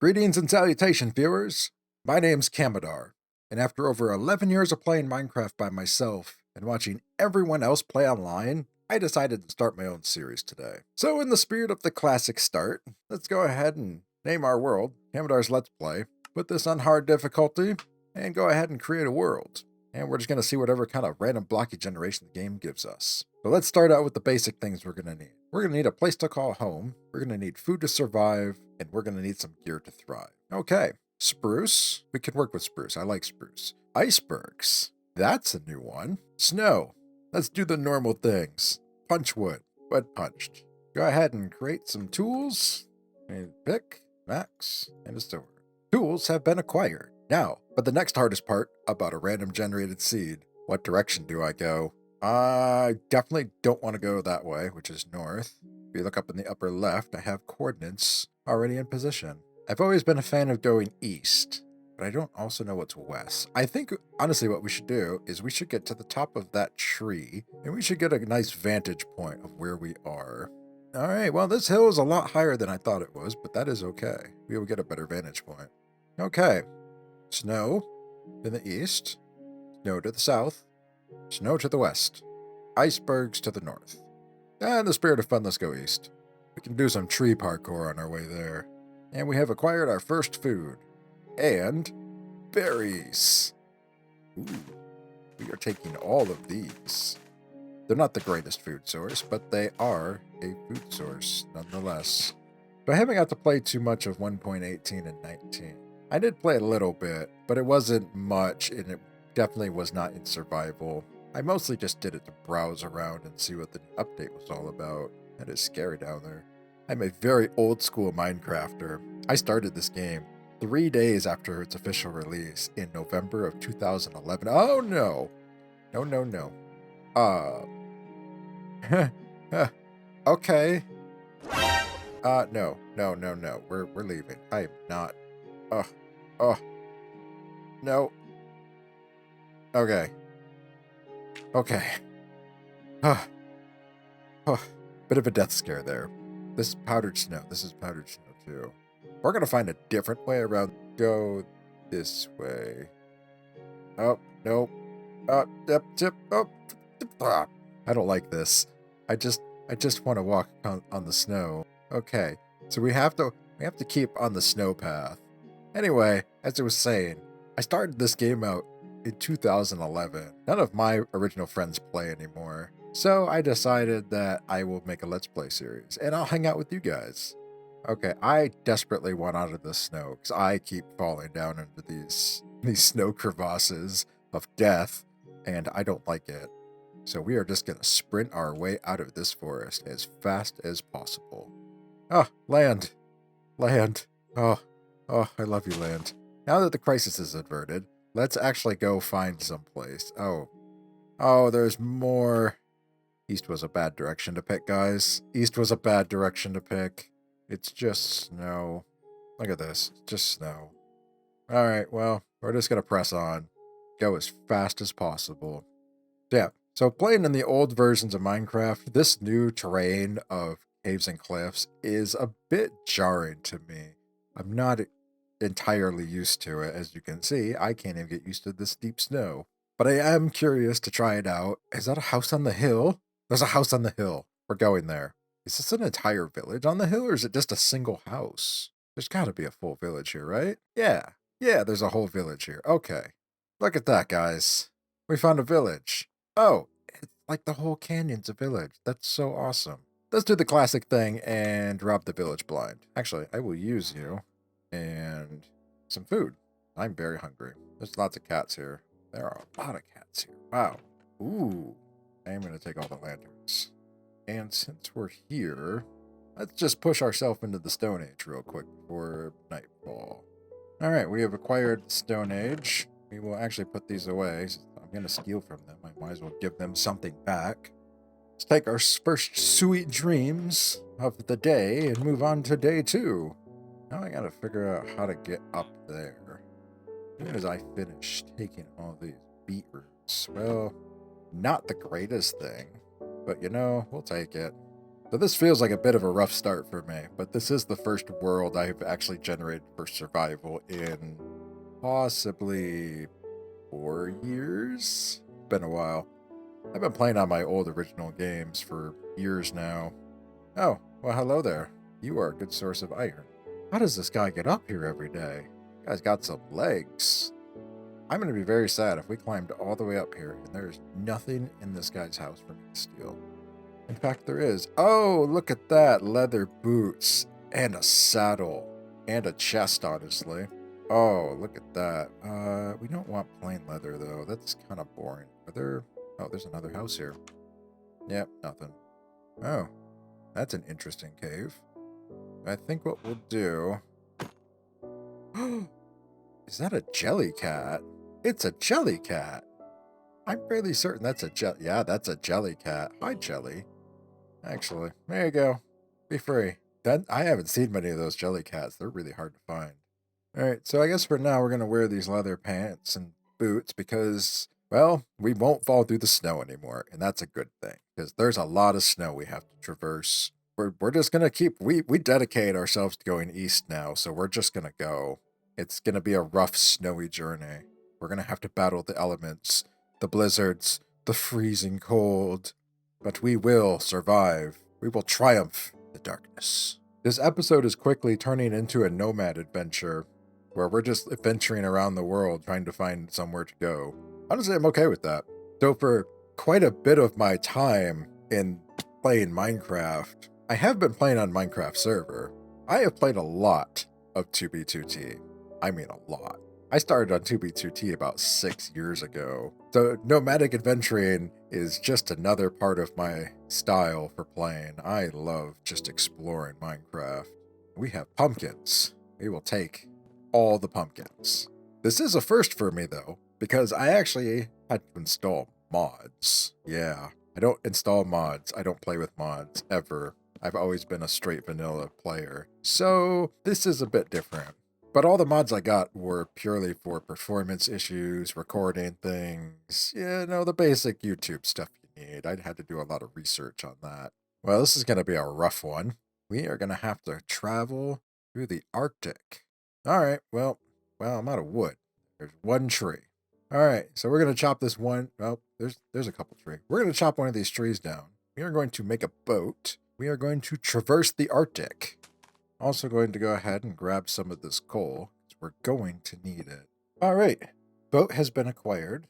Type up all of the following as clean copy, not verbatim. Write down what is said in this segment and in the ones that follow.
Greetings and salutations, viewers. My name's Kaimedar, and after over 11 years of playing Minecraft by myself and watching everyone else play online, I decided to start my own series today. So in the spirit of the classic start, let's go ahead and name our world Kaimedar's Let's Play, put this on hard difficulty, and go ahead and create a world. And we're just going to see whatever kind of random blocky generation the game gives us. So let's start out with the basic things we're going to need. We're going to need a place to call home, we're going to need food to survive, and we're going to need some gear to thrive. Okay, spruce. We can work with spruce. I like spruce. Icebergs. That's a new one. Snow. Let's do the normal things. Punch wood. Wood punched. Go ahead and create some tools. And pick, max, and a sword. Tools have been acquired. Now, but the next hardest part about a random generated seed. What direction do I go? I definitely don't want to go that way, which is north. If you look up in the upper left, I have coordinates already in position. I've always been a fan of going east, but I don't also know what's west. I think, honestly, what we should do is we should get to the top of that tree, and we should get a nice vantage point of where we are. All right, well, this hill is a lot higher than I thought it was, but that is okay. We will get a better vantage point. Okay. Snow in the east, snow to the south, snow to the west, icebergs to the north. And in the spirit of fun, let's go east. We can do some tree parkour on our way there. And we have acquired our first food. And berries. Ooh, we are taking all of these. They're not the greatest food source, but they are a food source nonetheless. So I haven't got to play too much of 1.18 and 19. I did play a little bit, but it wasn't much, and it definitely was not in survival. I mostly just did it to browse around and see what the update was all about. That is scary down there. I'm a very old school Minecrafter. I started this game 3 days after its official release in November of 2011. Oh no! No, no, no. Okay. No, no, no, no. We're leaving. I am not. Oh, no. Okay. Okay. Oh, bit of a death scare there. This is powdered snow. This is powdered snow too. We're gonna find a different way around. Go this way. Oh, no. Yep. Oh, I don't like this. I just want to walk on the snow. Okay, so we have to keep on the snow path. Anyway, as I was saying, I started this game out in 2011. None of my original friends play anymore. So I decided that I will make a Let's Play series, and I'll hang out with you guys. Okay, I desperately want out of the snow, because I keep falling down into these snow crevasses of death, and I don't like it. So we are just going to sprint our way out of this forest as fast as possible. Oh, land. Land. Oh, I love you, land. Now that the crisis is averted, let's actually go find someplace. Oh, there's more. East was a bad direction to pick, guys. East was a bad direction to pick. It's just snow. Look at this. It's just snow. All right, well, we're just going to press on. Go as fast as possible. Yeah, so playing in the old versions of Minecraft, this new terrain of caves and cliffs is a bit jarring to me. I'm not entirely used to it, as you can see. I can't even get used to this deep snow. But I am curious to try it out. Is that a house on the hill? There's a house on the hill. We're going there. Is this an entire village on the hill, or is it just a single house? There's got to be a full village here, right? Yeah, there's a whole village here. Okay. Look at that, guys. We found a village. Oh, it's like the whole canyon's a village. That's so awesome. Let's do the classic thing and rob the village blind. Actually, I will use you and some food. I'm very hungry. There's lots of cats here. There are a lot of cats here. Wow. Ooh. I am going to take all the lanterns. And since we're here, let's just push ourselves into the Stone Age real quick before nightfall. All right, we have acquired the Stone Age. We will actually put these away. I'm going to steal from them. I might as well give them something back. Let's take our first sweet dreams of the day and move on to day 2. Now I got to figure out how to get up there. As soon as I finish taking all these beetroots, well, not the greatest thing, but we'll take it. So this feels like a bit of a rough start for me, but this is the first world I've actually generated for survival in possibly 4 years? Been a while. I've been playing on my old original games for years now. Oh, well, hello there. You are a good source of iron. How does this guy get up here every day? You guy's got some legs. I'm going to be very sad if we climbed all the way up here and there's nothing in this guy's house for me to steal. In fact, there is. Oh, look at that. Leather boots and a saddle and a chest, honestly. Oh, look at that. We don't want plain leather, though. That's kind of boring. Are there... Oh, there's another house here. Yep, nothing. Oh, that's an interesting cave. I think what we'll do... Is that a jelly cat? It's a jelly cat. I'm fairly certain that's a jelly... Yeah, that's a jelly cat. Hi, Jelly. Actually, there you go. Be free. I haven't seen many of those jelly cats. They're really hard to find. Alright, so I guess for now we're going to wear these leather pants and boots because, well, we won't fall through the snow anymore, and that's a good thing, because there's a lot of snow we have to traverse. We're just going to we dedicate ourselves to going east now, so we're just going to go. It's going to be a rough, snowy journey. We're going to have to battle the elements, the blizzards, the freezing cold, but we will survive. We will triumph the darkness. This episode is quickly turning into a nomad adventure, where we're just adventuring around the world trying to find somewhere to go. Honestly, I'm okay with that. So for quite a bit of my time in playing Minecraft, I have been playing on Minecraft server. I have played a lot of 2B2T. I mean a lot. I started on 2B2T about 6 years ago. So nomadic adventuring is just another part of my style for playing. I love just exploring Minecraft. We have pumpkins. We will take all the pumpkins. This is a first for me though, because I actually had to install mods. Yeah, I don't install mods. I don't play with mods ever. I've always been a straight vanilla player. So this is a bit different. But all the mods I got were purely for performance issues, recording things, the basic YouTube stuff you need. I'd had to do a lot of research on that. Well, this is going to be a rough one. We are going to have to travel through the Arctic. All right, well, I'm out of wood. There's one tree. All right, so we're going to chop this one. Well, there's a couple trees. We're going to chop one of these trees down. We are going to make a boat. We are going to traverse the Arctic. Also going to go ahead and grab some of this coal, because we're going to need it. All right, boat has been acquired.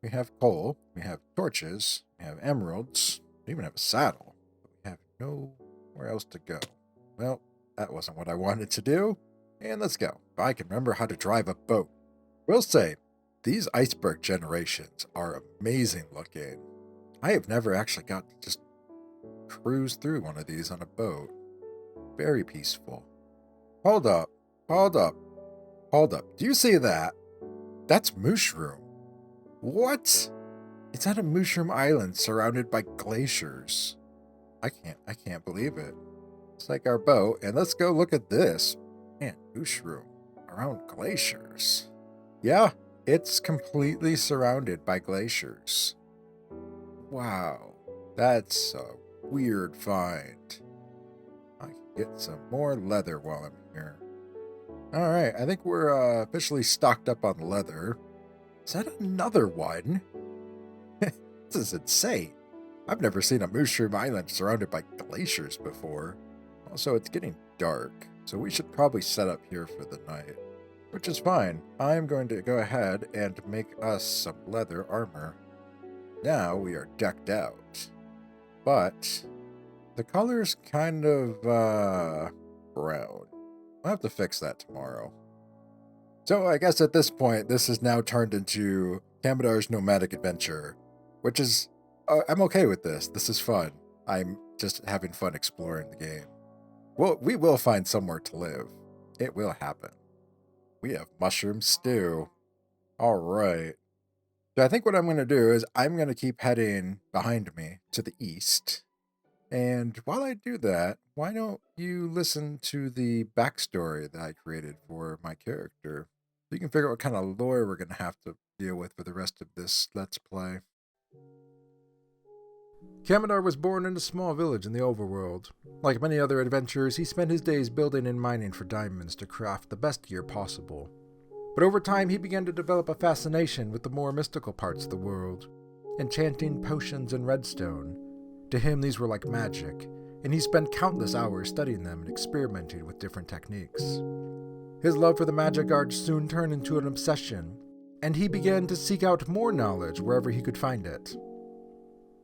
We have coal, we have torches, we have emeralds, we even have a saddle, but we have nowhere else to go. Well, that wasn't what I wanted to do, and let's go. If I can remember how to drive a boat. We'll say, these iceberg generations are amazing looking. I have never actually got to just cruise through one of these on a boat. Very peaceful. Hold up. Hold up. Hold up. Do you see that? That's Mushroom. What? It's at a mushroom island surrounded by glaciers. I can't believe it. It's like our boat, and let's go look at this. Man, mushroom around glaciers. Yeah, it's completely surrounded by glaciers. Wow, that's a weird find. I can get some more leather while I'm here. Alright, I think we're officially stocked up on leather. Is that another one? This is insane. I've never seen a mushroom island surrounded by glaciers before. Also, it's getting dark, so we should probably set up here for the night. Which is fine. I'm going to go ahead and make us some leather armor. Now we are decked out. But the color's kind of, brown. I'll have to fix that tomorrow. So I guess at this point, this has now turned into Kaimedar's nomadic adventure, which is, I'm okay with this. This is fun. I'm just having fun exploring the game. Well, we will find somewhere to live. It will happen. We have mushroom stew. All right. So I think what I'm going to do is I'm going to keep heading behind me to the east. And while I do that, why don't you listen to the backstory that I created for my character? So you can figure out what kind of lore we're going to have to deal with for the rest of this Let's Play. Kaimedar was born in a small village in the overworld. Like many other adventurers, he spent his days building and mining for diamonds to craft the best gear possible. But over time, he began to develop a fascination with the more mystical parts of the world, enchanting potions and redstone. To him, these were like magic, and he spent countless hours studying them and experimenting with different techniques. His love for the magic arts soon turned into an obsession, and he began to seek out more knowledge wherever he could find it.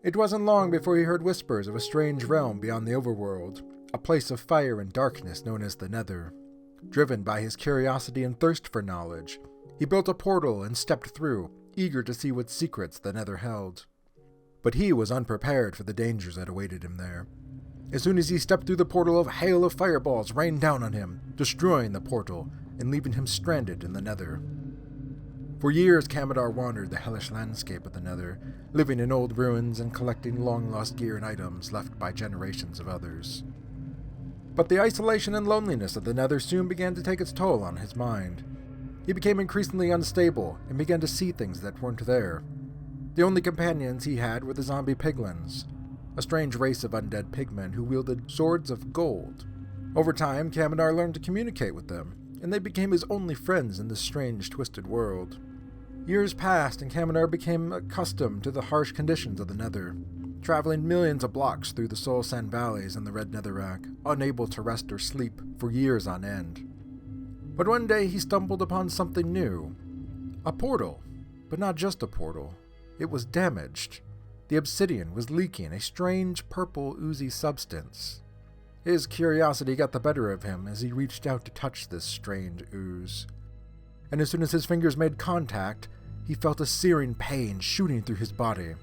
It wasn't long before he heard whispers of a strange realm beyond the overworld, a place of fire and darkness known as the Nether. Driven by his curiosity and thirst for knowledge, he built a portal and stepped through, eager to see what secrets the Nether held. But he was unprepared for the dangers that awaited him there. As soon as he stepped through the portal, a hail of fireballs rained down on him, destroying the portal and leaving him stranded in the Nether. For years, Kaimedar wandered the hellish landscape of the Nether, living in old ruins and collecting long-lost gear and items left by generations of others. But the isolation and loneliness of the Nether soon began to take its toll on his mind. He became increasingly unstable and began to see things that weren't there. The only companions he had were the zombie piglins, a strange race of undead pigmen who wielded swords of gold. Over time, Kaimedar learned to communicate with them, and they became his only friends in this strange, twisted world. Years passed, and Kaimedar became accustomed to the harsh conditions of the Nether, traveling millions of blocks through the Soul Sand valleys and the Red Netherrack, unable to rest or sleep for years on end. But one day he stumbled upon something new. A portal, but not just a portal. It was damaged. The obsidian was leaking a strange purple oozy substance. His curiosity got the better of him as he reached out to touch this strange ooze. And as soon as his fingers made contact, he felt a searing pain shooting through his body.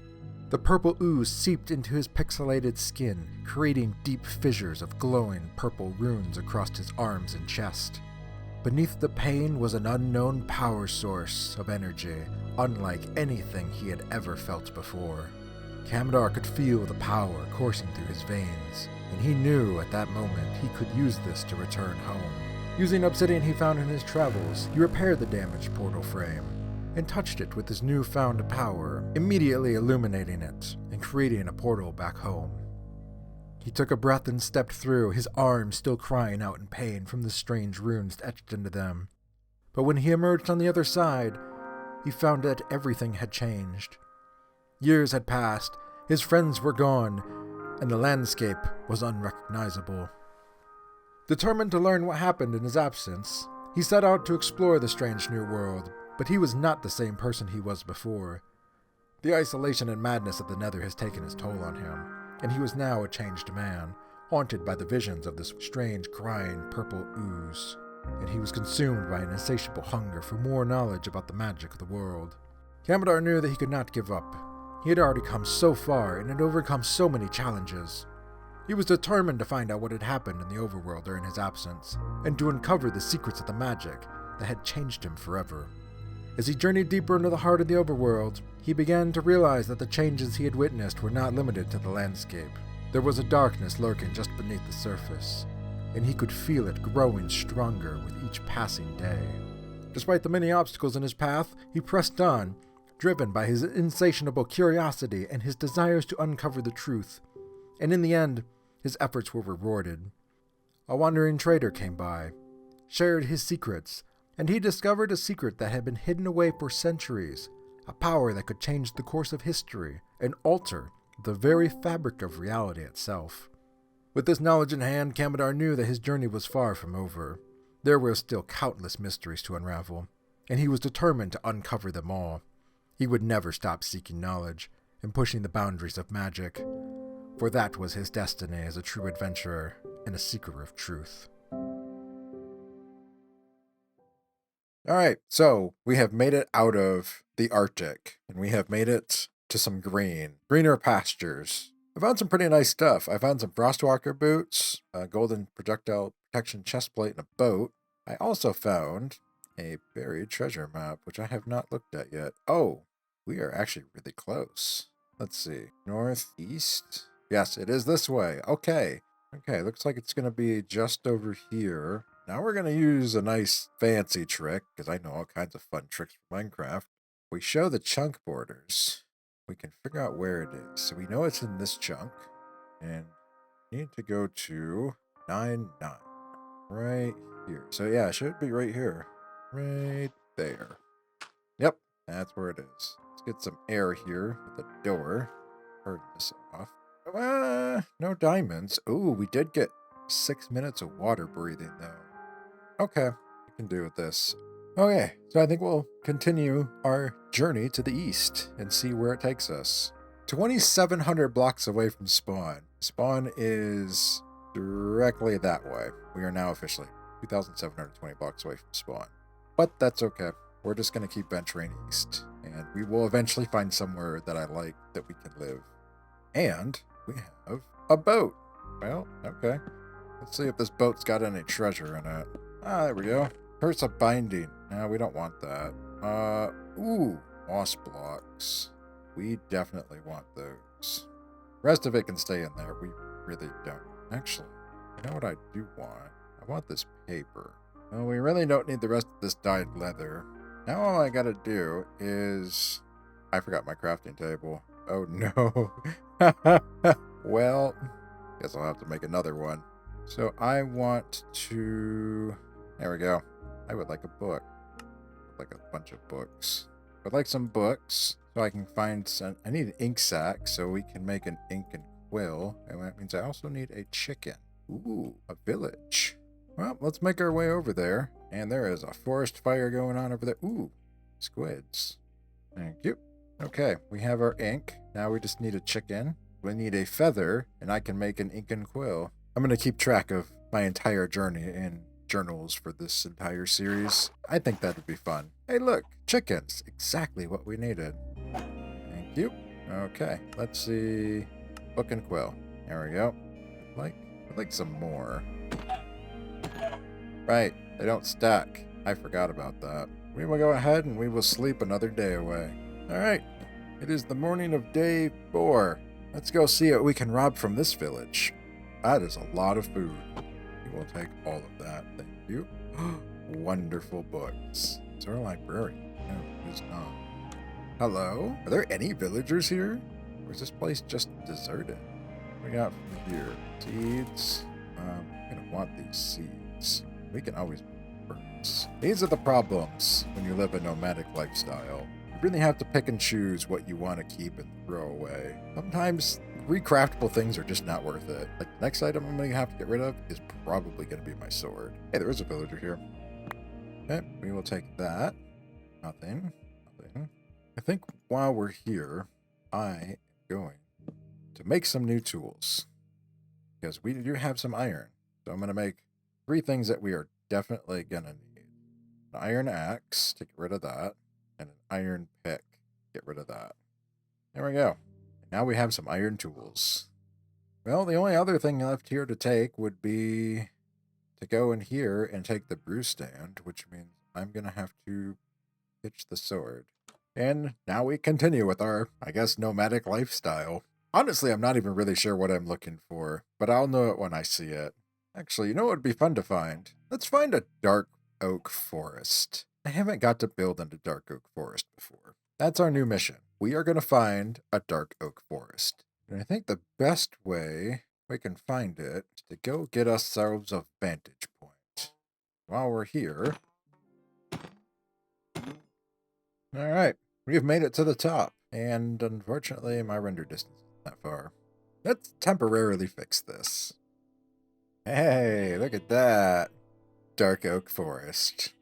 The purple ooze seeped into his pixelated skin, creating deep fissures of glowing purple runes across his arms and chest. Beneath the pain was an unknown power source of energy, unlike anything he had ever felt before. Kaimedar could feel the power coursing through his veins, and he knew at that moment he could use this to return home. Using obsidian he found in his travels, he repaired the damaged portal frame and touched it with his newfound power, immediately illuminating it and creating a portal back home. He took a breath and stepped through, his arms still crying out in pain from the strange runes etched into them. But when he emerged on the other side, he found that everything had changed. Years had passed, his friends were gone, and the landscape was unrecognizable. Determined to learn what happened in his absence, he set out to explore the strange new world, but he was not the same person he was before. The isolation and madness of the Nether has taken its toll on him, and he was now a changed man, haunted by the visions of this strange, crying purple ooze, and he was consumed by an insatiable hunger for more knowledge about the magic of the world. Kaimedar knew that he could not give up. He had already come so far and had overcome so many challenges. He was determined to find out what had happened in the overworld during his absence, and to uncover the secrets of the magic that had changed him forever. As he journeyed deeper into the heart of the overworld, he began to realize that the changes he had witnessed were not limited to the landscape. There was a darkness lurking just beneath the surface, and he could feel it growing stronger with each passing day. Despite the many obstacles in his path, he pressed on, driven by his insatiable curiosity and his desires to uncover the truth. And in the end, his efforts were rewarded. A wandering trader came by, shared his secrets, and he discovered a secret that had been hidden away for centuries, a power that could change the course of history and alter the very fabric of reality itself. With this knowledge in hand, Kaimedar knew that his journey was far from over. There were still countless mysteries to unravel, and he was determined to uncover them all. He would never stop seeking knowledge and pushing the boundaries of magic, for that was his destiny as a true adventurer and a seeker of truth. Alright, so we have made it out of the Arctic, and we have made it to some greener pastures. I found some pretty nice stuff. I found some Frostwalker boots, a golden projectile protection chestplate, and a boat. I also found a buried treasure map, which I have not looked at yet. Oh, we are actually really close. Let's see. Northeast? Yes, it is this way. Okay. Okay, looks like it's going to be just over here. Now we're going to use a nice fancy trick, because I know all kinds of fun tricks from Minecraft. We show the chunk borders. we can figure out where it is. So we know it's in this chunk. And we need to go to 9-9. Right here. So yeah, it should be right here. Right there. Yep, that's where it is. Let's get some air here with the door. Turn this off. No diamonds. Ooh, we did get 6 minutes of water breathing though. Okay, we can do with this. Okay, so I think we'll continue our journey to the east and see where it takes us. 2,700 blocks away from spawn. Spawn is directly that way. We are now officially 2,720 blocks away from spawn. But that's okay. We're just going to keep venturing east. And we will eventually find somewhere that I like that we can live. And we have a boat. Well, okay. Let's see if this boat's got any treasure in it. Ah, there we go. Curse of binding. No, we don't want that. Ooh, moss blocks. We definitely want those. Rest of it can stay in there. We really don't. Actually, you know what I do want? I want this paper. Well, we really don't need the rest of this dyed leather. Now all I gotta do is... I forgot my crafting table. Oh no. Well, guess I'll have to make another one. So I want to... There we go. I would like a book. Like a bunch of books. I'd like some books so I can find some... I need an ink sac so we can make an ink and quill. And that means I also need a chicken. Ooh, a village. Well, let's make our way over there. And there is a forest fire going on over there. Ooh, squids. Thank you. Okay, we have our ink. Now we just need a chicken. We need a feather, and I can make an ink and quill. I'm going to keep track of my entire journey in journals for this entire series. I think that would be fun. Hey, look, chickens. Exactly what we needed. Thank you. Okay, let's see. Book and quill. There we go. I'd like some more. Right, they don't stack. I forgot about that. We will go ahead and we will sleep another day away. All right, it is the morning of day 4. Let's go see what we can rob from this village. That is a lot of food. We will take all of that. Thank you. Wonderful books. Is there a librarian? No, it is not. Hello? Are there any villagers here? Or is this place just deserted? What we got from here? Seeds. I'm going to want these seeds. We can always make birds. These are the problems when you live a nomadic lifestyle. You really have to pick and choose what you want to keep and throw away. Sometimes recraftable things are just not worth it. Like the next item I'm going to have to get rid of is probably going to be my sword. Hey, there is a villager here. Okay, we will take that. Nothing. I think while we're here, I am going to make some new tools. Because we do have some iron. So I'm going to make 3 things that we are definitely going to need. An iron axe to get rid of that. And an iron pick. Get rid of that. There we go. And now we have some iron tools. Well, the only other thing left here to take would be to go in here and take the brew stand, which means I'm going to have to pitch the sword. And now we continue with our, I guess, nomadic lifestyle. Honestly, I'm not even really sure what I'm looking for, but I'll know it when I see it. Actually, you know what would be fun to find? Let's find a dark oak forest. I haven't got to build in a dark oak forest before. That's our new mission. We are going to find a dark oak forest. And I think the best way we can find it is to go get ourselves a vantage point. While we're here... Alright, we've made it to the top. And unfortunately, my render distance isn't that far. Let's temporarily fix this. Hey, look at that. Dark oak forest.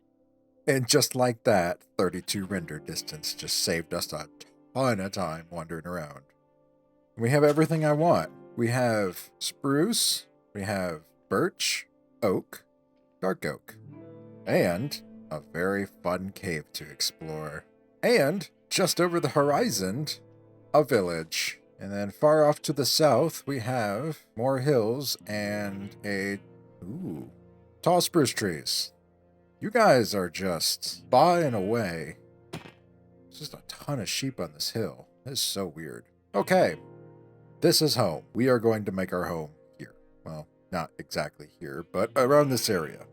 And just like that, 32 render distance just saved us a ton of time wandering around. And we have everything I want. We have spruce, we have birch, oak, dark oak, and a very fun cave to explore. And just over the horizon, a village. And then far off to the south, we have more hills and tall spruce trees. You guys are just buying away. There's just a ton of sheep on this hill. This is so weird. Okay, this is home. We are going to make our home here. Well, not exactly here, but around this area.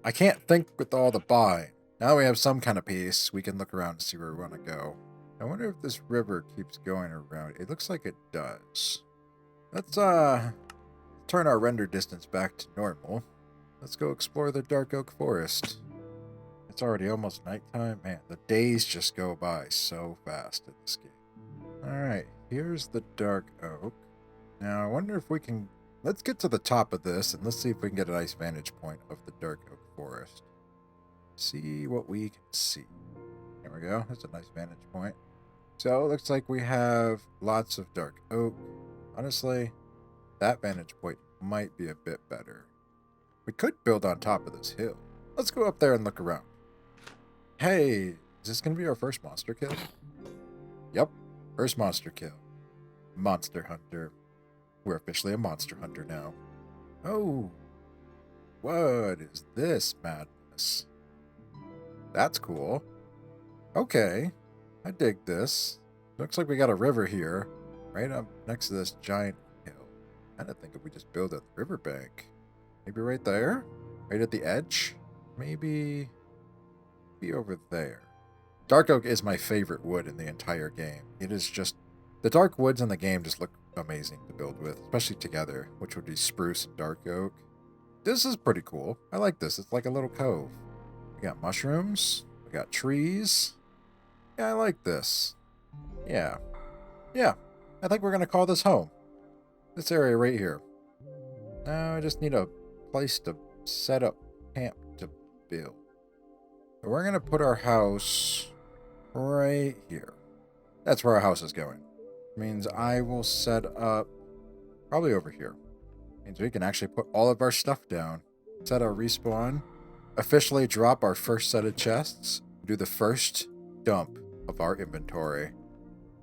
I can't think with all the buying. Now we have some kind of peace. We can look around and see where we want to go. I wonder if this river keeps going around. It looks like it does. Let's turn our render distance back to normal. Let's go explore the dark oak forest. It's already almost nighttime. Man, the days just go by so fast in this game. Alright, here's the dark oak. Now, I wonder if we can... Let's get to the top of this, and let's see if we can get a nice vantage point of the dark oak forest. See what we can see. There we go. That's a nice vantage point. So, it looks like we have lots of dark oak. Honestly, that vantage point might be a bit better. We could build on top of this hill. Let's go up there and look around. Hey, is this going to be our first monster kill? Yep, first monster kill. Monster hunter. We're officially a monster hunter now. Oh, what is this madness? That's cool. Okay, I dig this. Looks like we got a river here, right up next to this giant hill. I don't think if we just build a riverbank. Maybe right there? Right at the edge? Maybe over there. Dark oak is my favorite wood in the entire game. It is just... The dark woods in the game just look amazing to build with, especially together, which would be spruce and dark oak. This is pretty cool. I like this. It's like a little cove. We got mushrooms. We got trees. Yeah, I like this. Yeah. Yeah. I think we're going to call this home. This area right here. Now I just need a place to set up camp to build. We're going to put our house right here. That's where our house is going. Means I will set up probably over here. Means we can actually put all of our stuff down. Set our respawn. Officially drop our first set of chests. Do the first dump of our inventory.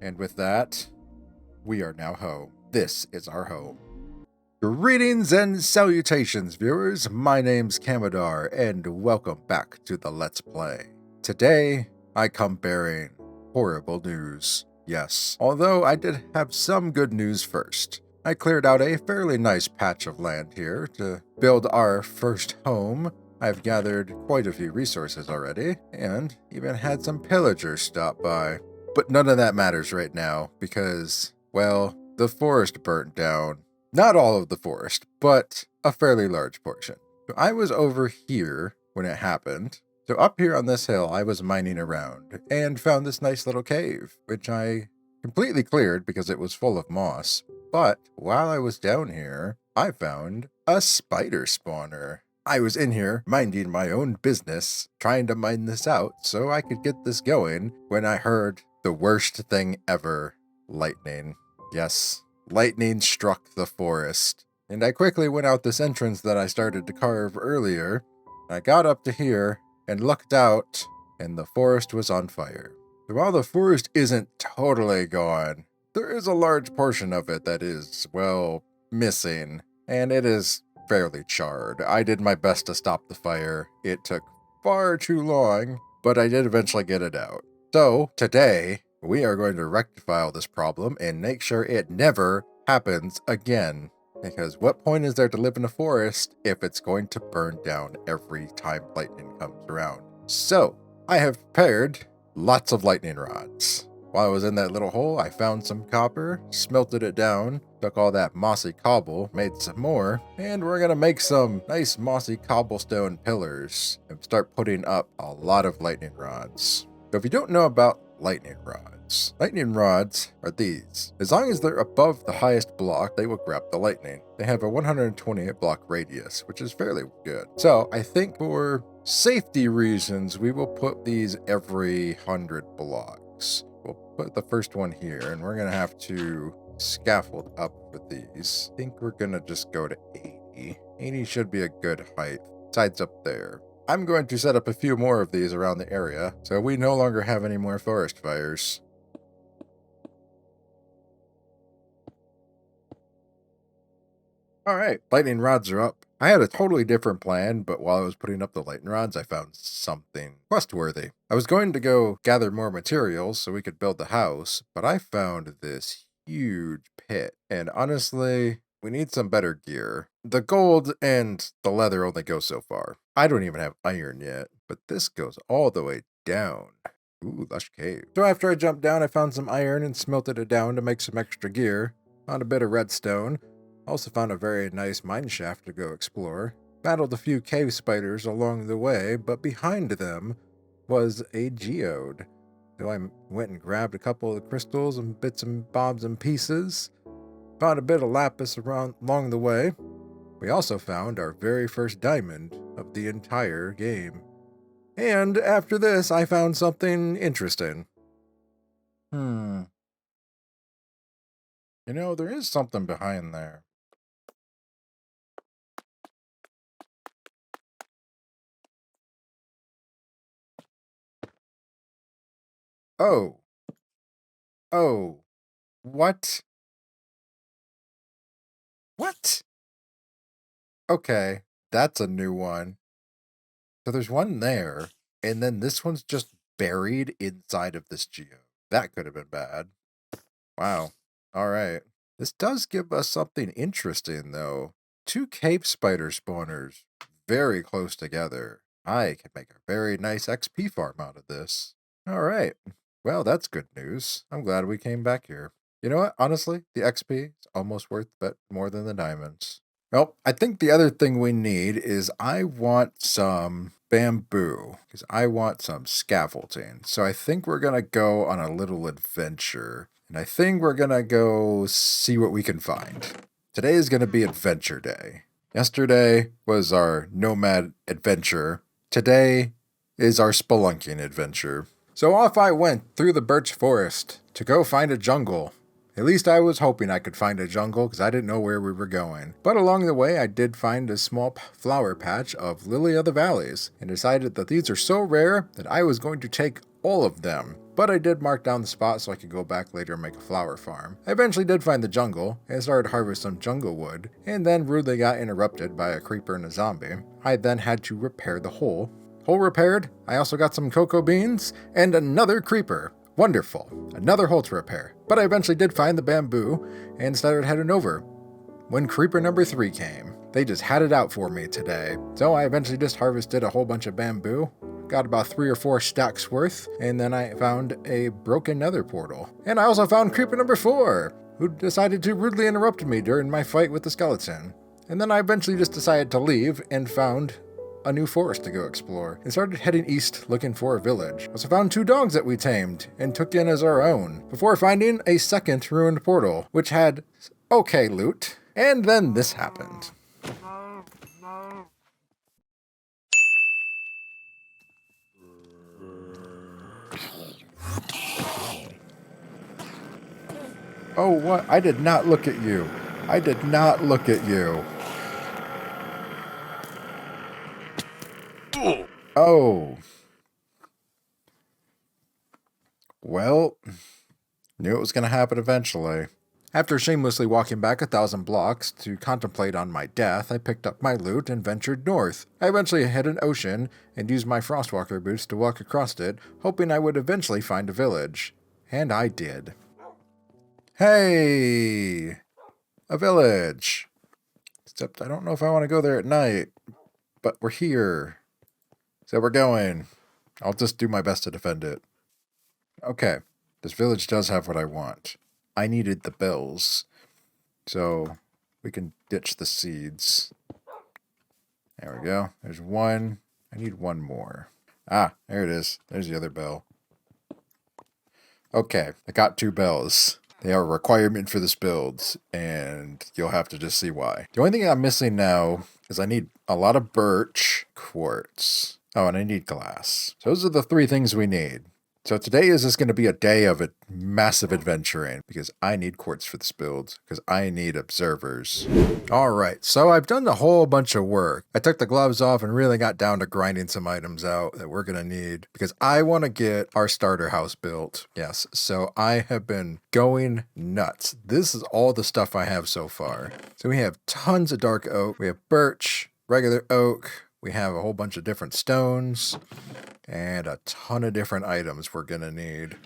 And with that, we are now home. This is our home. Greetings and salutations, viewers. My name's Kaimedar, and welcome back to the Let's Play. Today, I come bearing horrible news. Yes, although I did have some good news first. I cleared out a fairly nice patch of land here to build our first home. I've gathered quite a few resources already, and even had some pillagers stop by. But none of that matters right now, because, well, the forest burnt down. Not all of the forest, but a fairly large portion. So I was over here when it happened. So up here on this hill, I was mining around and found this nice little cave, which I completely cleared because it was full of moss. But while I was down here, I found a spider spawner. I was in here minding my own business, trying to mine this out so I could get this going when I heard the worst thing ever, lightning. Yes. Lightning struck the forest, and I quickly went out this entrance that I started to carve earlier. I got up to here and looked out, and the forest was on fire. So while the forest isn't totally gone, there is a large portion of it that is, well, missing, and it is fairly charred. I did my best to stop the fire. It took far too long, but I did eventually get it out. So, today, we are going to rectify this problem and make sure it never happens again. Because what point is there to live in a forest if it's going to burn down every time lightning comes around? So, I have prepared lots of lightning rods. While I was in that little hole, I found some copper, smelted it down, took all that mossy cobble, made some more, and we're gonna make some nice mossy cobblestone pillars and start putting up a lot of lightning rods. So if you don't know about lightning rods are these. As long as they're above the highest block, they will grab the lightning. They have a 128 block radius, which is fairly good. So I think for safety reasons, we will put these every 100 blocks. We'll put the first one here, and we're gonna have to scaffold up with these. I think we're gonna just go to 80. 80 should be a good height. Sides up there. I'm going to set up a few more of these around the area, so we no longer have any more forest fires. Alright, lightning rods are up. I had a totally different plan, but while I was putting up the lightning rods, I found something quest-worthy. I was going to go gather more materials so we could build the house, but I found this huge pit, and honestly, we need some better gear. The gold and the leather only go so far. I don't even have iron yet, but this goes all the way down. Ooh, lush cave. So after I jumped down, I found some iron and smelted it down to make some extra gear. Found a bit of redstone. Also found a very nice mine shaft to go explore. Battled a few cave spiders along the way, but behind them was a geode. So I went and grabbed a couple of the crystals and bits and bobs and pieces. Found a bit of lapis along the way. We also found our very first diamond of the entire game. And after this, I found something interesting. You know, there is something behind there. Oh. Oh. What? What? Okay, that's a new one. So there's one there, and then this one's just buried inside of this geo. That could have been bad. Wow. All right. This does give us something interesting, though. Two cave spider spawners, very close together. I can make a very nice XP farm out of this. All right. Well, that's good news. I'm glad we came back here. You know what? Honestly, the XP is almost worth it more than the diamonds. Well, I think the other thing we need is I want some bamboo because I want some scaffolding. So I think we're going to go on a little adventure. And I think we're going to go see what we can find. Today is going to be adventure day. Yesterday was our nomad adventure. Today is our spelunking adventure. So off I went through the birch forest to go find a jungle. At least I was hoping I could find a jungle because I didn't know where we were going. But along the way, I did find a small flower patch of lily of the valleys and decided that these are so rare that I was going to take all of them. But I did mark down the spot so I could go back later and make a flower farm. I eventually did find the jungle and started to harvest some jungle wood, and then rudely got interrupted by a creeper and a zombie. I then had to repair the hole. Hole repaired, I also got some cocoa beans and another creeper. Wonderful. Another hole to repair. But I eventually did find the bamboo and started heading over. When creeper number 3 came, they just had it out for me today. So I eventually just harvested a whole bunch of bamboo, got about 3 or 4 stacks worth, and then I found a broken nether portal. And I also found creeper number 4, who decided to rudely interrupt me during my fight with the skeleton. And then I eventually just decided to leave and found a new forest to go explore, and started heading east looking for a village. Also found 2 dogs that we tamed and took in as our own, before finding a second ruined portal, which had okay loot. And then this happened. Oh, what? I did not look at you. I did not look at you. Oh. Well, knew it was going to happen eventually. After shamelessly walking back 1,000 blocks to contemplate on my death, I picked up my loot and ventured north. I eventually hit an ocean and used my frostwalker boots to walk across it, hoping I would eventually find a village. And I did. Hey! A village! Except I don't know if I want to go there at night. But we're here. So we're going. I'll just do my best to defend it. Okay, this village does have what I want. I needed the bells. So we can ditch the seeds. There we go. There's one. I need one more. Ah, there it is. There's the other bell. Okay, I got 2 bells. They are a requirement for this build, and you'll have to just see why. The only thing I'm missing now is I need a lot of birch, quartz. Oh, and I need glass. So those are the 3 things we need. So today is just going to be a day of a massive adventuring because I need quartz for this build because I need observers. All right, so I've done a whole bunch of work. I took the gloves off and really got down to grinding some items out that we're going to need because I want to get our starter house built. Yes, so I have been going nuts. This is all the stuff I have so far. So we have tons of dark oak. We have birch, regular oak. We have a whole bunch of different stones. And a ton of different items we're going to need.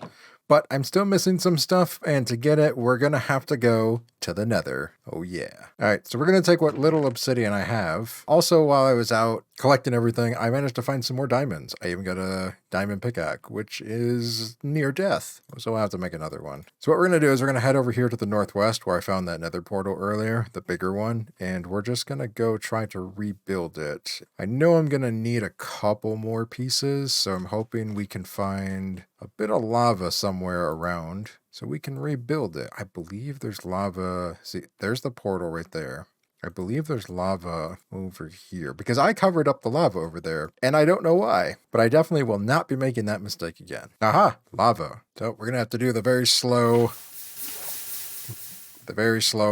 But I'm still missing some stuff, and to get it, we're going to have to go to the nether. Oh yeah. All right, so we're going to take what little obsidian I have. Also, while I was out collecting everything, I managed to find some more diamonds. I even got a diamond pickaxe, which is near death. So I'll have to make another one. So what we're going to do is we're going to head over here to the northwest where I found that nether portal earlier, the bigger one, and we're just going to go try to rebuild it. I know I'm going to need a couple more pieces, so I'm hoping we can find a bit of lava somewhere around so we can rebuild it. I believe there's lava. See, there's the portal right there. I believe there's lava over here because I covered up the lava over there and I don't know why, but I definitely will not be making that mistake again. Aha, lava. So we're going to have to do the very slow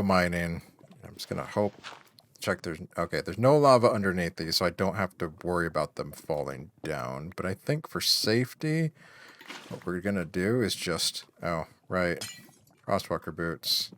mining. I'm just going to hope, check there's no lava underneath these, so I don't have to worry about them falling down. But I think for safety, what we're going to do is just, oh, right, crosswalker boots.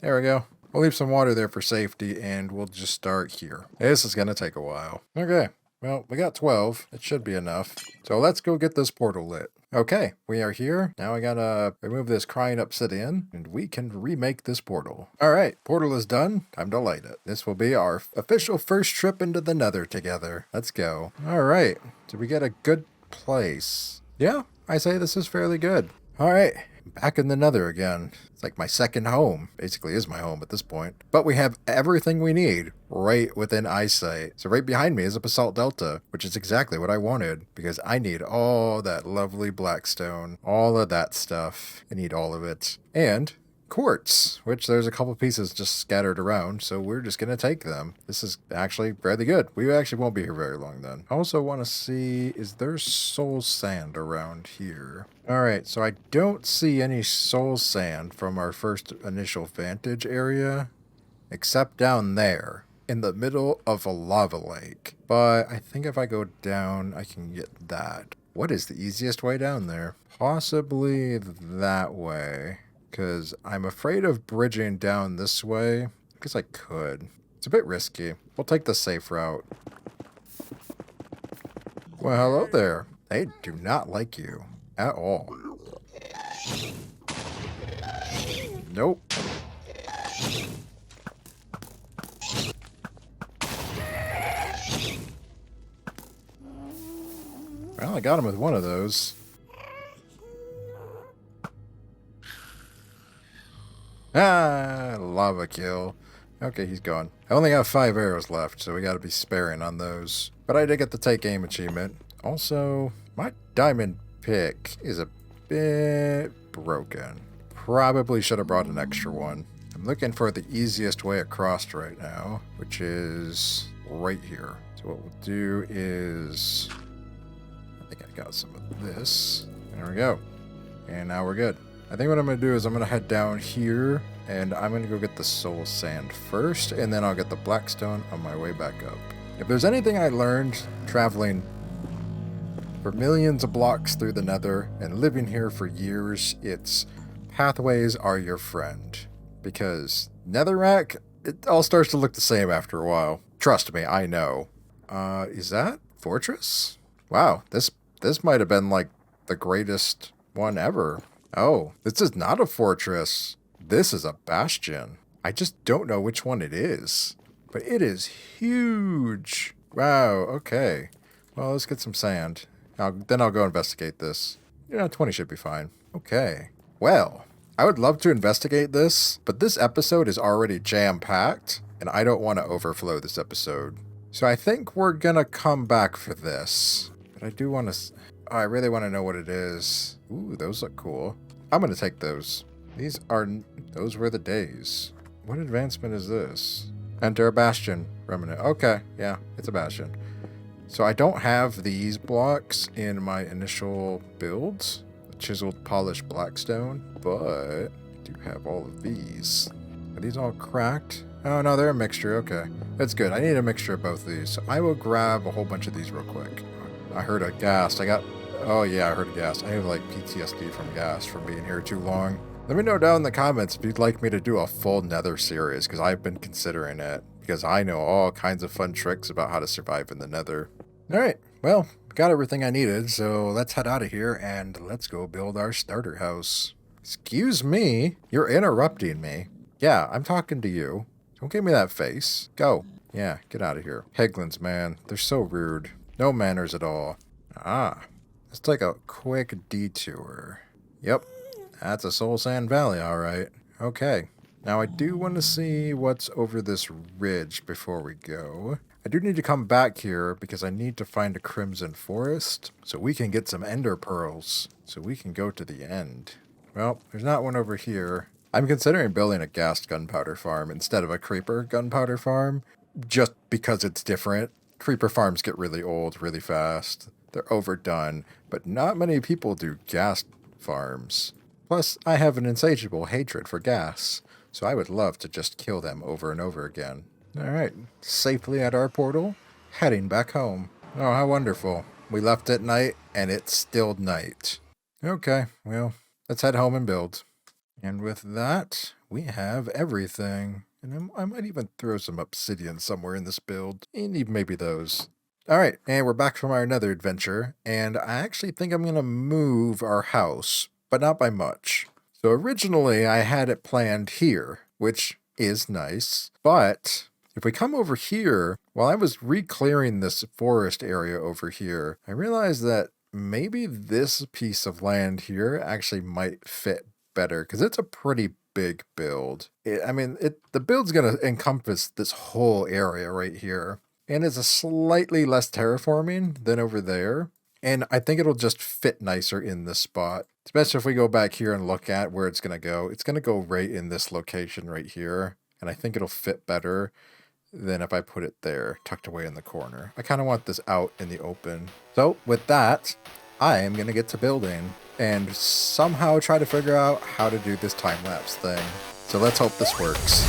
There we go. We'll leave some water there for safety, and we'll just start here. This is going to take a while. Okay, well, we got 12. It should be enough. So let's go get this portal lit. Okay, we are here. Now I gotta remove this crying obsidian, and we can remake this portal. All right, portal is done. Time to light it. This will be our official first trip into the nether together. Let's go. All right, did we get a good place? Yeah, I say this is fairly good. All right. Back in the nether again. It's like my second home. Basically is my home at this point. But we have everything we need right within eyesight. So right behind me is a basalt delta, which is exactly what I wanted because I need all that lovely blackstone, all of that stuff. I need all of it. And quartz, which there's a couple pieces just scattered around, so we're just going to take them. This is actually fairly good. We actually won't be here very long then. I also want to see, is there soul sand around here? All right, so I don't see any soul sand from our first initial vantage area, except down there in the middle of a lava lake. But I think if I go down, I can get that. What is the easiest way down there? Possibly that way. Because I'm afraid of bridging down this way. Because I could. It's a bit risky. We'll take the safe route. Well, hello there. They do not like you at all. Nope. Well, I got him with one of those. Ah, lava kill. Okay, he's gone. I only have 5 arrows left, so we gotta be sparing on those. But I did get the take aim achievement. Also, my diamond pick is a bit broken. Probably should have brought an extra one. I'm looking for the easiest way across right now, which is right here. So what we'll do is, I think I got some of this. There we go. And now we're good. I think what I'm going to do is I'm going to head down here, and I'm going to go get the soul sand first, and then I'll get the blackstone on my way back up. If there's anything I learned traveling for millions of blocks through the nether and living here for years, it's pathways are your friend. Because netherrack, it all starts to look the same after a while. Trust me, I know. Is that fortress? Wow, this might have been like the greatest one ever. Oh, this is not a fortress. This is a bastion. I just don't know which one it is. But it is huge. Wow, okay. Well, let's get some sand. Then I'll go investigate this. Yeah, 20 should be fine. Okay. Well, I would love to investigate this, but this episode is already jam-packed, and I don't want to overflow this episode. So I think we're gonna come back for this. But I do want to... I really want to know what it is. Ooh, those look cool. I'm going to take those. Those were the days. What advancement is this? Enter a bastion remnant. Okay, yeah, it's a bastion. So I don't have these blocks in my initial builds. Chiseled polished blackstone, but I do have all of these. Are these all cracked? Oh, no, they're a mixture. Okay, that's good. I need a mixture of both of these. So I will grab a whole bunch of these real quick. I heard a ghast. Oh yeah, I heard a ghast. I have like PTSD from ghast from being here too long. Let me know down in the comments if you'd like me to do a full nether series, because I've been considering it, because I know all kinds of fun tricks about how to survive in the nether. Alright, well, got everything I needed, so let's head out of here and let's go build our starter house. Excuse me, you're interrupting me. Yeah, I'm talking to you. Don't give me that face. Go. Yeah, get out of here. Piglins, man. They're so rude. No manners at all. Ah, let's take a quick detour. Yep, that's a Soul Sand Valley, all right. Okay. Now, I do want to see what's over this ridge before we go. I do need to come back here because I need to find a Crimson Forest so we can get some Ender Pearls so we can go to the end. Well, there's not one over here. I'm considering building a ghast gunpowder farm instead of a creeper gunpowder farm just because it's different. Creeper farms get really old really fast. They're overdone, but not many people do ghast farms. Plus, I have an insatiable hatred for gas, so I would love to just kill them over and over again. Alright, safely at our portal, heading back home. Oh, how wonderful. We left at night, and it's still night. Okay, well, let's head home and build. And with that, we have everything. And I might even throw some obsidian somewhere in this build. And even maybe those. Alright, and we're back from our another adventure. And I actually think I'm going to move our house, but not by much. So originally I had it planned here, which is nice. But if we come over here, while I was re-clearing this forest area over here, I realized that maybe this piece of land here actually might fit better because it's a pretty big build. The build's going to encompass this whole area right here. And it's a slightly less terraforming than over there. And I think it'll just fit nicer in this spot. Especially if we go back here and look at where it's going to go. It's going to go right in this location right here. And I think it'll fit better than if I put it there, tucked away in the corner. I kind of want this out in the open. So with that, I am going to get to building and somehow try to figure out how to do this time-lapse thing. So let's hope this works.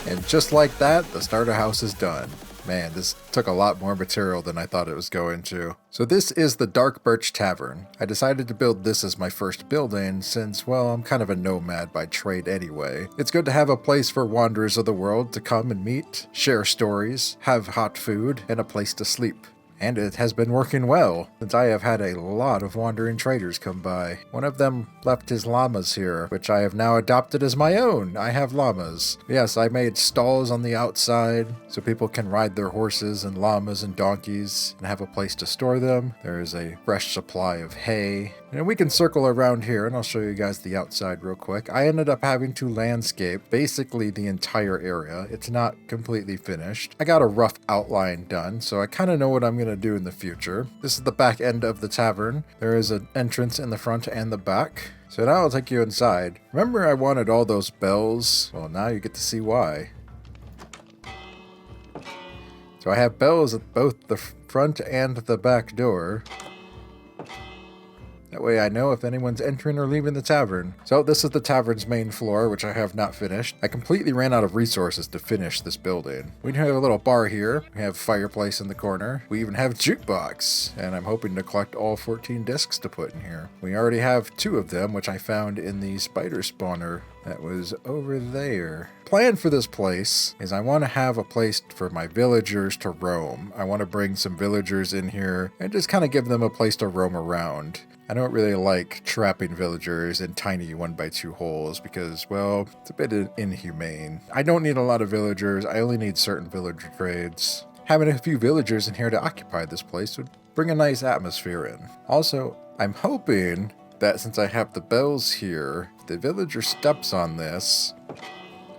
And just like that, the starter house is done. Man, this took a lot more material than I thought it was going to. So this is the Dark Birch Tavern. I decided to build this as my first building since, well, I'm kind of a nomad by trade anyway. It's good to have a place for wanderers of the world to come and meet, share stories, have hot food, and a place to sleep. And it has been working well, since I have had a lot of wandering traders come by. One of them left his llamas here, which I have now adopted as my own. I have llamas. Yes, I made stalls on the outside, so people can ride their horses and llamas and donkeys, and have a place to store them. There is a fresh supply of hay. And we can circle around here, and I'll show you guys the outside real quick. I ended up having to landscape basically the entire area. It's not completely finished. I got a rough outline done, so I kind of know what I'm going to do in the future. This is the back end of the tavern. There is an entrance in the front and the back. So now I'll take you inside. Remember I wanted all those bells? Well, now you get to see why. So I have bells at both the front and the back door. That way I know if anyone's entering or leaving the tavern. So this is the tavern's main floor, which I have not finished. I completely ran out of resources to finish this building. We have a little bar here. We have a fireplace in the corner. We even have a jukebox, and I'm hoping to collect all 14 discs to put in here. We already have 2 of them, which I found in the spider spawner that was over there. Plan for this place is I want to have a place for my villagers to roam. I want to bring some villagers in here and just kind of give them a place to roam around. I don't really like trapping villagers in tiny 1x2 holes because, well, it's a bit inhumane. I don't need a lot of villagers. I only need certain villager trades. Having a few villagers in here to occupy this place would bring a nice atmosphere in. Also, I'm hoping that since I have the bells here, if the villager steps on this,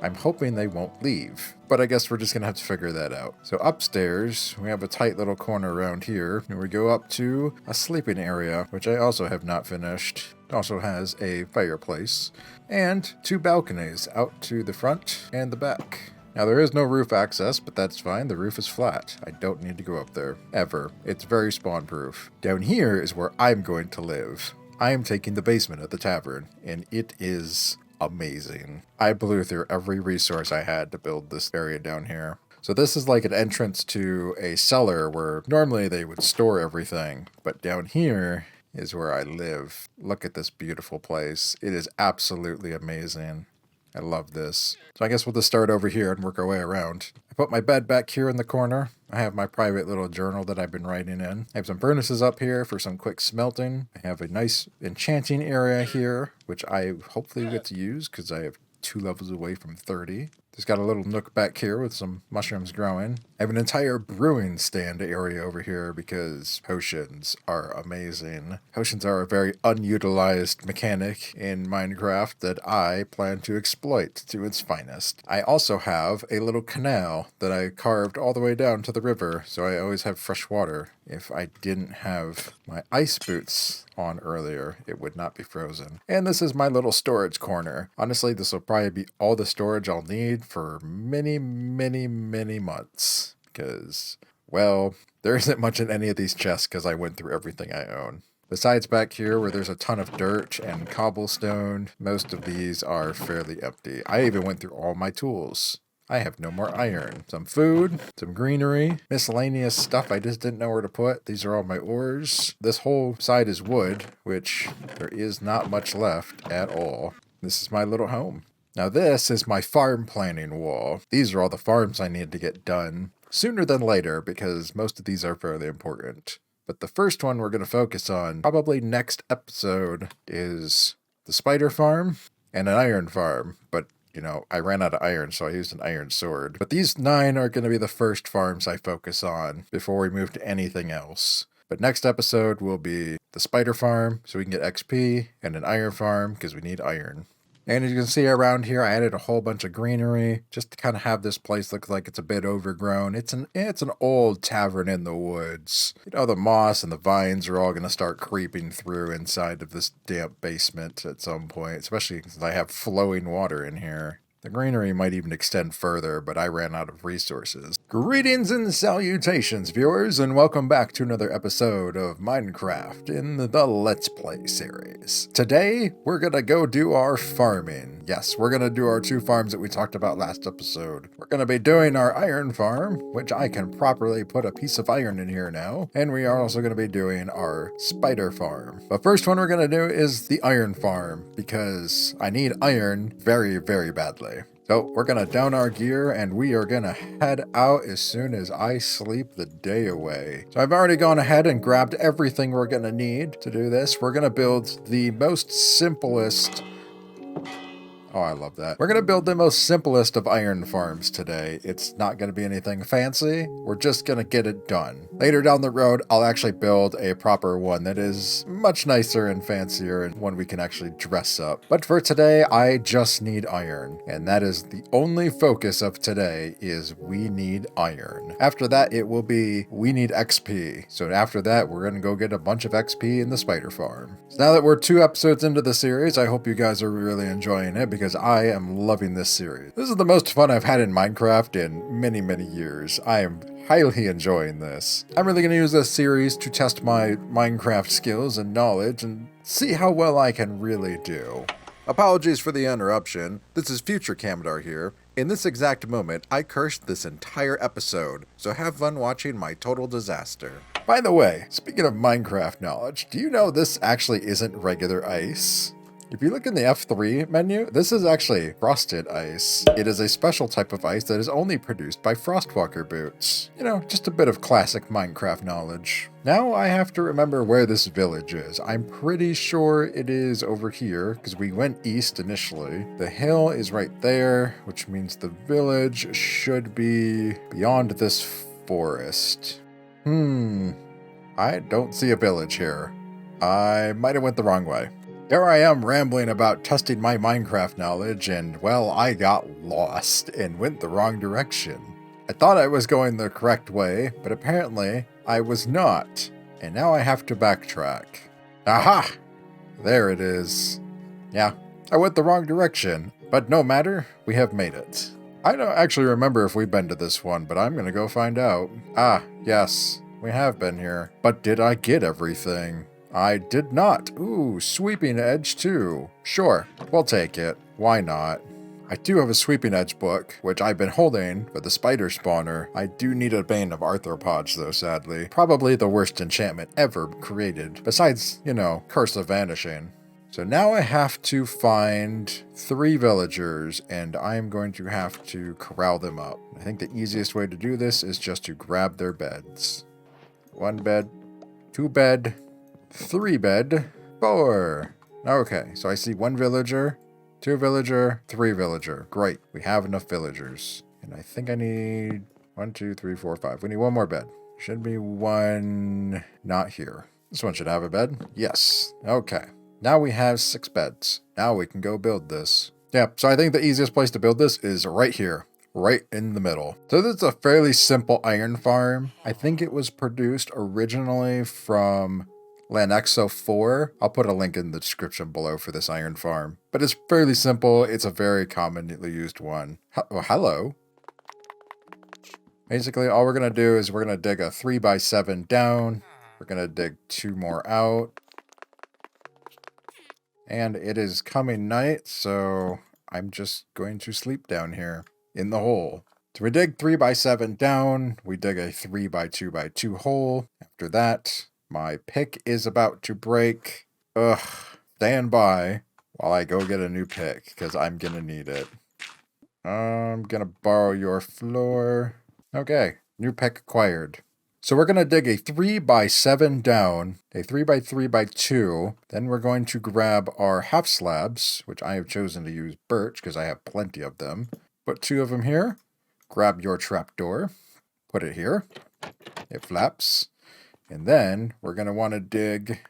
I'm hoping they won't leave, but I guess we're just gonna have to figure that out. So upstairs, we have a tight little corner around here, and we go up to a sleeping area, which I also have not finished. It also has a fireplace, and 2 balconies out to the front and the back. Now, there is no roof access, but that's fine. The roof is flat. I don't need to go up there, ever. It's very spawn-proof. Down here is where I'm going to live. I am taking the basement at the tavern, and it is amazing. I blew through every resource I had to build this area down here. So this is like an entrance to a cellar where normally they would store everything, but down here is where I live. Look at this beautiful place. It is absolutely amazing. I love this. So I guess we'll just start over here and work our way around. I put my bed back here in the corner. I have my private little journal that I've been writing in. I have some furnaces up here for some quick smelting. I have a nice enchanting area here, which I hopefully get to use because I have 2 levels away from 30. Just got a little nook back here with some mushrooms growing. I have an entire brewing stand area over here because potions are amazing. Potions are a very unutilized mechanic in Minecraft that I plan to exploit to its finest. I also have a little canal that I carved all the way down to the river, so I always have fresh water. If I didn't have my ice boots on earlier, it would not be frozen. And this is my little storage corner. Honestly, this will probably be all the storage I'll need for many, many, many months. Because, well, there isn't much in any of these chests because I went through everything I own. Besides back here where there's a ton of dirt and cobblestone, most of these are fairly empty. I even went through all my tools. I have no more iron. Some food, some greenery, miscellaneous stuff I just didn't know where to put. These are all my ores. This whole side is wood, which there is not much left at all. This is my little home. Now this is my farm planning wall. These are all the farms I need to get done sooner than later because most of these are fairly important. But the first one we're going to focus on, probably next episode, is the spider farm and an iron farm. But you know, I ran out of iron, so I used an iron sword. But these 9 are going to be the first farms I focus on before we move to anything else. But next episode will be the spider farm, so we can get XP, and an iron farm, because we need iron. And as you can see around here, I added a whole bunch of greenery just to kind of have this place look like it's a bit overgrown. It's an old tavern in the woods. You know, the moss and the vines are all going to start creeping through inside of this damp basement at some point, especially since I have flowing water in here. The greenery might even extend further, but I ran out of resources. Greetings and salutations, viewers, and welcome back to another episode of Minecraft in the Let's Play series. Today, we're gonna go do our farming. Yes, we're gonna do our 2 farms that we talked about last episode. We're gonna be doing our iron farm, which I can properly put a piece of iron in here now, and we are also gonna be doing our spider farm. But first one we're gonna do is the iron farm, because I need iron very, very badly. So we're going to down our gear and we are going to head out as soon as I sleep the day away. So I've already gone ahead and grabbed everything we're going to need to do this. We're going to build the most simplest... Oh, I love that. We're going to build the most simplest of iron farms today. It's not going to be anything fancy. We're just going to get it done. Later down the road, I'll actually build a proper one that is much nicer and fancier and one we can actually dress up. But for today, I just need iron. And that is the only focus of today is we need iron. After that, it will be we need XP. So after that, we're going to go get a bunch of XP in the spider farm. So now that we're 2 episodes into the series, I hope you guys are really enjoying it because I am loving this series. This is the most fun I've had in Minecraft in many, many years. I am highly enjoying this. I'm really going to use this series to test my Minecraft skills and knowledge and see how well I can really do. Apologies for the interruption. This is future Kaimedar here. In this exact moment, I cursed this entire episode, so have fun watching my total disaster. By the way, speaking of Minecraft knowledge, do you know this actually isn't regular ice? If you look in the F3 menu, this is actually frosted ice. It is a special type of ice that is only produced by Frostwalker boots. You know, just a bit of classic Minecraft knowledge. Now I have to remember where this village is. I'm pretty sure it is over here, because we went east initially. The hill is right there, which means the village should be beyond this forest. I don't see a village here. I might have went the wrong way. Here I am rambling about testing my Minecraft knowledge, and well, I got lost and went the wrong direction. I thought I was going the correct way, but apparently I was not, and now I have to backtrack. Aha! There it is. Yeah, I went the wrong direction, but no matter, we have made it. I don't actually remember if we've been to this one, but I'm gonna go find out. Ah, yes, we have been here. But did I get everything? I did not. Ooh, sweeping edge too. Sure, we'll take it. Why not? I do have a sweeping edge book, which I've been holding for the spider spawner. I do need a bane of arthropods though, sadly. Probably the worst enchantment ever created, besides, Curse of Vanishing. So now I have to find 3 villagers, and I'm going to have to corral them up. I think the easiest way to do this is just to grab their beds. 1 bed, 2 bed, 3 bed, 4. Okay, so I see 1 villager, 2 villager, 3 villager. Great, we have enough villagers. And I think I need 1, 2, 3, 4, 5. We need 1 more bed. Should be 1 not here. This one should have a bed. Yes. Okay. Now we have 6 beds. Now we can go build this. Yep, so I think the easiest place to build this is right here. Right in the middle. So this is a fairly simple iron farm. I think it was produced originally from Lanexo 4. I'll put a link in the description below for this iron farm. But it's fairly simple. It's a very commonly used one. Oh, hello. Basically, all we're going to do is we're going to dig a 3x7 down. We're going to dig 2 more out. And it is coming night, so I'm just going to sleep down here in the hole. So we dig 3x7 down. We dig a 3x2x2 hole. After that, my pick is about to break. Ugh. Stand by while I go get a new pick, because I'm going to need it. I'm going to borrow your floor. Okay, new pick acquired. So we're going to dig a 3x7 down, a 3x3x2. Then we're going to grab our half slabs, which I have chosen to use birch because I have plenty of them. Put 2 of them here. Grab your trapdoor. Put it here. It flaps. And then we're going to want to dig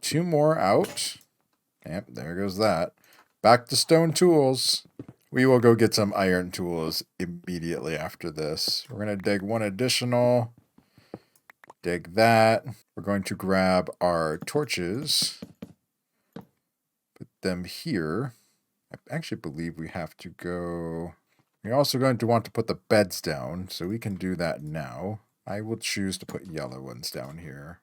2 more out. Yep, there goes that. Back to stone tools. We will go get some iron tools immediately after this. We're going to dig 1 additional. Dig that. We're going to grab our torches. Put them here. I actually believe we have to go... We're also going to want to put the beds down, so we can do that now. I will choose to put yellow ones down here.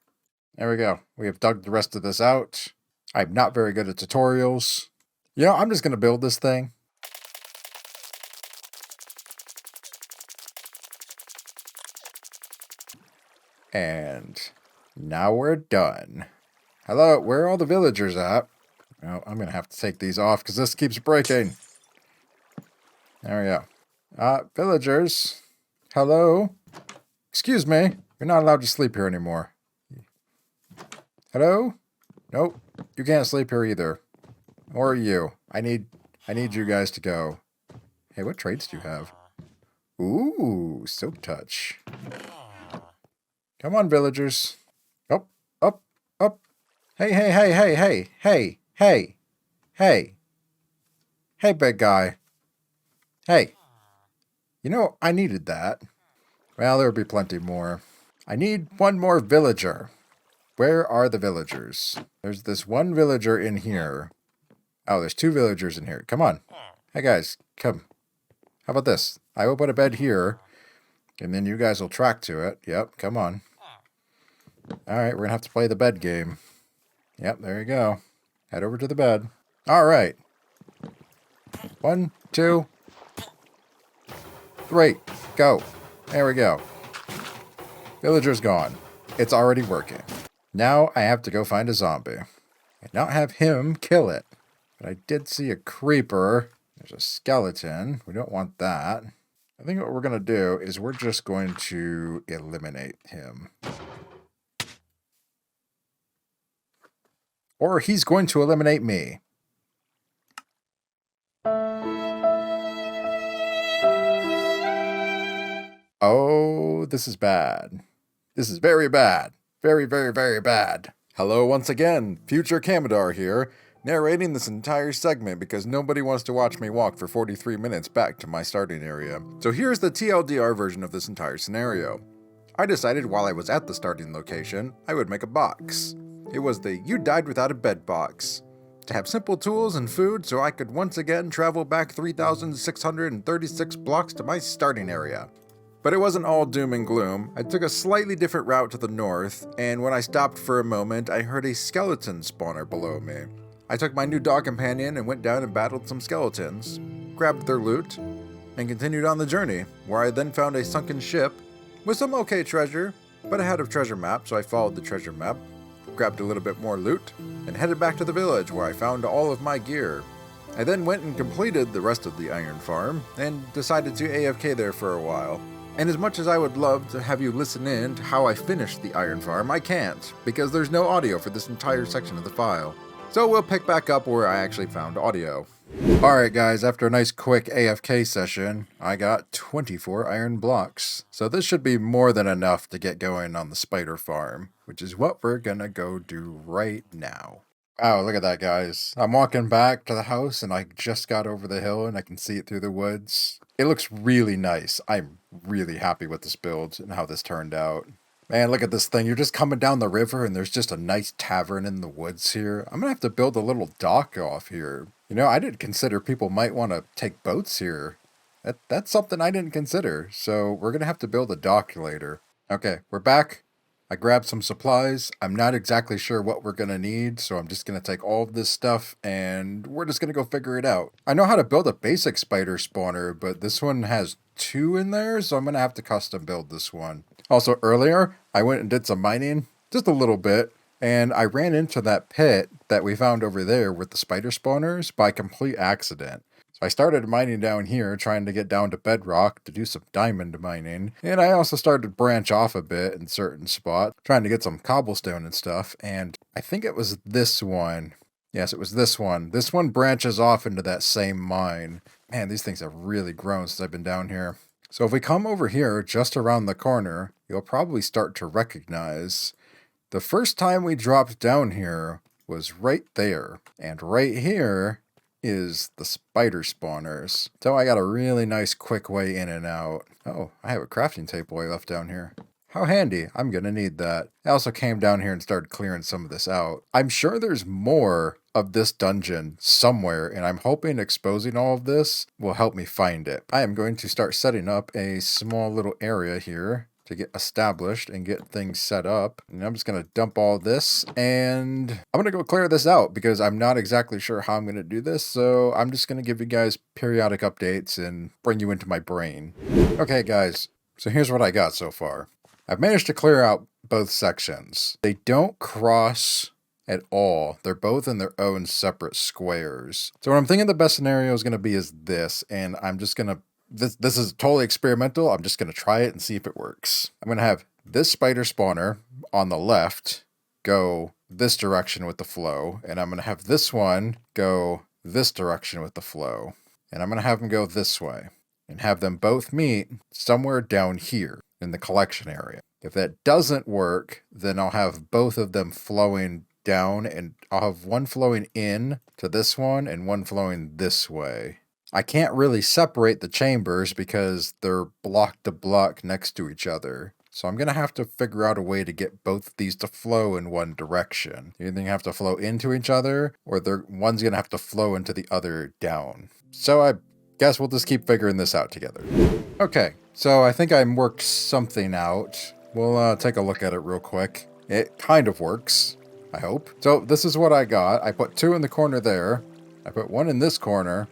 There we go. We have dug the rest of this out. I'm not very good at tutorials. I'm just going to build this thing. And now we're done. Hello, where are all the villagers at? Well, I'm going to have to take these off because this keeps breaking. There we go. Villagers. Hello? Excuse me. You're not allowed to sleep here anymore. Hello? Nope. You can't sleep here either. Or you. I need you guys to go. Hey, what traits do you have? Ooh, Silk Touch. Come on, villagers. Up, up, up. Hey, hey, hey, hey, hey, hey, hey, hey. Hey, big guy. Hey. I needed that. Well, there will be plenty more. I need 1 more villager. Where are the villagers? There's this 1 villager in here. Oh, there's 2 villagers in here. Come on. Hey, guys, come. How about this? I will put a bed here, and then you guys will track to it. Yep, come on. All right, we're going to have to play the bed game. Yep, there you go. Head over to the bed. All right. 1, 2, 3. Go. There we go. Villager's gone. It's already working. Now I have to go find a zombie. And not have him kill it. But I did see a creeper. There's a skeleton. We don't want that. I think what we're going to do is we're just going to eliminate him. Or he's going to eliminate me. Oh, this is bad. This is very bad. Very, very, very bad. Hello once again. Future Kaimedar here. narrating this entire segment because nobody wants to watch me walk for 43 minutes back to my starting area. So here's the TLDR version of this entire scenario. I decided while I was at the starting location, I would make a box. It was the "You Died Without a Bed" box. To have simple tools and food so I could once again travel back 3,636 blocks to my starting area. But it wasn't all doom and gloom. I took a slightly different route to the north, and when I stopped for a moment, I heard a skeleton spawner below me. I took my new dog companion and went down and battled some skeletons, grabbed their loot, and continued on the journey, where I then found a sunken ship with some okay treasure, but I had a treasure map, so I followed the treasure map, grabbed a little bit more loot, and headed back to the village where I found all of my gear. I then went and completed the rest of the iron farm, and decided to AFK there for a while. And as much as I would love to have you listen in to how I finished the iron farm, I can't, because there's no audio for this entire section of the file. So we'll pick back up where I actually found audio. Alright guys, after a nice quick AFK session, I got 24 iron blocks. So this should be more than enough to get going on the spider farm, which is what we're gonna go do right now. Oh, look at that, guys. I'm walking back to the house and I just got over the hill and I can see it through the woods. It looks really nice. I'm really happy with this build and how this turned out. Man, look at this thing. You're just coming down the river and there's just a nice tavern in the woods here. I'm gonna have to build a little dock off here. You know, I didn't consider people might want to take boats here. That's something I didn't consider. So we're gonna have to build a dock later. Okay, we're back. I grabbed some supplies. I'm not exactly sure what we're gonna need, so I'm just gonna take all of this stuff and we're just gonna go figure it out. I know how to build a basic spider spawner, but this one has 2 in there, so I'm gonna have to custom build this one. Also earlier, I went and did some mining, just a little bit, and I ran into that pit that we found over there with the spider spawners by complete accident. So I started mining down here, trying to get down to bedrock to do some diamond mining, and I also started to branch off a bit in certain spots, trying to get some cobblestone and stuff, and I think it was this one. Yes, it was this one. This one branches off into that same mine. Man, these things have really grown since I've been down here. So if we come over here, just around the corner, you'll probably start to recognize the first time we dropped down here was right there. And right here is the spider spawners. So I got a really nice quick way in and out. Oh, I have a crafting table I left down here. How handy. I'm gonna need that. I also came down here and started clearing some of this out. I'm sure there's more of this dungeon somewhere, and I'm hoping exposing all of this will help me find it. I am going to start setting up a small little area here to get established and get things set up. And I'm just going to dump all this and I'm going to go clear this out because I'm not exactly sure how I'm going to do this. So I'm just going to give you guys periodic updates and bring you into my brain. Okay, guys. So here's what I got so far. I've managed to clear out both sections. They don't cross at all. They're both in their own separate squares. So what I'm thinking the best scenario is going to be is this, and I'm just going to, this is totally experimental. I'm just going to try it and see if it works. I'm going to have this spider spawner on the left go this direction with the flow, and I'm going to have this one go this direction with the flow, and I'm going to have them go this way, and have them both meet somewhere down here in the collection area. If that doesn't work, then I'll have both of them flowing down, and I'll have one flowing in to this one and one flowing this way. I can't really separate the chambers because they're block to block next to each other. So I'm going to have to figure out a way to get both of these to flow in one direction. They either have to flow into each other, or one's going to have to flow into the other down. So I guess we'll just keep figuring this out together. Okay, so I think I worked something out. We'll take a look at it real quick. It kind of works, I hope. So this is what I got. I put 2 in the corner there. I put 1 in this corner.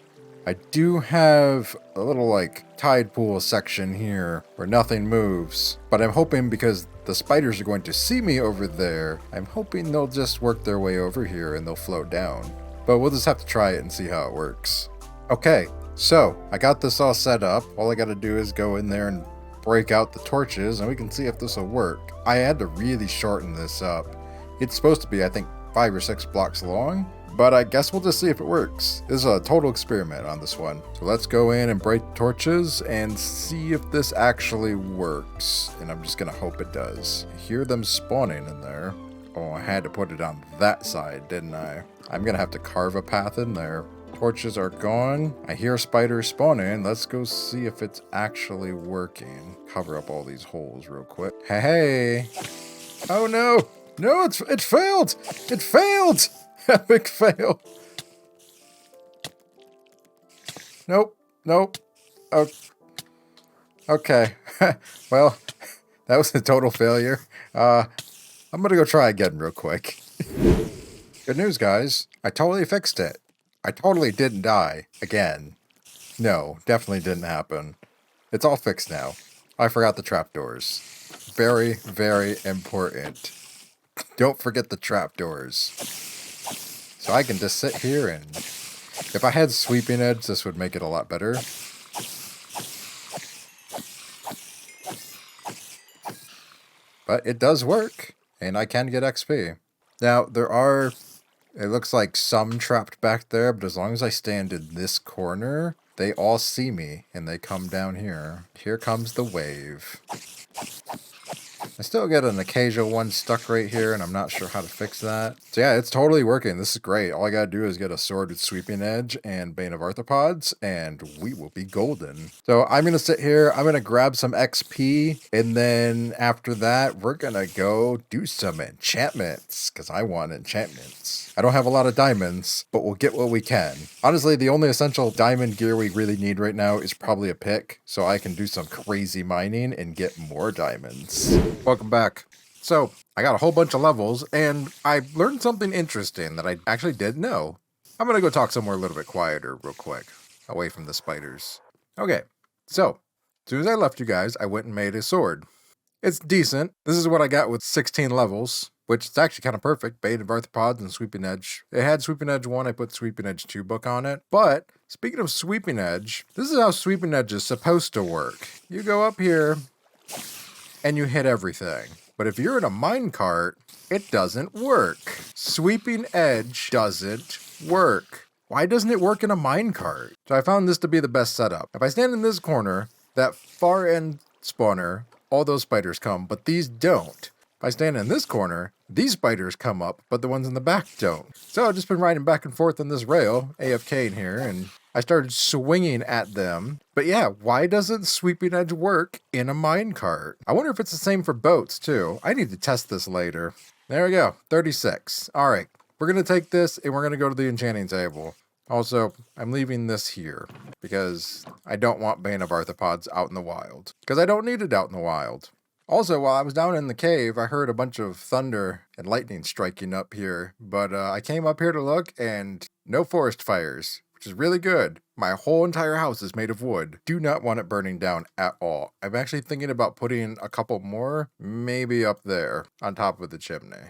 I do have a little like tide pool section here where nothing moves, but I'm hoping because the spiders are going to see me over there, I'm hoping they'll just work their way over here and they'll float down. But we'll just have to try it and see how it works. Okay, so I got this all set up. All I got to do is go in there and break out the torches and we can see if this will work. I had to really shorten this up. It's supposed to be, I think, 5 or 6 blocks long. But I guess we'll just see if it works. This is a total experiment on this one. So let's go in and break torches and see if this actually works. And I'm just gonna hope it does. I hear them spawning in there. Oh, I had to put it on that side, didn't I? I'm gonna have to carve a path in there. Torches are gone. I hear spiders spawning. Let's go see if it's actually working. Cover up all these holes real quick. Hey! Oh no! No, it failed! It failed! Epic fail. Nope. Nope. Oh, okay. Well, that was a total failure. I'm gonna go try again real quick. Good news, guys. I totally fixed it. I totally didn't die. Again. No, definitely didn't happen. It's all fixed now. I forgot the trapdoors. Very, very important. Don't forget the trapdoors. So I can just sit here and... If I had sweeping edge, this would make it a lot better. But it does work, and I can get XP. Now, there are... It looks like some trapped back there, but as long as I stand in this corner, they all see me, and they come down here. Here comes the wave. I still get an occasional one stuck right here, and I'm not sure how to fix that. So yeah, it's totally working. This is great. All I gotta do is get a sword with sweeping edge and Bane of Arthropods, and we will be golden. So I'm gonna sit here, I'm gonna grab some XP, and then after that, we're gonna go do some enchantments, because I want enchantments. I don't have a lot of diamonds, but we'll get what we can. Honestly, the only essential diamond gear we really need right now is probably a pick, so I can do some crazy mining and get more diamonds. Welcome back. So, I got a whole bunch of levels, and I learned something interesting that I actually didn't know. I'm gonna go talk somewhere a little bit quieter real quick, away from the spiders. Okay, so, as soon as I left you guys, I went and made a sword. It's decent. This is what I got with 16 levels, which is actually kind of perfect. Bane of Arthropods and Sweeping Edge. It had Sweeping Edge 1, I put Sweeping Edge 2 book on it. But, speaking of Sweeping Edge, this is how Sweeping Edge is supposed to work. You go up here, and you hit everything. But if you're in a minecart, it doesn't work. Sweeping Edge doesn't work. Why doesn't it work in a minecart? So I found this to be the best setup. If I stand in this corner, that far end spawner, all those spiders come, but these don't. If I stand in this corner, these spiders come up, but the ones in the back don't. So I've just been riding back and forth on this rail, AFK in here, and I started swinging at them. But yeah, why doesn't Sweeping Edge work in a minecart? I wonder if it's the same for boats too. I need to test this later. There we go, 36. All right, we're going to take this and we're going to go to the enchanting table. Also, I'm leaving this here because I don't want Bane of Arthropods out in the wild. Because I don't need it out in the wild. Also, while I was down in the cave, I heard a bunch of thunder and lightning striking up here. But I came up here to look and no forest fires, which is really good. My whole entire house is made of wood. Do not want it burning down at all. I'm actually thinking about putting a couple more, maybe up there on top of the chimney.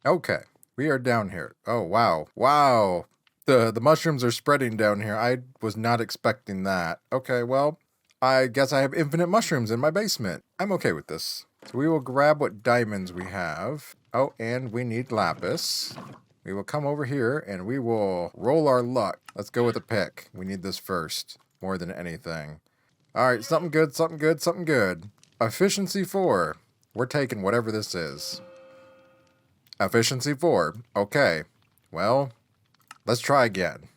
Okay, we are down here. Oh, wow. Wow. The mushrooms are spreading down here. I was not expecting that. Okay, well, I guess I have infinite mushrooms in my basement. I'm okay with this. So we will grab what diamonds we have. Oh, and we need lapis. We will come over here and we will roll our luck. Let's go with a pick. We need this first, more than anything. All right, something good, something good, something good. Efficiency 4. We're taking whatever this is. Efficiency 4. Okay. Well, let's try again.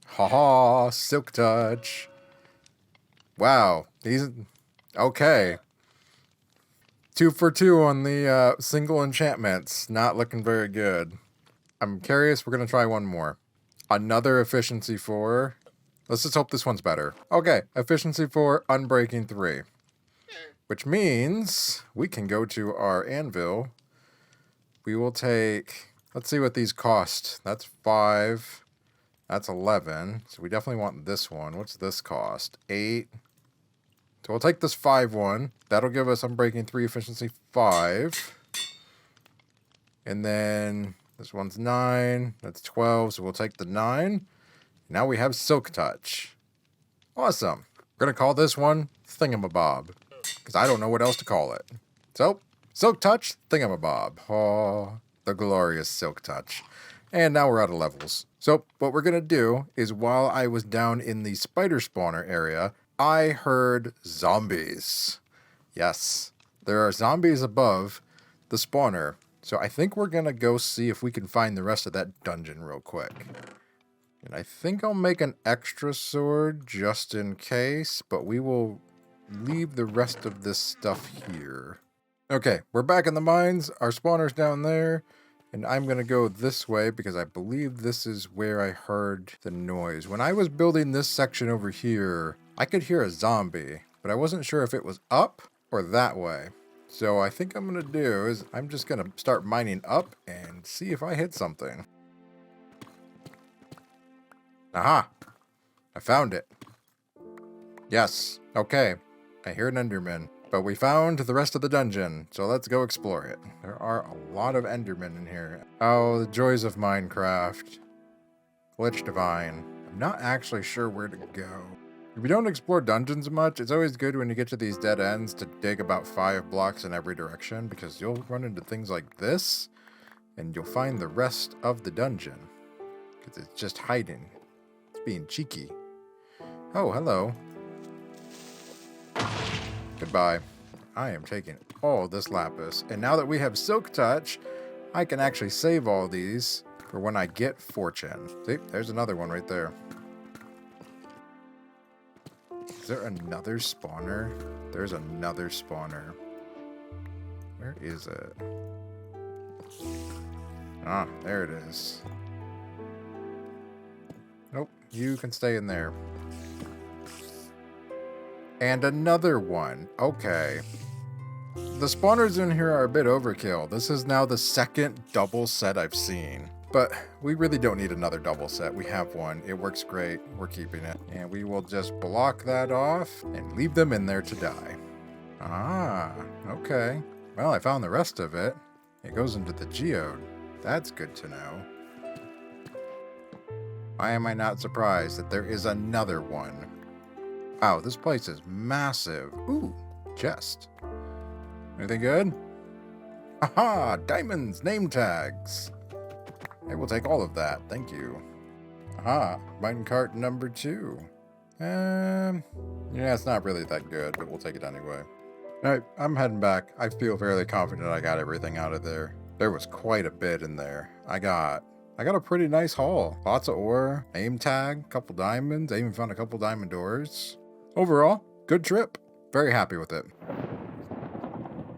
Haha, silk touch. Wow, these... Okay. 2 for 2 on the single enchantments. Not looking very good. I'm curious, we're going to try one more. Another efficiency 4. Let's just hope this one's better. Okay, efficiency 4, unbreaking 3. Which means we can go to our anvil. We will take... Let's see what these cost. That's 5. That's 11. So we definitely want this one. What's this cost? 8. So we'll take this 5 one. That'll give us unbreaking 3, efficiency 5. And then this one's 9. That's 12. So we'll take the 9. Now we have silk touch. Awesome. We're going to call this one Thingamabob, because I don't know what else to call it. So, silk touch, Thingamabob. Oh, the glorious silk touch. And now we're out of levels. So what we're going to do is, while I was down in the spider spawner area, I heard zombies. Yes, there are zombies above the spawner. So I think we're going to go see if we can find the rest of that dungeon real quick. And I think I'll make an extra sword just in case, but we will leave the rest of this stuff here. Okay, we're back in the mines. Our spawner's down there. And I'm going to go this way because I believe this is where I heard the noise. When I was building this section over here, I could hear a zombie, but I wasn't sure if it was up or that way. So I think I'm going to do is I'm just going to start mining up and see if I hit something. Aha! I found it. Yes. Okay. I hear an Enderman. But we found the rest of the dungeon, so let's go explore it. There are a lot of Endermen in here. Oh, the joys of Minecraft. Glitch Divine. I'm not actually sure where to go. If you don't explore dungeons much, it's always good when you get to these dead ends to dig about 5 blocks in every direction, because you'll run into things like this, and you'll find the rest of the dungeon. Because it's just hiding. It's being cheeky. Oh, hello. Goodbye. I am taking all this lapis. And now that we have Silk Touch, I can actually save all these for when I get Fortune. See, there's another one right there. Is there another spawner? There's another spawner. Where is it? Ah, there it is. Nope, you can stay in there. And another one. Okay. The spawners in here are a bit overkill. This is now the second double set I've seen. But we really don't need another double set. We have one. It works great. We're keeping it. And we will just block that off and leave them in there to die. Ah, okay. Well, I found the rest of it. It goes into the geode. That's good to know. Why am I not surprised that there is another one? Wow, this place is massive. Ooh, chest. Anything good? Aha, diamonds, name tags. I will take all of that, thank you. Aha, minecart number 2. Yeah, it's not really that good, but we'll take it anyway. Alright, I'm heading back. I feel fairly confident I got everything out of there. There was quite a bit in there. I got a pretty nice haul. Lots of ore, name tag, couple diamonds. I even found a couple diamond doors. Overall, good trip. Very happy with it.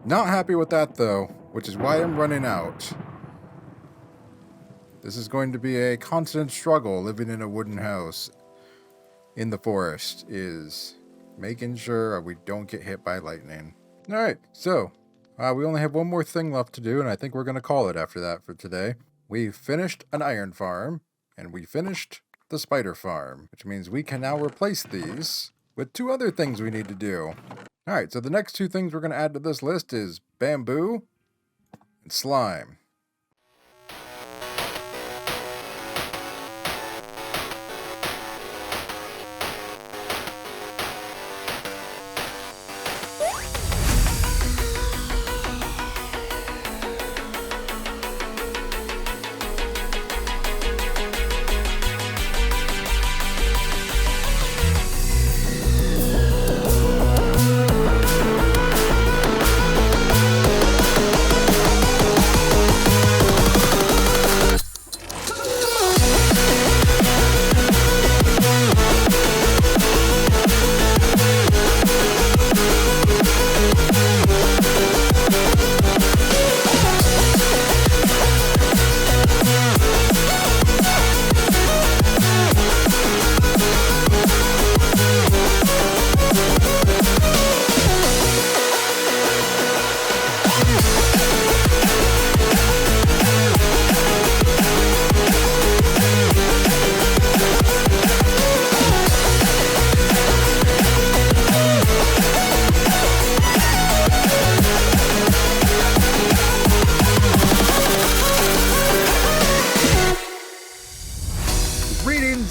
Not happy with that though, which is why I'm running out. This is going to be a constant struggle living in a wooden house in the forest, is making sure we don't get hit by lightning. Alright, so we only have one more thing left to do, and I think we're going to call it after that for today. We finished an iron farm, and we finished the spider farm, which means we can now replace these with 2 other things we need to do. Alright, so the next 2 things we're going to add to this list is bamboo and slime.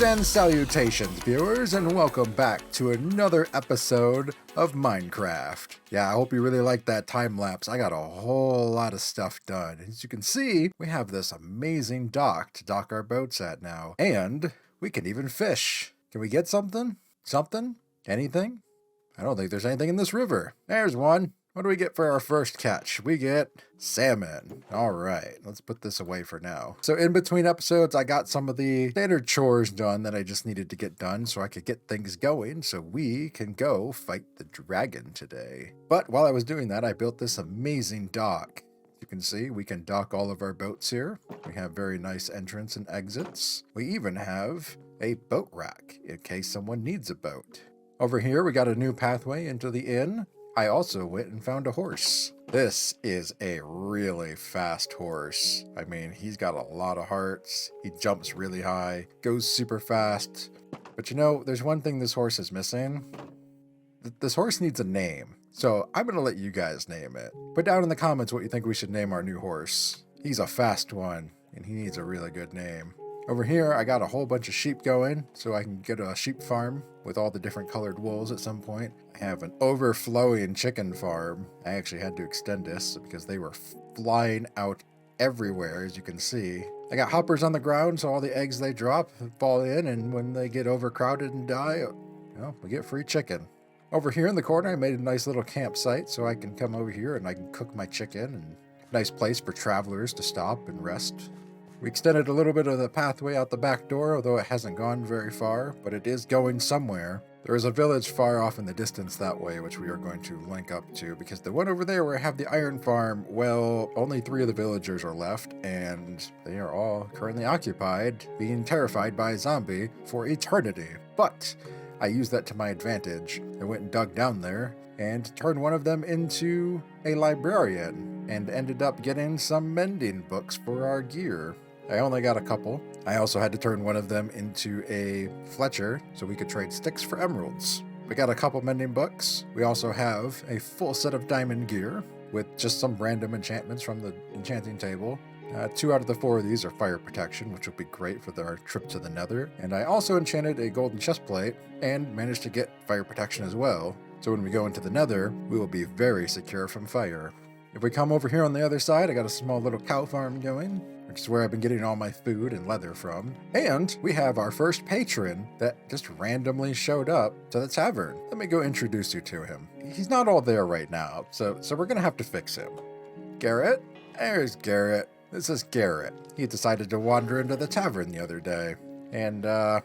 And salutations, viewers, and welcome back to another episode of Minecraft. Yeah, I hope you really liked that time lapse. I got a whole lot of stuff done. As you can see, we have this amazing dock to dock our boats at now. And we can even fish. Can we get something? Something? Anything? I don't think there's anything in this river. There's one. What do we get for our first catch? We get salmon. All right, let's put this away for now. So in between episodes, I got some of the standard chores done that I just needed to get done so I could get things going so we can go fight the dragon today. But while I was doing that, I built this amazing dock. You can see we can dock all of our boats here. We have very nice entrance and exits. We even have a boat rack in case someone needs a boat. Over here, we got a new pathway into the inn. I also went and found a horse. This is a really fast horse. I mean, he's got a lot of hearts. He jumps really high, goes super fast. But you know, there's one thing this horse is missing. This horse needs a name. So I'm going to let you guys name it. Put down in the comments what you think we should name our new horse. He's a fast one, and he needs a really good name. Over here, I got a whole bunch of sheep going, so I can get a sheep farm with all the different colored wools at some point. I have an overflowing chicken farm. I actually had to extend this because they were flying out everywhere, as you can see. I got hoppers on the ground, so all the eggs they drop fall in, and when they get overcrowded and die, we get free chicken. Over here in the corner, I made a nice little campsite, so I can come over here and I can cook my chicken, and nice place for travelers to stop and rest. We extended a little bit of the pathway out the back door, although it hasn't gone very far, but it is going somewhere. There is a village far off in the distance that way, which we are going to link up to, because the one over there where I have the iron farm, well, only 3 of the villagers are left, and they are all currently occupied, being terrified by a zombie for eternity. But I used that to my advantage. I went and dug down there and turned one of them into a librarian, and ended up getting some mending books for our gear. I only got a couple. I also had to turn one of them into a Fletcher so we could trade sticks for emeralds. We got a couple mending books. We also have a full set of diamond gear with just some random enchantments from the enchanting table. 2 out of the 4 of these are fire protection, which will be great for our trip to the nether. And I also enchanted a golden chest plate and managed to get fire protection as well. So when we go into the nether, we will be very secure from fire. If we come over here on the other side, I got a small little cow farm going, which is where I've been getting all my food and leather from. And we have our first patron that just randomly showed up to the tavern. Let me go introduce you to him. He's not all there right now, so we're gonna have to fix him. Garrett? There's Garrett. This is Garrett. He decided to wander into the tavern the other day. And,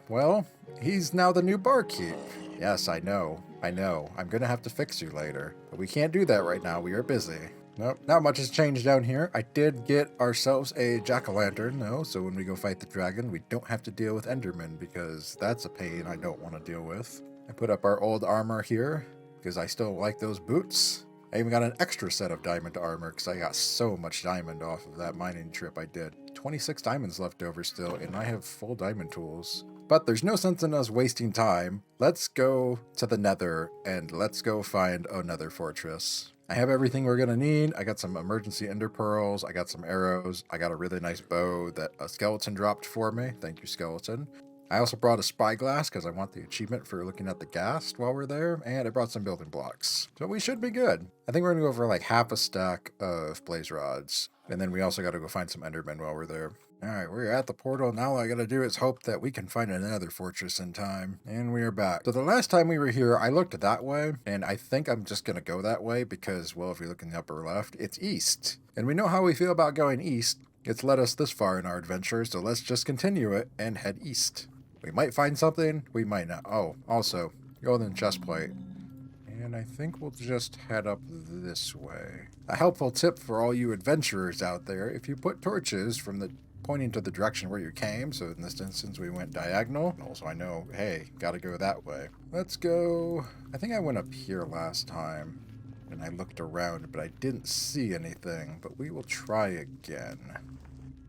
well, he's now the new barkeep. Yes, I know. I'm gonna have to fix you later. But we can't do that right now. We are busy. Nope, not much has changed down here. I did get ourselves a jack-o'-lantern, though, so when we go fight the dragon, we don't have to deal with Endermen, because that's a pain I don't want to deal with. I put up our old armor here, because I still like those boots. I even got an extra set of diamond armor, because I got so much diamond off of that mining trip I did. 26 diamonds left over still, and I have full diamond tools. But there's no sense in us wasting time. Let's go to the nether, and let's go find another fortress. I have everything we're gonna need. I got some emergency ender pearls. I got some arrows. I got a really nice bow that a skeleton dropped for me. Thank you, skeleton. I also brought a spyglass because I want the achievement for looking at the ghast while we're there. And I brought some building blocks. So we should be good. I think we're gonna go for like half a stack of blaze rods. And then we also gotta go find some endermen while we're there. Alright, we're at the portal. Now all I gotta do is hope that we can find another fortress in time. And we are back. So the last time we were here, I looked that way, and I think I'm just gonna go that way because, well, if you look in the upper left, it's east. And we know how we feel about going east. It's led us this far in our adventure, so let's just continue it and head east. We might find something, we might not. Oh, also, golden chest plate. And I think we'll just head up this way. A helpful tip for all you adventurers out there, if you put torches from the pointing to the direction where you came, so in this instance we went diagonal. Also I know, hey, gotta go that way. Let's go, I think I went up here last time, and I looked around, but I didn't see anything, but we will try again.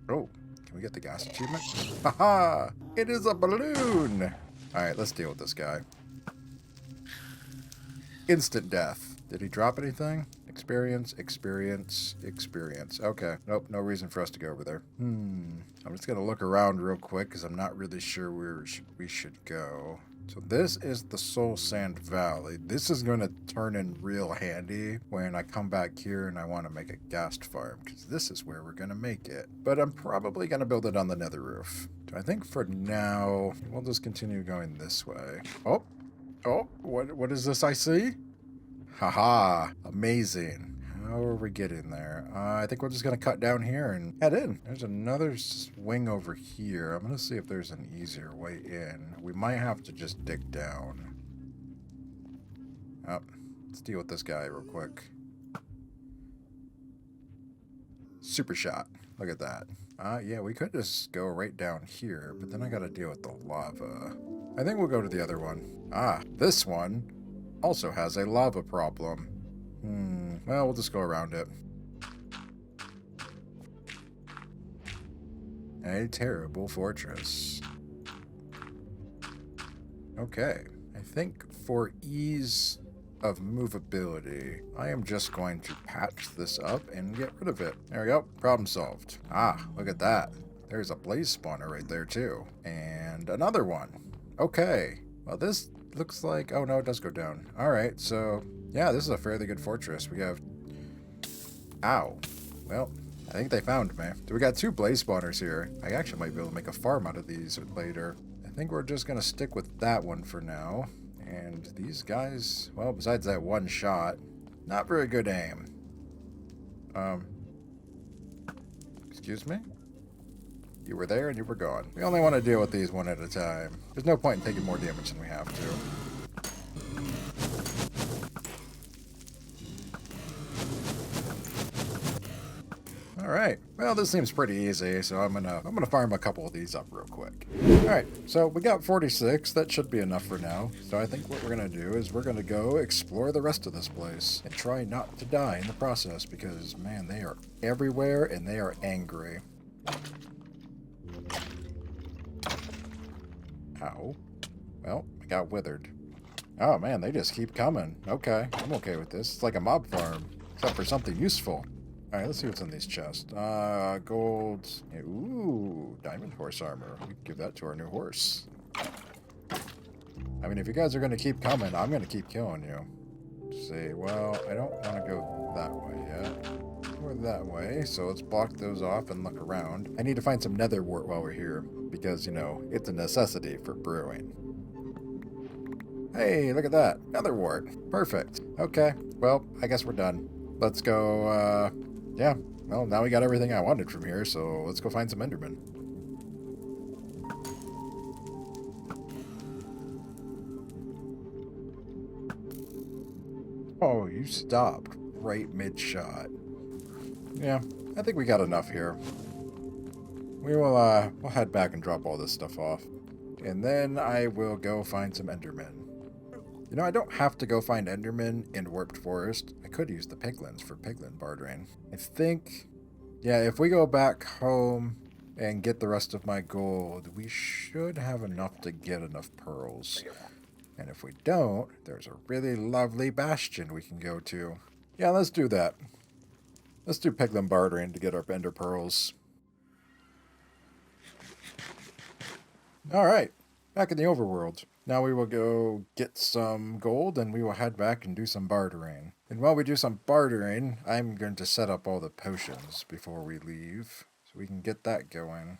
Oh, can we get the gas achievement? Haha, it is a balloon! Alright, let's deal with this guy. Instant death. Did he drop anything? Experience. Okay. Nope, no reason for us to go over there. I'm just gonna look around real quick because I'm not really sure where we should go. So this is the Soul Sand Valley. This is gonna turn in real handy when I come back here and I want to make a ghast farm, because this is where we're gonna make it. But I'm probably gonna build it on the nether roof. So I think for now, we'll just continue going this way. Oh, what is this I see? Haha, amazing. How are we getting there? I think we're just going to cut down here and head in. There's another swing over here. I'm going to see if there's an easier way in. We might have to just dig down. Oh, let's deal with this guy real quick. Super shot. Look at that. Yeah, we could just go right down here, but then I gotta deal with the lava. I think we'll go to the other one. This one also has a lava problem. Well, we'll just go around it. A terrible fortress. Okay, I think for ease of movability, I am just going to patch this up and get rid of it. There we go, problem solved. Look at that. There's a blaze spawner right there too. And another one. Okay, well this looks like, oh no, it does go down. All right, so yeah, this is a fairly good fortress. We have, ow, well, I think they found me. So we got 2 blaze spawners here. I actually might be able to make a farm out of these later. I think we're just gonna stick with that one for now. And these guys, well, besides that one shot, not very good aim. Excuse me? You were there and you were gone. We only want to deal with these one at a time. There's no point in taking more damage than we have to. Alright, well this seems pretty easy, so I'm gonna farm a couple of these up real quick. Alright, so we got 46, that should be enough for now. So I think what we're gonna do is we're gonna go explore the rest of this place and try not to die in the process because, man, they are everywhere and they are angry. Ow. Well, I got withered. Oh man, they just keep coming. Okay, I'm okay with this. It's like a mob farm, except for something useful. Alright, let's see what's in these chests. Gold. Ooh, diamond horse armor. We can give that to our new horse. I mean, if you guys are going to keep coming, I'm going to keep killing you. Let's see, well, I don't want to go that way yet. Or that way, so let's block those off and look around. I need to find some nether wart while we're here, because, you know, it's a necessity for brewing. Hey, look at that. Nether wart. Perfect. Okay, well, I guess we're done. Let's go, yeah, well, now we got everything I wanted from here, so let's go find some Endermen. Oh, you stopped right mid-shot. Yeah, I think we got enough here. We'll head back and drop all this stuff off. And then I will go find some Endermen. You know, I don't have to go find Endermen in Warped Forest. I could use the piglins for piglin bartering. I think, yeah, if we go back home and get the rest of my gold, we should have enough to get enough pearls. And if we don't, there's a really lovely bastion we can go to. Yeah, let's do that. Let's do piglin bartering to get our ender pearls. Alright, back in the overworld. Now we will go get some gold and we will head back and do some bartering. And while we do some bartering, I'm going to set up all the potions before we leave, so we can get that going.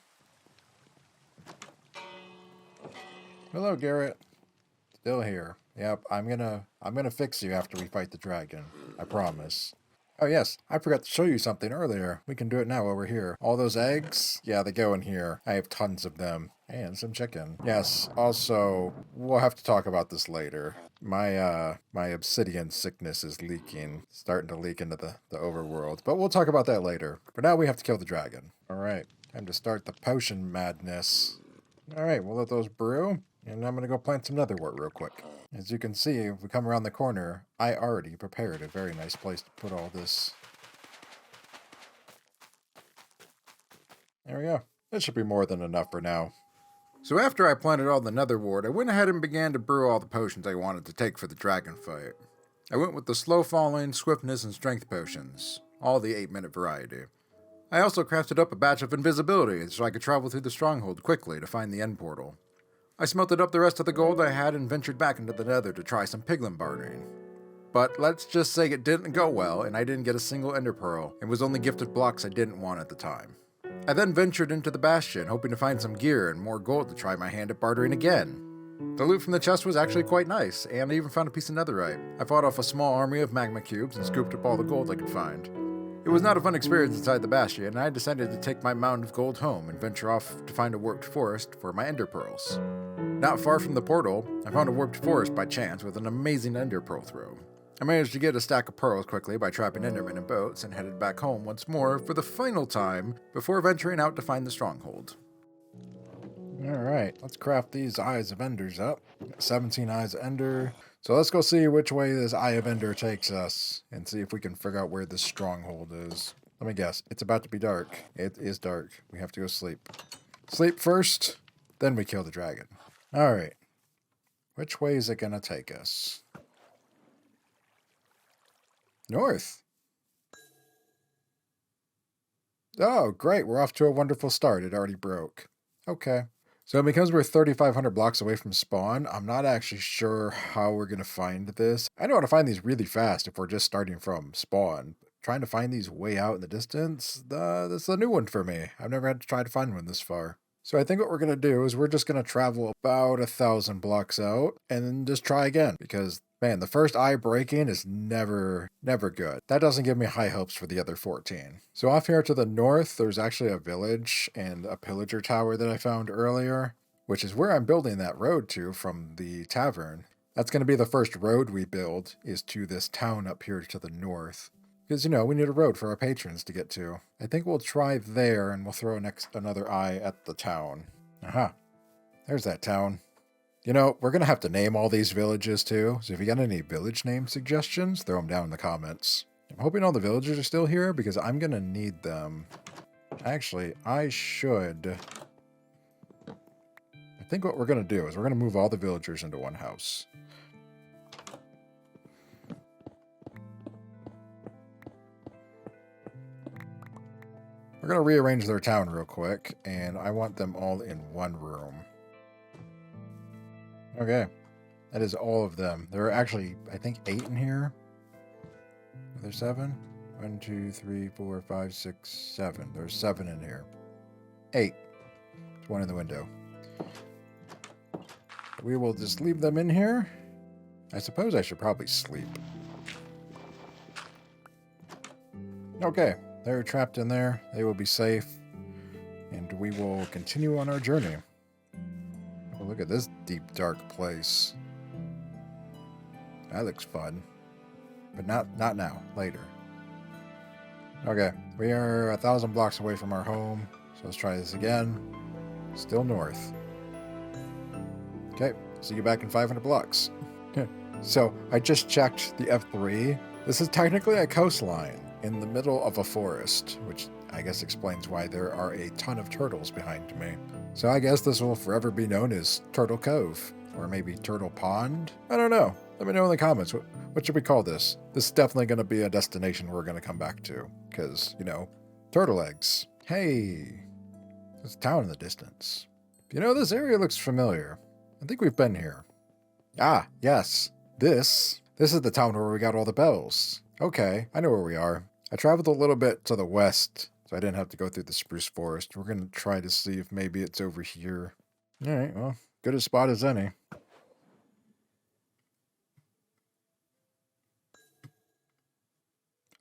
Hello, Garrett. Still here. Yep, I'm gonna fix you after we fight the dragon. I promise. Oh yes, I forgot to show you something earlier. We can do it now while we're here. All those eggs? Yeah, they go in here. I have tons of them. And some chicken. Yes, also, we'll have to talk about this later. My obsidian sickness is leaking. Starting to leak into the overworld. But we'll talk about that later. For now, we have to kill the dragon. Alright, time to start the potion madness. Alright, we'll let those brew. And I'm going to go plant some netherwort real quick. As you can see, if we come around the corner, I already prepared a very nice place to put all this. There we go. That should be more than enough for now. So after I planted all the netherwort, I went ahead and began to brew all the potions I wanted to take for the dragon fight. I went with the slow falling, swiftness, and strength potions, all the 8-minute variety. I also crafted up a batch of invisibility so I could travel through the stronghold quickly to find the end portal. I smelted up the rest of the gold I had and ventured back into the nether to try some piglin bartering. But let's just say it didn't go well, and I didn't get a single ender pearl, and was only gifted blocks I didn't want at the time. I then ventured into the bastion, hoping to find some gear and more gold to try my hand at bartering again. The loot from the chest was actually quite nice, and I even found a piece of netherite. I fought off a small army of magma cubes and scooped up all the gold I could find. It was not a fun experience inside the bastion, and I decided to take my mound of gold home and venture off to find a warped forest for my ender pearls. Not far from the portal, I found a warped forest by chance with an amazing ender pearl throw. I managed to get a stack of pearls quickly by trapping endermen in boats and headed back home once more for the final time before venturing out to find the stronghold. Alright, let's craft these Eyes of Enders up. 17 Eyes of Ender. So let's go see which way this Eye of Ender takes us and see if we can figure out where this stronghold is. Let me guess. It's about to be dark. It is dark. We have to go sleep. Sleep first, then we kill the dragon. Alright. Which way is it going to take us? North. Oh, great. We're off to a wonderful start. It already broke. Okay. So because we're 3,500 blocks away from spawn, I'm not actually sure how we're going to find this. I know how to find these really fast if we're just starting from spawn. Trying to find these way out in the distance, this is a new one for me. I've never had to try to find one this far. So I think what we're going to do is we're just going to travel about 1,000 blocks out and then just try again. Because, man, the first eye breaking is never good. That doesn't give me high hopes for the other 14. So off here to the north, there's actually a village and a pillager tower that I found earlier, which is where I'm building that road to from the tavern. That's going to be the first road we build, is to this town up here to the north. Because, you know, we need a road for our patrons to get to. I think we'll try there, and we'll throw another eye at the town. Aha. There's that town. You know, we're going to have to name all these villages, too. So if you got any village name suggestions, throw them down in the comments. I'm hoping all the villagers are still here, because I'm going to need them. Actually, I should... I think what we're going to do is we're going to move all the villagers into one house. We're going to rearrange their town real quick, and I want them all in one room. Okay, that is all of them. There are actually, I think, 8 in here. Are there 7? 1, 2, 3, 4, 5, 6, 7. There's 7 in here. 8. There's 1 in the window. We will just leave them in here. I suppose I should probably sleep. Okay. They're trapped in there. They will be safe. And we will continue on our journey. Oh, look at this deep, dark place. That looks fun. But not now. Later. Okay. We are 1,000 blocks away from our home. So let's try this again. Still north. Okay. See you back in 500 blocks. So, I just checked the F3. This is technically a coastline in the middle of a forest, which I guess explains why there are a ton of turtles behind me. So I guess this will forever be known as Turtle Cove, or maybe Turtle Pond? I don't know. Let me know in the comments. What should we call this? This is definitely going to be a destination we're going to come back to, because, you know, turtle eggs. Hey, there's a town in the distance. You know, this area looks familiar. I think we've been here. Ah, yes. This is the town where we got all the bells. Okay, I know where we are. I traveled a little bit to the west, so I didn't have to go through the spruce forest. We're going to try to see if maybe it's over here. All right, well, good a spot as any.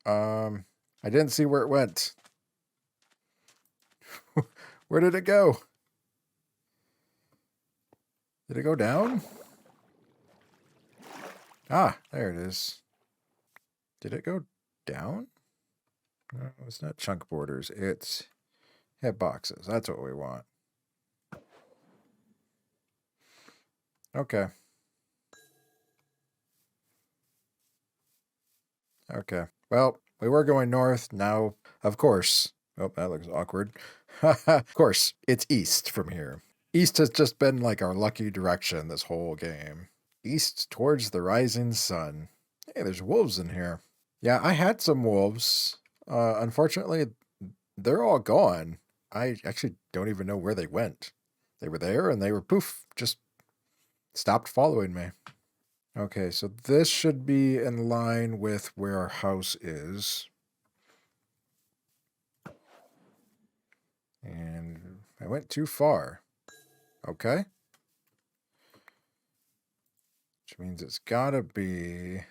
I didn't see where it went. Where did it go? Did it go down? Ah, there it is. Did it go down? No, it's not chunk borders. It's hitboxes. That's what we want. Okay. Okay. Well, we were going north. Now, of course. Oh, that looks awkward. Of course, it's east from here. East has just been like our lucky direction this whole game. East towards the rising sun. Hey, there's wolves in here. Yeah, I had some wolves. Unfortunately, they're all gone. I actually don't even know where they went. They were there and they were poof, just stopped following me. Okay, so this should be in line with where our house is. And I went too far. Okay. Which means it's gotta be...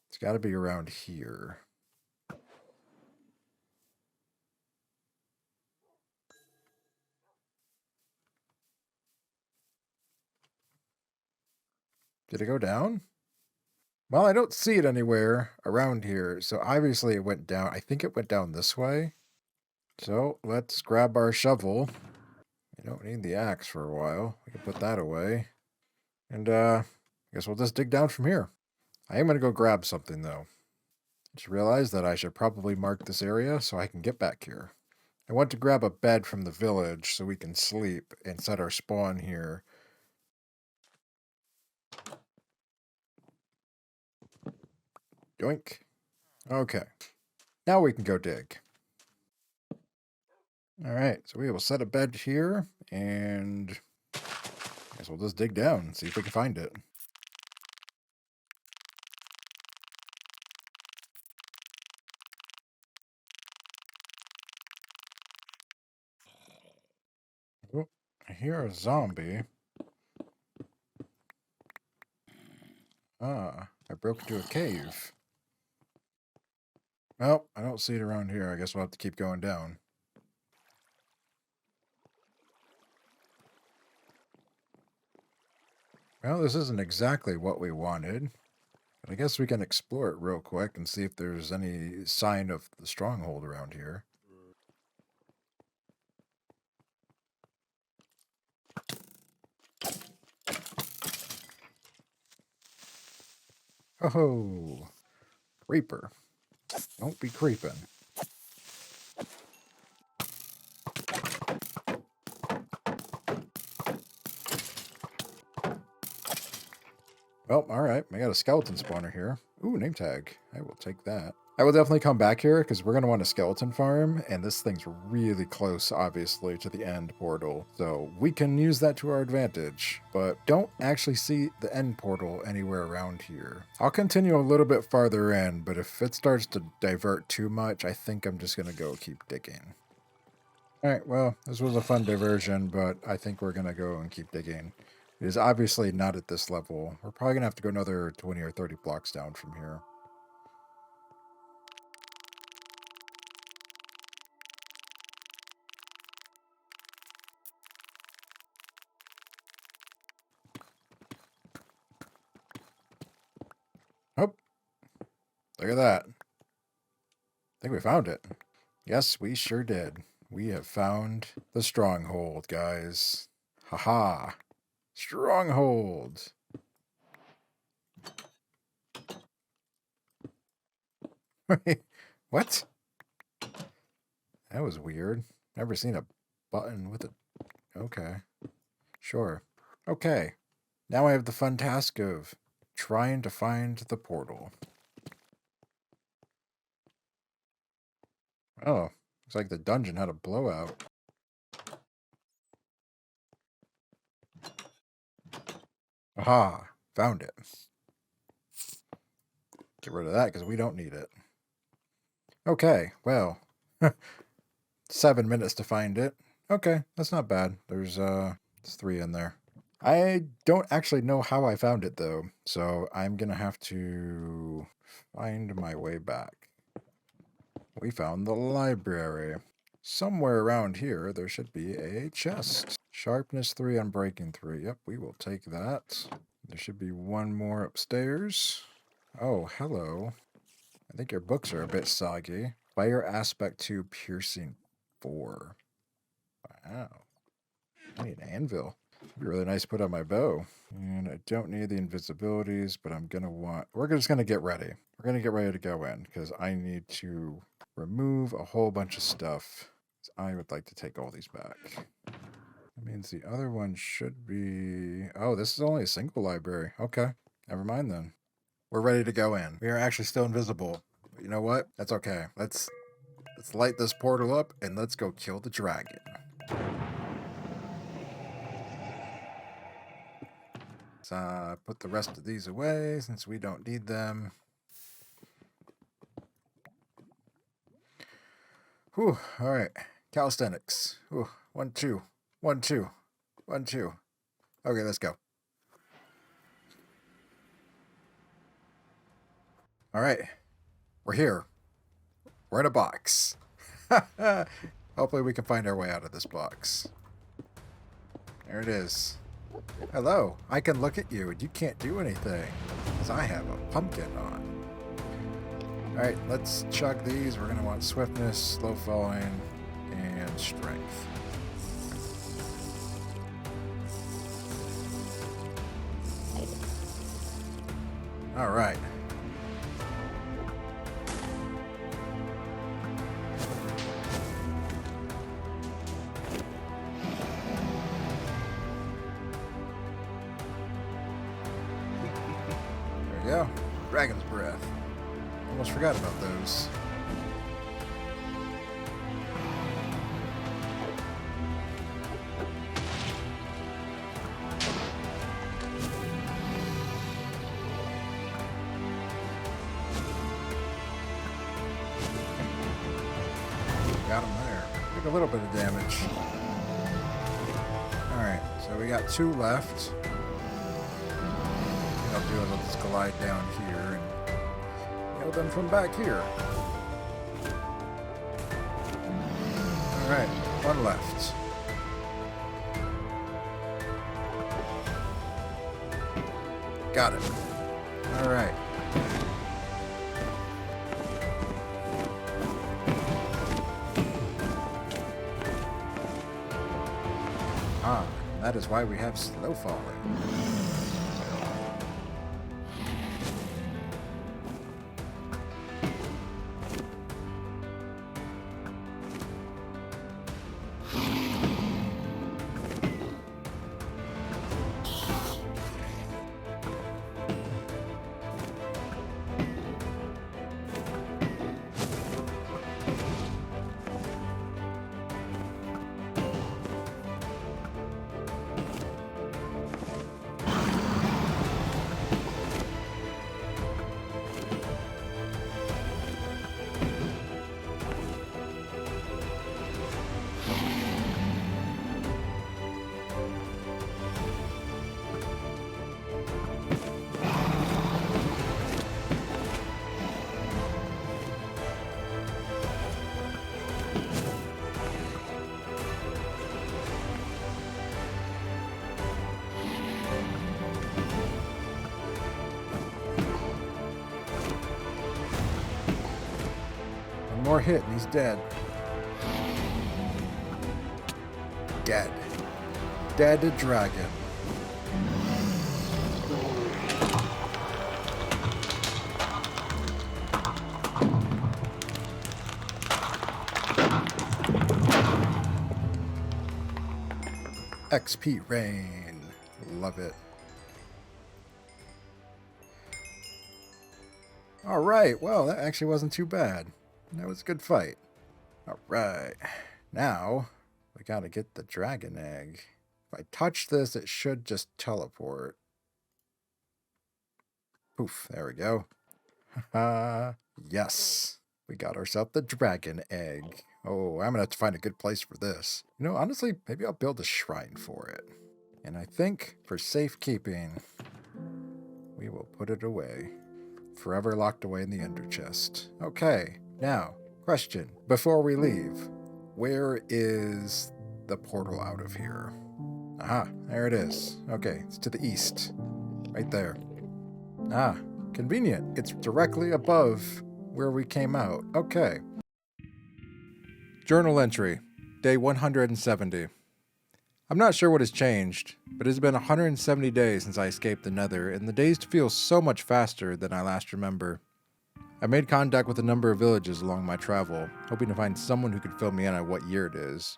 It's gotta be around here. Did it go down? Well, I don't see it anywhere around here, so obviously it went down. I think it went down this way. So let's grab our shovel. We don't need the axe for a while. We can put that away. And I guess we'll just dig down from here. I am going to go grab something, though. Just realized that I should probably mark this area so I can get back here. I want to grab a bed from the village so we can sleep and set our spawn here. Yoink. Okay. Now we can go dig. All right, so we will set a bed here, and I guess we'll just dig down and see if we can find it. Oh, I hear a zombie. Ah, I broke into a cave. Well, I don't see it around here. I guess we'll have to keep going down. Well, this isn't exactly what we wanted, but I guess we can explore it real quick and see if there's any sign of the stronghold around here. Oh, creeper. Don't be creeping. Well, alright. I got a skeleton spawner here. Ooh, name tag. I will take that. I will definitely come back here because we're going to want a skeleton farm, and this thing's really close, obviously, to the end portal. So we can use that to our advantage, but don't actually see the end portal anywhere around here. I'll continue a little bit farther in, but if it starts to divert too much, I think I'm just going to go keep digging. Alright, well, this was a fun diversion, but I think we're going to go and keep digging. It is obviously not at this level. We're probably going to have to go another 20 or 30 blocks down from here. Oh, look at that. I think we found it. Yes, we sure did. We have found the stronghold, guys. Haha. Stronghold. What? That was weird. Never seen a button with a... Okay. Sure. Okay. Now I have the fun task of trying to find the portal. Oh. Looks like the dungeon had a blowout. Aha. Found it. Get rid of that because we don't need it. Okay. Well. 7 minutes to find it. Okay, that's not bad. There's 3 in there. I don't actually know how I found it though, so I'm gonna have to find my way back. We found the library. Somewhere around here there should be a chest. Sharpness 3, unbreaking 3. Yep, we will take that. There should be one more upstairs. Oh, hello. I think your books are a bit soggy. Fire aspect 2, piercing 4. Wow. I need an anvil. It'd be really nice to put on my bow. And I don't need the invisibilities, but I'm going to want... We're just going to get ready. We're going to get ready to go in, because I need to remove a whole bunch of stuff. I would like to take all these back. That means the other one should be... Oh, this is only a single library. Okay. Never mind then. We're ready to go in. We are actually still invisible. But you know what? That's okay. Let's light this portal up, and let's go kill the dragon. Let's put the rest of these away since we don't need them. Whew, all right. Calisthenics. Whew, 1, 2, 1, 2. 1, 2. Okay, let's go. All right. We're here. We're in a box. Hopefully we can find our way out of this box. There it is. Hello. I can look at you and you can't do anything because I have a pumpkin on. All right, let's chug these. We're going to want swiftness, slow falling, and strength. All right. There we go. Dragon's breath. Almost forgot about those. Got him there. Took a little bit of damage. Alright, so we got 2 left. What I'll do is I'll just glide down here and nail them from back here. Alright, 1 left. Got it. Alright. Ah, that is why we have slow falling. More hit and he's dead. Dead. Dead dragon. XP rain. Love it. Alright, well, that actually wasn't too bad. That was a good fight. Alright. Now, we gotta get the dragon egg. If I touch this, it should just teleport. Poof, there we go. Haha. Yes. We got ourselves the dragon egg. Oh, I'm gonna have to find a good place for this. You know, honestly, maybe I'll build a shrine for it. And I think, for safekeeping, we will put it away. Forever locked away in the ender chest. Okay. Now, question. Before we leave, where is the portal out of here? Aha, there it is. Okay, it's to the east. Right there. Ah, convenient. It's directly above where we came out. Okay. Journal entry. Day 170. I'm not sure what has changed, but it has been 170 days since I escaped the Nether, and the days feel so much faster than I last remember. I made contact with a number of villages along my travel, hoping to find someone who could fill me in on what year it is.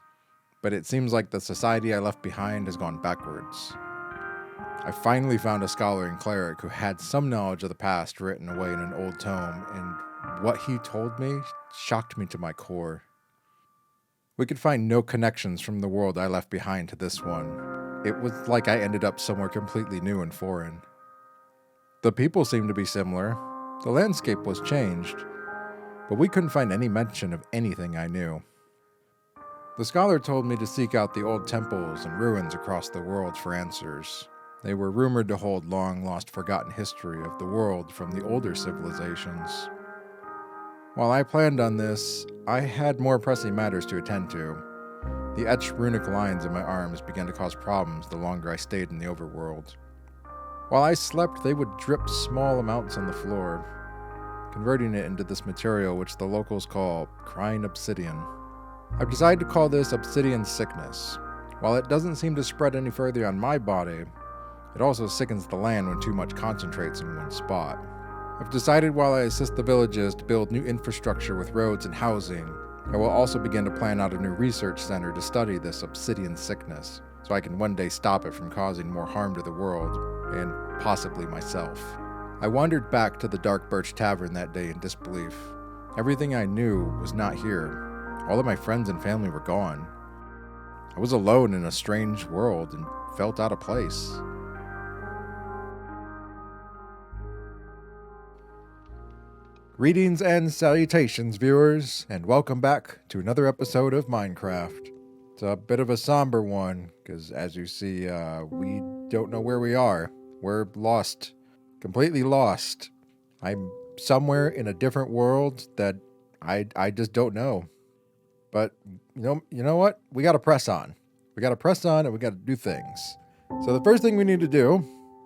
But it seems like the society I left behind has gone backwards. I finally found a scholar and cleric who had some knowledge of the past written away in an old tome, and what he told me shocked me to my core. We could find no connections from the world I left behind to this one. It was like I ended up somewhere completely new and foreign. The people seemed to be similar. The landscape was changed, but we couldn't find any mention of anything I knew. The scholar told me to seek out the old temples and ruins across the world for answers. They were rumored to hold long-lost forgotten history of the world from the older civilizations. While I planned on this, I had more pressing matters to attend to. The etched runic lines in my arms began to cause problems the longer I stayed in the overworld. While I slept, they would drip small amounts on the floor, converting it into this material which the locals call crying obsidian. I've decided to call this obsidian sickness. While it doesn't seem to spread any further on my body, it also sickens the land when too much concentrates in one spot. I've decided while I assist the villages to build new infrastructure with roads and housing, I will also begin to plan out a new research center to study this obsidian sickness, so I can one day stop it from causing more harm to the world, and possibly myself. I wandered back to the Dark Birch Tavern that day in disbelief. Everything I knew was not here. All of my friends and family were gone. I was alone in a strange world and felt out of place. Greetings and salutations, viewers, and welcome back to another episode of Minecraft. It's a bit of a somber one, because as you see, we don't know where we are. We're lost. Completely lost. I'm somewhere in a different world that I just don't know. But, you know what? We gotta press on. We gotta press on and we gotta do things. So the first thing we need to do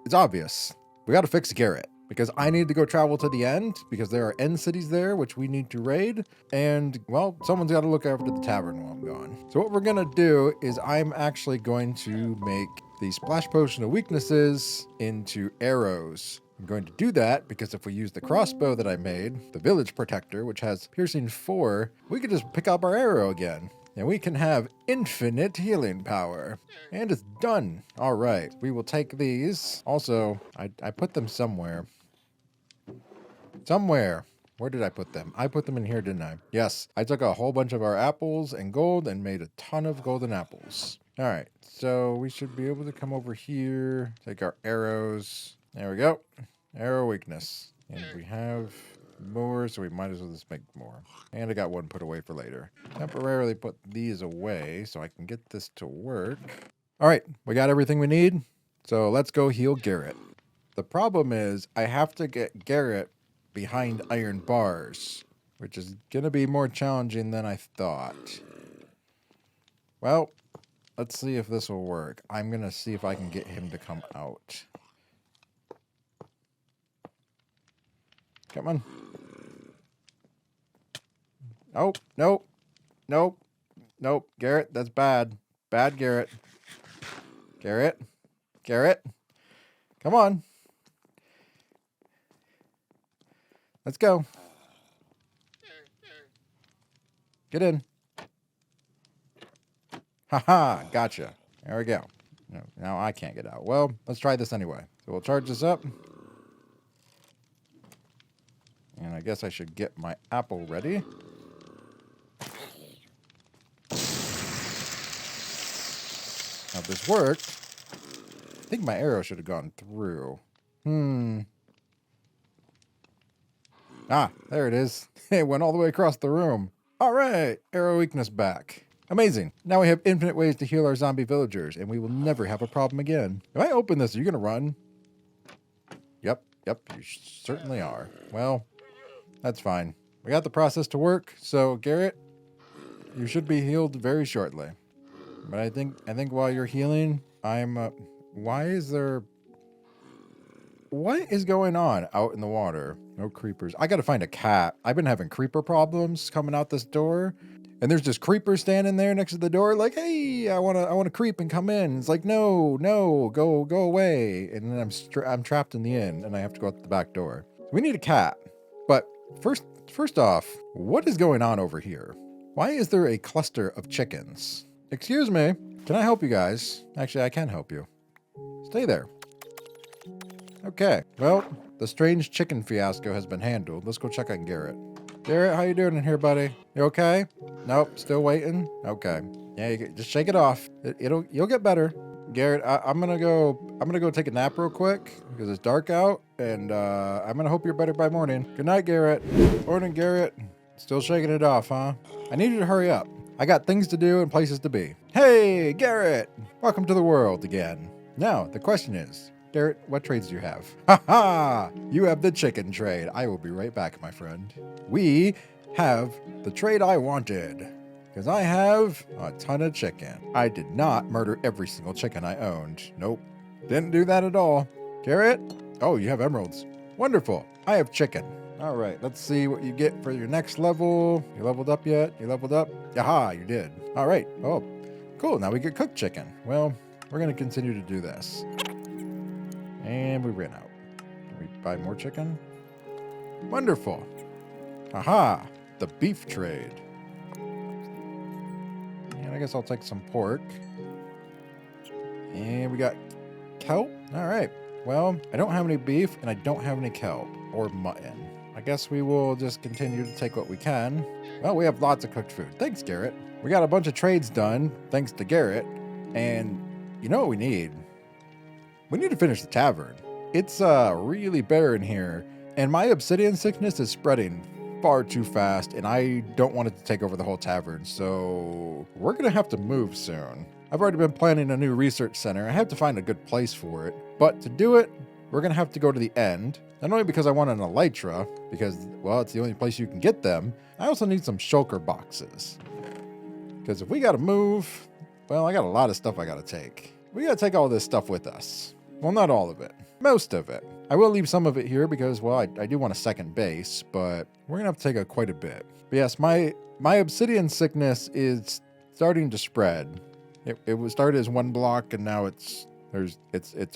is obvious. We gotta fix Garrett. Because I need to go travel to the end, because there are end cities there, which we need to raid. And, well, someone's got to look after the tavern while I'm gone. So what we're going to do is I'm actually going to make the splash potion of weaknesses into arrows. I'm going to do that because if we use the crossbow that I made, the village protector, which has piercing 4, we can just pick up our arrow again. And we can have infinite healing power. And it's done. All right, we will take these. Also, I put them somewhere. Somewhere. Where did I put them? I put them in here, didn't I? Yes. I took a whole bunch of our apples and gold and made a ton of golden apples. All right. So we should be able to come over here. Take our arrows. There we go. Arrow weakness. And we have more, so we might as well just make more. And I got one put away for later. Temporarily put these away so I can get this to work. All right. We got everything we need. So let's go heal Garrett. The problem is I have to get Garrett behind iron bars, which is going to be more challenging than I thought. Well, let's see if this will work. I'm going to see if I can get him to come out. Come on. Nope, nope, nope, nope. Garrett, that's bad. Bad Garrett. Garrett. Garrett. Come on. Let's go. Get in. Haha, gotcha. There we go. No, now I can't get out. Well, let's try this anyway. So we'll charge this up. And I guess I should get my apple ready. Now, if this worked, I think my arrow should have gone through. Ah, there it is. It went all the way across the room. All right, arrow weakness back. Amazing. Now we have infinite ways to heal our zombie villagers, and we will never have a problem again. If I open this, are you going to run? Yep, you certainly are. Well, that's fine. We got the process to work, so Garrett, you should be healed very shortly. But I think while you're healing, what is going on out in the water? No creepers. I gotta find a cat. I've been having creeper problems coming out this door. And there's just creepers standing there next to the door like, hey, I wanna creep and come in. It's like, no, go away. And then I'm trapped in the inn and I have to go out the back door. So we need a cat. But first off, what is going on over here? Why is there a cluster of chickens? Excuse me, can I help you guys? Actually, I can help you. Stay there. Okay, well, the strange chicken fiasco has been handled. Let's go check on Garrett. Garrett, how you doing in here, buddy? You okay? Nope, still waiting? Okay. Yeah, just shake it off. You'll get better. Garrett, I'm gonna go take a nap real quick because it's dark out, and I'm gonna hope you're better by morning. Good night, Garrett. Morning, Garrett. Still shaking it off, huh? I need you to hurry up. I got things to do and places to be. Hey, Garrett! Welcome to the world again. Now, the question is, Garrett, what trades do you have? Ha ha! You have the chicken trade. I will be right back, my friend. We have the trade I wanted. Because I have a ton of chicken. I did not murder every single chicken I owned. Nope. Didn't do that at all. Garrett? Oh, you have emeralds. Wonderful. I have chicken. All right, let's see what you get for your next level. You leveled up yet? You leveled up? Aha, you did. All right. Oh, cool. Now we get cooked chicken. Well, we're going to continue to do this. And we ran out. Can we buy more chicken? Wonderful. Aha, the beef trade. And I guess I'll take some pork. And we got kelp. All right. Well, I don't have any beef and I don't have any kelp or mutton. I guess we will just continue to take what we can. Well, we have lots of cooked food. Thanks, Garrett. We got a bunch of trades done, thanks to Garrett. And you know what we need? We need to finish the tavern. It's really bare in here. And my obsidian sickness is spreading far too fast. And I don't want it to take over the whole tavern. So we're going to have to move soon. I've already been planning a new research center. I have to find a good place for it. But to do it, we're going to have to go to the end. Not only because I want an elytra, because, well, it's the only place you can get them. I also need some shulker boxes. Because if we got to move, well, I got a lot of stuff I got to take. We got to take all this stuff with us. Well, not all of it. Most of it. I will leave some of it here because, well, I do want a second base, but we're going to have to take quite a bit. But yes, my obsidian sickness is starting to spread. It was started as one block, and now it's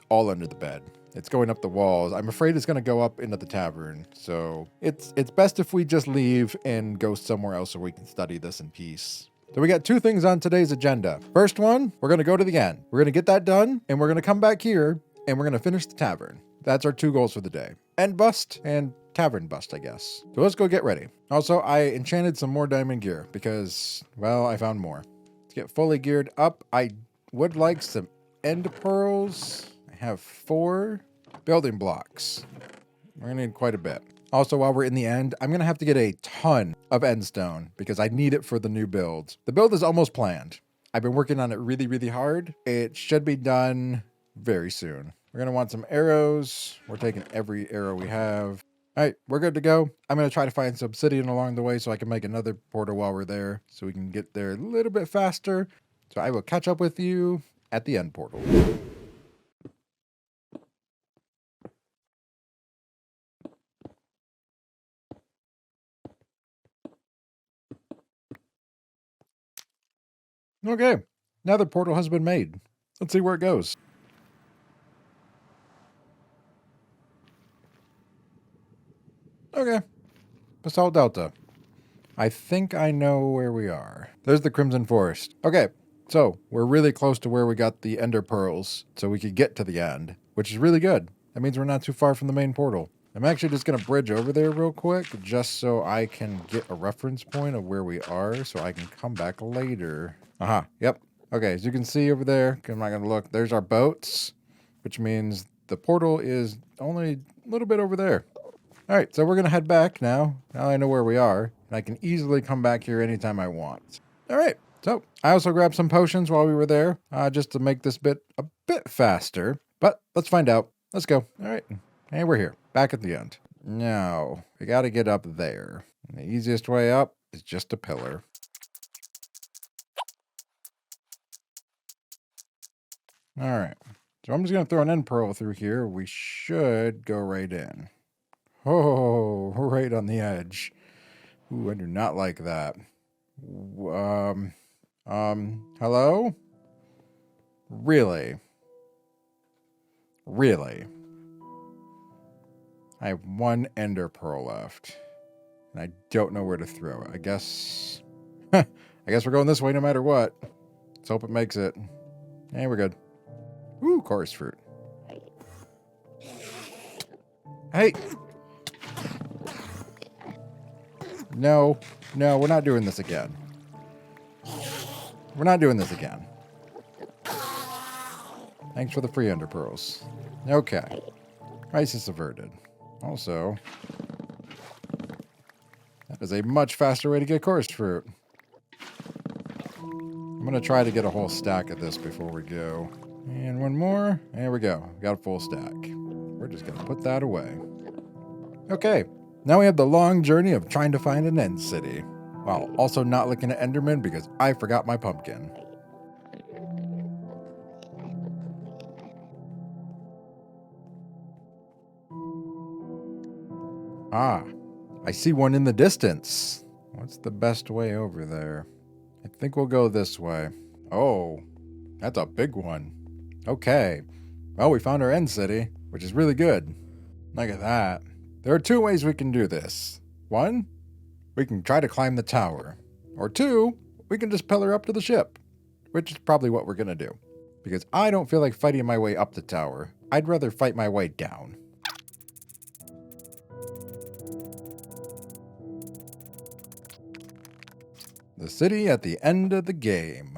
all under the bed. It's going up the walls. I'm afraid it's going to go up into the tavern. So it's best if we just leave and go somewhere else so we can study this in peace. So we got two things on today's agenda. First one, we're going to go to the end. We're going to get that done, and we're going to come back here, and we're going to finish the tavern. That's our two goals for the day. End bust and tavern bust, I guess. So let's go get ready. Also, I enchanted some more diamond gear because, well, I found more. To get fully geared up, I would like some end pearls. I have 4 building blocks. We're going to need quite a bit. Also, while we're in the end, I'm going to have to get a ton of end stone because I need it for the new build. The build is almost planned. I've been working on it really, really hard. It should be done very soon. We're going to want some arrows. We're taking every arrow we have. All right, we're good to go. I'm going to try to find some obsidian along the way so I can make another portal while we're there so we can get there a little bit faster. So I will catch up with you at the end portal. Okay, now the portal has been made. Let's see where it goes. Okay, Basalt Delta. I think I know where we are. There's the Crimson Forest. Okay, so we're really close to where we got the Ender Pearls, so we could get to the end, which is really good. That means we're not too far from the main portal. I'm actually just going to bridge over there real quick, just so I can get a reference point of where we are, so I can come back later. Aha, yep. Okay, as you can see over there, I'm not going to look. There's our boats, which means the portal is only a little bit over there. All right, so we're going to head back now. Now I know where we are, and I can easily come back here anytime I want. All right, so I also grabbed some potions while we were there, just to make this bit a bit faster. But let's find out. Let's go. All right, and we're here, back at the end. Now, we got to get up there. And the easiest way up is just a pillar. All right, so I'm just going to throw an end pearl through here. We should go right in. Oh, right on the edge. Ooh, I do not like that. Hello? Really? Really? I have 1 ender pearl left. And I don't know where to throw it. I guess we're going this way no matter what. Let's hope it makes it. Hey, we're good. Ooh, chorus fruit. Hey! No, we're not doing this again. We're not doing this again. Thanks for the free ender pearls. Okay. Crisis averted. Also, that is a much faster way to get chorus fruit. I'm going to try to get a whole stack of this before we go. And one more. There we go. Got a full stack. We're just going to put that away. Okay. Now we have the long journey of trying to find an end city, while also not looking at Enderman because I forgot my pumpkin. Ah, I see one in the distance. What's the best way over there? I think we'll go this way. Oh, that's a big one. Okay. Well, we found our end city, which is really good. Look at that. There are two ways we can do this. One, we can try to climb the tower. Or two, we can just pillar up to the ship, which is probably what we're going to do. Because I don't feel like fighting my way up the tower. I'd rather fight my way down. The city at the end of the game.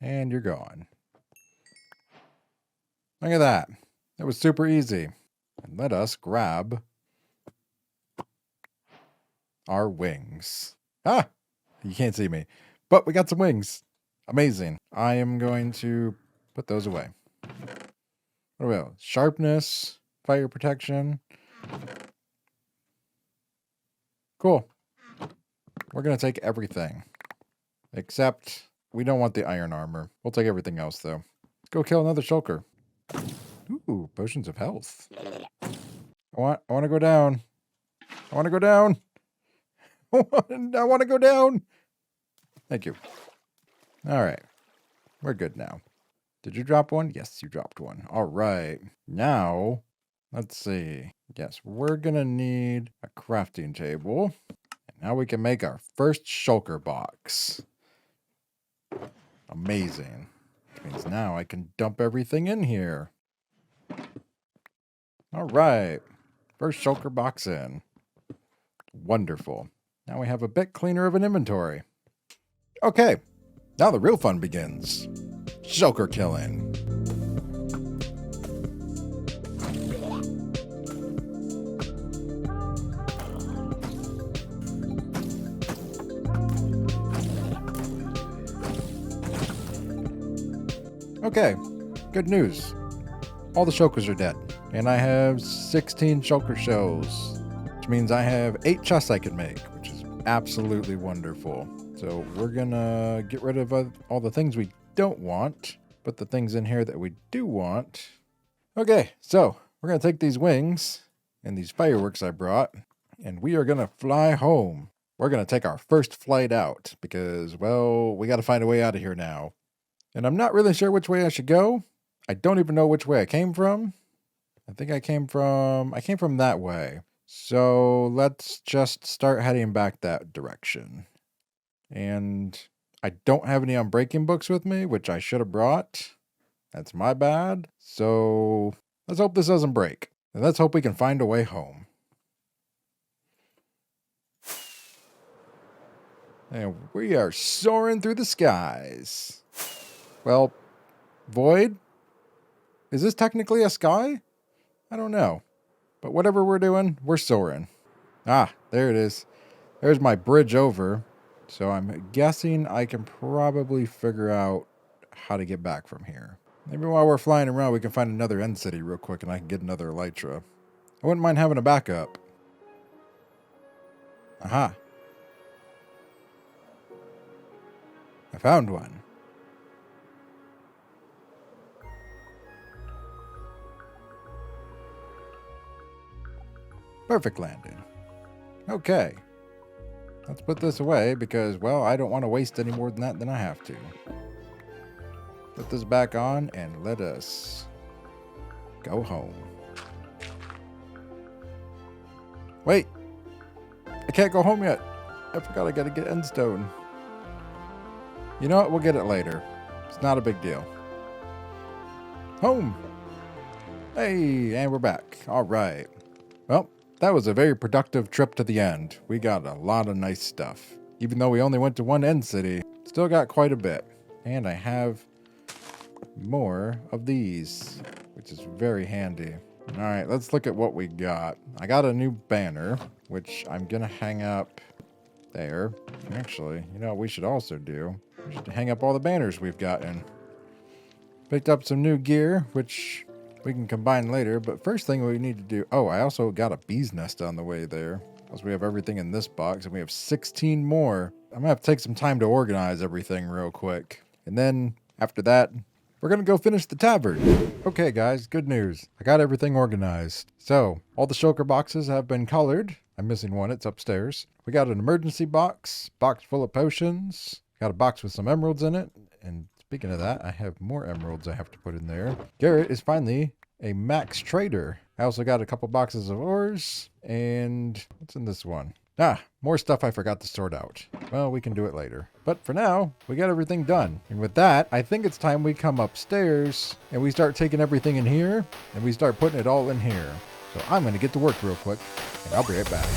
And you're gone. Look at that. That was super easy. And let us grab our wings. Ah! You can't see me. But we got some wings. Amazing. I am going to put those away. What about sharpness, fire protection? Cool. We're going to take everything. Except we don't want the iron armor. We'll take everything else, though. Let's go kill another shulker. Ooh, potions of health. I want to go down. I want to go down. I want to go down. Thank you. All right. We're good now. Did you drop one? Yes, you dropped one. All right. Now, let's see. Yes, we're going to need a crafting table. And now we can make our first shulker box. Amazing. Which means now I can dump everything in here. All right. First shulker box in. Wonderful. Now we have a bit cleaner of an inventory. Okay. Now the real fun begins. Shulker killing. Okay, good news. All the shulkers are dead. And I have 16 shulker shells, which means I have 8 chests I can make, which is absolutely wonderful. So we're gonna get rid of all the things we don't want, put the things in here that we do want. Okay, so we're gonna take these wings and these fireworks I brought, and we are gonna fly home. We're gonna take our first flight out because, well, we gotta find a way out of here now. And I'm not really sure which way I should go. I don't even know which way I came from. I think I came from that way. So let's just start heading back that direction. And I don't have any unbreaking books with me, which I should have brought. That's my bad. So let's hope this doesn't break. And let's hope we can find a way home. And we are soaring through the skies. Well, void? Is this technically a sky? I don't know. But whatever we're doing, we're soaring. Ah, there it is. There's my bridge over. So I'm guessing I can probably figure out how to get back from here. Maybe while we're flying around, we can find another end city real quick and I can get another elytra. I wouldn't mind having a backup. Aha. I found one. Perfect landing. Okay. Let's put this away because, well, I don't want to waste any more than that than I have to. Put this back on and let us go home. Wait. I can't go home yet. I forgot I gotta get endstone. You know what? We'll get it later. It's not a big deal. Home. Hey, and we're back. All right. Well, that was a very productive trip to the end. We got a lot of nice stuff. Even though we only went to one end city, still got quite a bit. And I have more of these, which is very handy. All right, let's look at what we got. I got a new banner, which I'm going to hang up there. Actually, you know what we should also do? We should hang up all the banners we've gotten. Picked up some new gear, which we can combine later, but first thing we need to do... Oh, I also got a bee's nest on the way there. Because we have everything in this box, and we have 16 more. I'm going to have to take some time to organize everything real quick. And then, after that, we're going to go finish the tavern. Okay, guys, good news. I got everything organized. So, all the shulker boxes have been colored. I'm missing one, it's upstairs. We got an emergency box full of potions. Got a box with some emeralds in it. And speaking of that, I have more emeralds I have to put in there. Garrett is finally a max trader. I also got a couple boxes of ores. And what's in this one? More stuff I forgot to sort out. Well, we can do it later. But for now, we got everything done. And with that, I think it's time we come upstairs and we start taking everything in here and we start putting it all in here. So I'm going to get to work real quick and I'll be right back.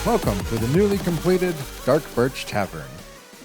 Welcome to the newly completed Dark Birch Tavern.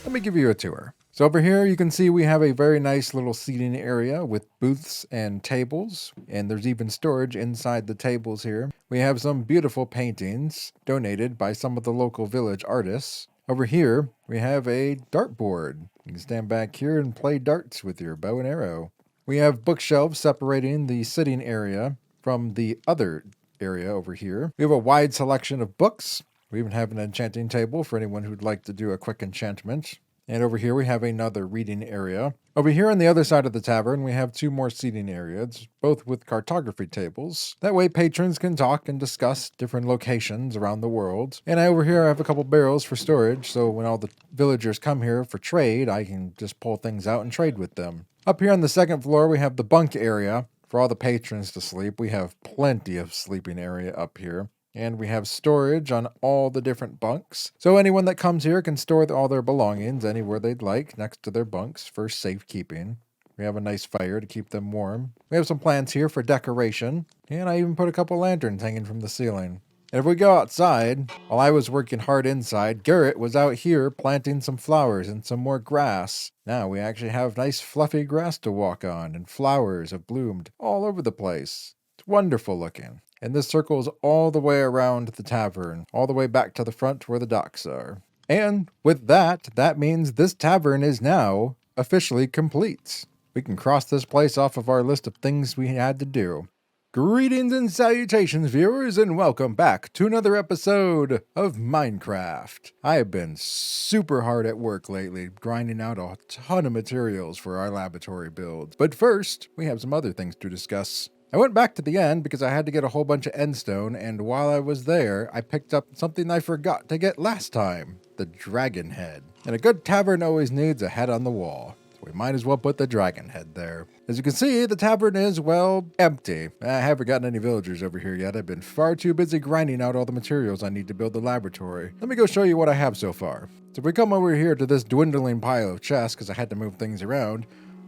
Let me give you a tour. So over here you can see we have a very nice little seating area with booths and tables, and there's even storage inside the tables here. We have some beautiful paintings donated by some of the local village artists. Over here we have a dartboard. You can stand back here and play darts with your bow and arrow. We have bookshelves separating the sitting area from the other area over here. We have a wide selection of books. We even have an enchanting table for anyone who'd like to do a quick enchantment. And over here we have another reading area. Over here on the other side of the tavern we have two more seating areas, both with cartography tables. That way patrons can talk and discuss different locations around the world. And over here I have a couple barrels for storage, so when all the villagers come here for trade, I can just pull things out and trade with them. Up here on the second floor we have the bunk area for all the patrons to sleep. We have plenty of sleeping area up here. And we have storage on all the different bunks. So anyone that comes here can store all their belongings anywhere they'd like next to their bunks for safekeeping. We have a nice fire to keep them warm. We have some plants here for decoration. And I even put a couple lanterns hanging from the ceiling. And if we go outside, while I was working hard inside, Garrett was out here planting some flowers and some more grass. Now we actually have nice fluffy grass to walk on, and flowers have bloomed all over the place. It's wonderful looking. And this circles all the way around the tavern, all the way back to the front where the docks are. And with that, that means this tavern is now officially complete. We can cross this place off of our list of things we had to do. Greetings and salutations, viewers, and welcome back to another episode of Minecraft. I have been super hard at work lately, grinding out a ton of materials for our laboratory builds. But first, we have some other things to discuss. I went back to the end because I had to get a whole bunch of endstone, and while I was there, I picked up something I forgot to get last time, the dragon head. And a good tavern always needs a head on the wall, so we might as well put the dragon head there. As you can see, the tavern is, well, empty. I haven't gotten any villagers over here yet. I've been far too busy grinding out all the materials I need to build the laboratory. Let me go show you what I have so far. So if we come over here to this dwindling pile of chests, because I had to move things around,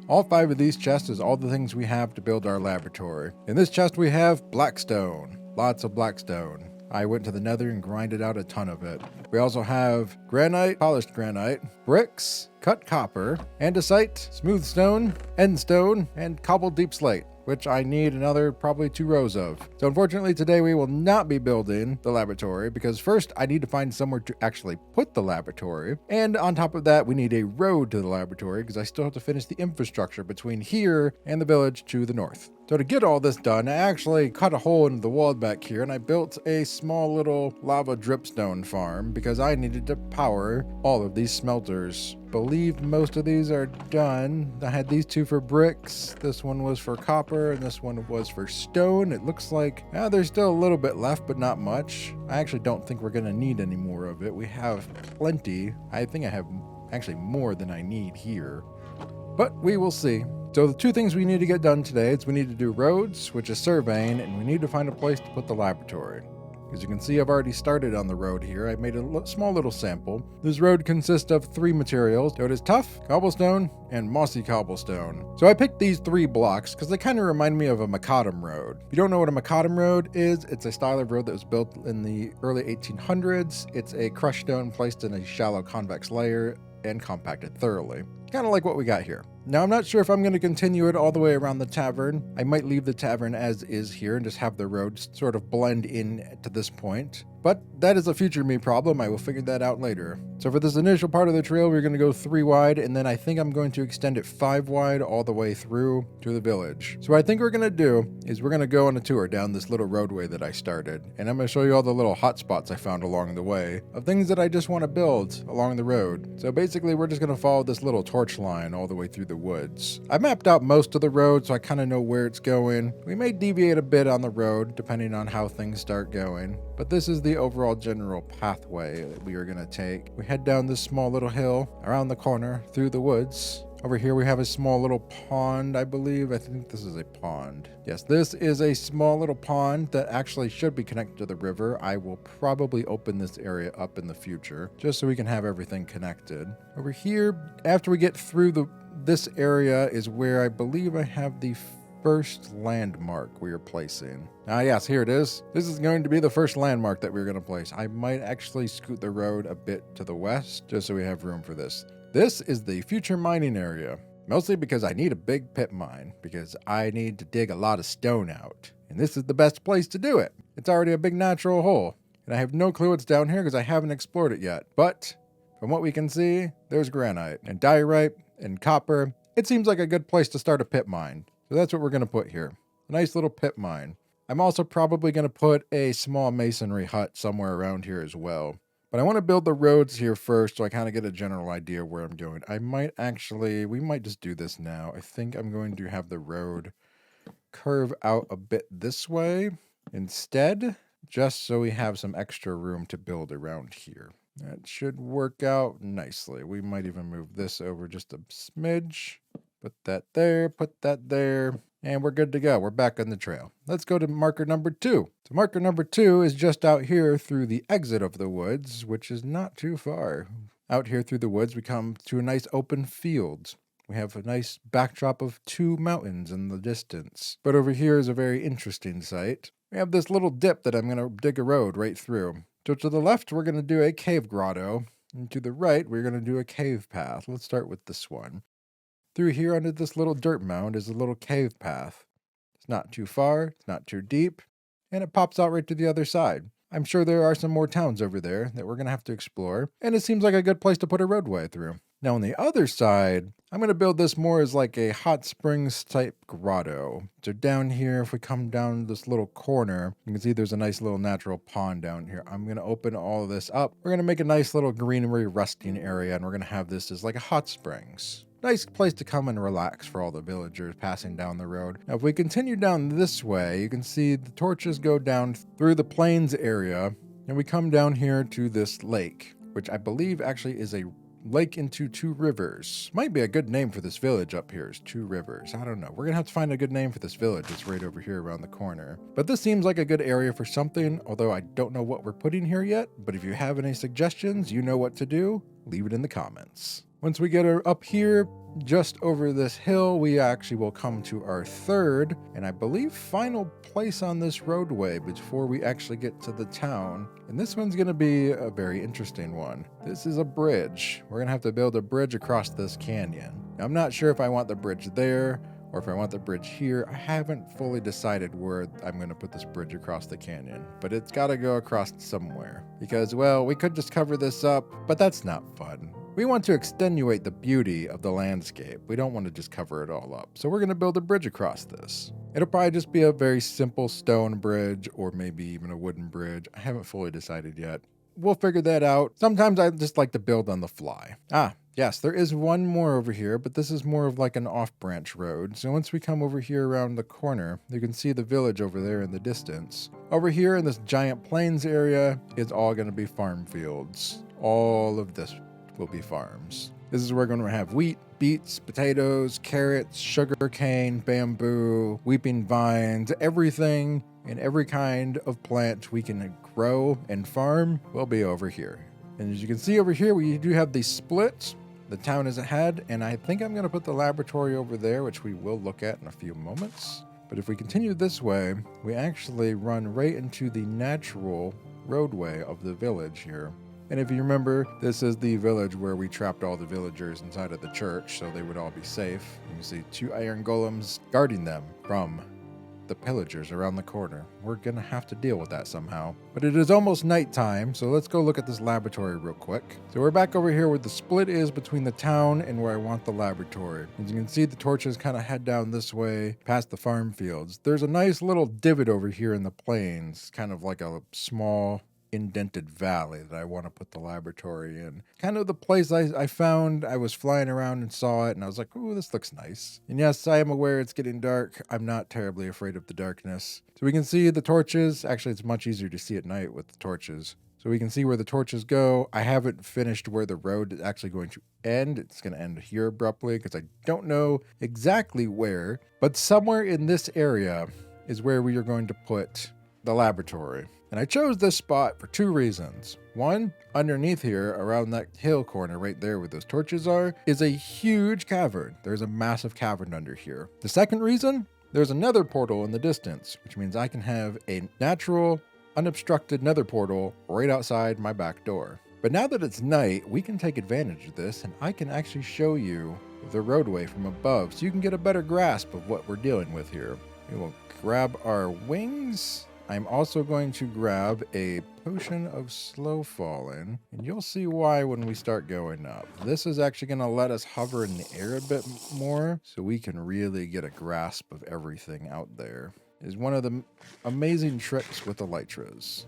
all 5 of these chests is all the things we have to build our laboratory. In this chest we have blackstone. Lots of blackstone. I went to the nether and grinded out a ton of it. We also have granite, polished granite, bricks, cut copper, andesite, smooth stone, endstone, and cobbled deep slate. which I need another probably 2 rows of. So unfortunately today we will not be building the laboratory because first I need to find somewhere to actually put the laboratory. And on top of that, we need a road to the laboratory because I still have to finish the infrastructure between here and the village to the north. So to get all this done, I actually cut a hole in the wall back here and I built a small little lava dripstone farm because I needed to power all of these smelters. Believe most of these are done. I had these 2 for bricks, this one was for copper, and this one was for stone. It looks like there's still a little bit left, but not much. I actually don't think we're gonna need any more of it. We have plenty. I think I have actually more than I need here, but we will see. So the 2 things we need to get done today is we need to do roads, which is surveying, and we need to find a place to put the laboratory. As you can see, I've already started on the road here. I made a small little sample. This road consists of 3 materials. So it is tough, cobblestone, and mossy cobblestone. So I picked these 3 blocks because they kind of remind me of a macadam road. If you don't know what a macadam road is, it's a style of road that was built in the early 1800s. It's a crushed stone placed in a shallow convex layer and compacted thoroughly. Kind of like what we got here. Now, I'm not sure if I'm going to continue it all the way around the tavern. I might leave the tavern as is here and just have the roads sort of blend in to this point. But that is a future me problem. I will figure that out later. So for this initial part of the trail, we're going to go 3 wide, and then I think I'm going to extend it 5 wide all the way through to the village. So what I think we're going to do is we're going to go on a tour down this little roadway that I started. And I'm going to show you all the little hot spots I found along the way of things that I just want to build along the road. So basically, we're just going to follow this little torch line all the way through the woods. I mapped out most of the road, so I kind of know where it's going. We may deviate a bit on the road depending on how things start going, but this is the overall general pathway that we are going to take. We head down this small little hill around the corner through the woods. Over here we have a small little pond, I believe. I think this is a pond. Yes, this is a small little pond that actually should be connected to the river. I will probably open this area up in the future just so we can have everything connected. Over here, after we get through this area is where I believe I have the first landmark we are placing. Yes, here it is. This is going to be the first landmark that we're going to place. I might actually scoot the road a bit to the west just so we have room for this. This is the future mining area, mostly because I need a big pit mine because I need to dig a lot of stone out. And this is the best place to do it. It's already a big natural hole. And I have no clue what's down here because I haven't explored it yet. But from what we can see, there's granite and diorite and copper. It seems like a good place to start a pit mine. So that's what we're going to put here. A nice little pit mine. I'm also probably going to put a small masonry hut somewhere around here as well. But I want to build the roads here first so I kind of get a general idea where I'm going. We might just do this now. I think I'm going to have the road curve out a bit this way instead, just so we have some extra room to build around here. That should work out nicely. We might even move this over just a smidge. Put that there, and we're good to go. We're back on the trail. Let's go to marker number 2. So marker number 2 is just out here through the exit of the woods, which is not too far. Out here through the woods, we come to a nice open field. We have a nice backdrop of 2 mountains in the distance. But over here is a very interesting sight. We have this little dip that I'm going to dig a road right through. So to the left, we're going to do a cave grotto. And to the right, we're going to do a cave path. Let's start with this one. Through here under this little dirt mound is a little cave path. It's not too far, it's not too deep, and it pops out right to the other side. I'm sure there are some more towns over there that we're going to have to explore, and it seems like a good place to put a roadway through. Now on the other side, I'm going to build this more as like a hot springs type grotto. So down here, if we come down this little corner, you can see there's a nice little natural pond down here. I'm going to open all of this up. We're going to make a nice little greenery resting area, and we're going to have this as like a hot springs. Nice place to come and relax for all the villagers passing down the road. Now, if we continue down this way, you can see the torches go down through the plains area, and we come down here to this lake, which I believe actually is a lake into 2 rivers. Might be a good name for this village up here is 2 rivers. I don't know. We're going to have to find a good name for this village. It's right over here around the corner. But this seems like a good area for something, although I don't know what we're putting here yet. But if you have any suggestions, you know what to do, leave it in the comments. Once we get up here, just over this hill, we actually will come to our 3rd, and I believe final place on this roadway before we actually get to the town. And this one's going to be a very interesting one. This is a bridge. We're going to have to build a bridge across this canyon. Now, I'm not sure if I want the bridge there or if I want the bridge here. I haven't fully decided where I'm going to put this bridge across the canyon, but it's got to go across somewhere because, well, we could just cover this up, but that's not fun. We want to extenuate the beauty of the landscape. We don't want to just cover it all up. So we're going to build a bridge across this. It'll probably just be a very simple stone bridge or maybe even a wooden bridge. I haven't fully decided yet. We'll figure that out. Sometimes I just like to build on the fly. Yes, there is one more over here, but this is more of like an off-branch road. So once we come over here around the corner, you can see the village over there in the distance. Over here in this giant plains area is all going to be farm fields. All of this will be farms. This is where we're going to have wheat, beets, potatoes, carrots, sugar cane, bamboo, weeping vines, everything and every kind of plant we can grow and farm will be over here. And as you can see over here, we do have these splits. The town is ahead, and I think I'm going to put the laboratory over there, which we will look at in a few moments. But if we continue this way, we actually run right into the natural roadway of the village here. And if you remember, this is the village where we trapped all the villagers inside of the church so they would all be safe. You can see 2 iron golems guarding them from the pillagers around the corner. We're gonna have to deal with that somehow. But it is almost nighttime, so let's go look at this laboratory real quick. So we're back over here where the split is between the town and where I want the laboratory. As you can see, the torches kind of head down this way past the farm fields. There's a nice little divot over here in the plains, kind of like a small indented valley that I want to put the laboratory in. Kind of the place I found. I was flying around and saw it and I was like, ooh, this looks nice. And yes, I am aware it's getting dark. I'm not terribly afraid of the darkness. So we can see the torches. Actually, it's much easier to see at night with the torches. So we can see where the torches go. I haven't finished where the road is actually going to end. It's going to end here abruptly because I don't know exactly where, but somewhere in this area is where we are going to put the laboratory. And I chose this spot for 2 reasons. One, underneath here, around that hill corner right there where those torches are, is a huge cavern. There's a massive cavern under here. The second reason, there's a nether portal in the distance, which means I can have a natural, unobstructed nether portal right outside my back door. But now that it's night, we can take advantage of this, and I can actually show you the roadway from above so you can get a better grasp of what we're dealing with here. We will grab our wings. I'm also going to grab a potion of slow falling, and you'll see why when we start going up. This is actually going to let us hover in the air a bit more so we can really get a grasp of everything out there. It's one of the amazing tricks with elytras.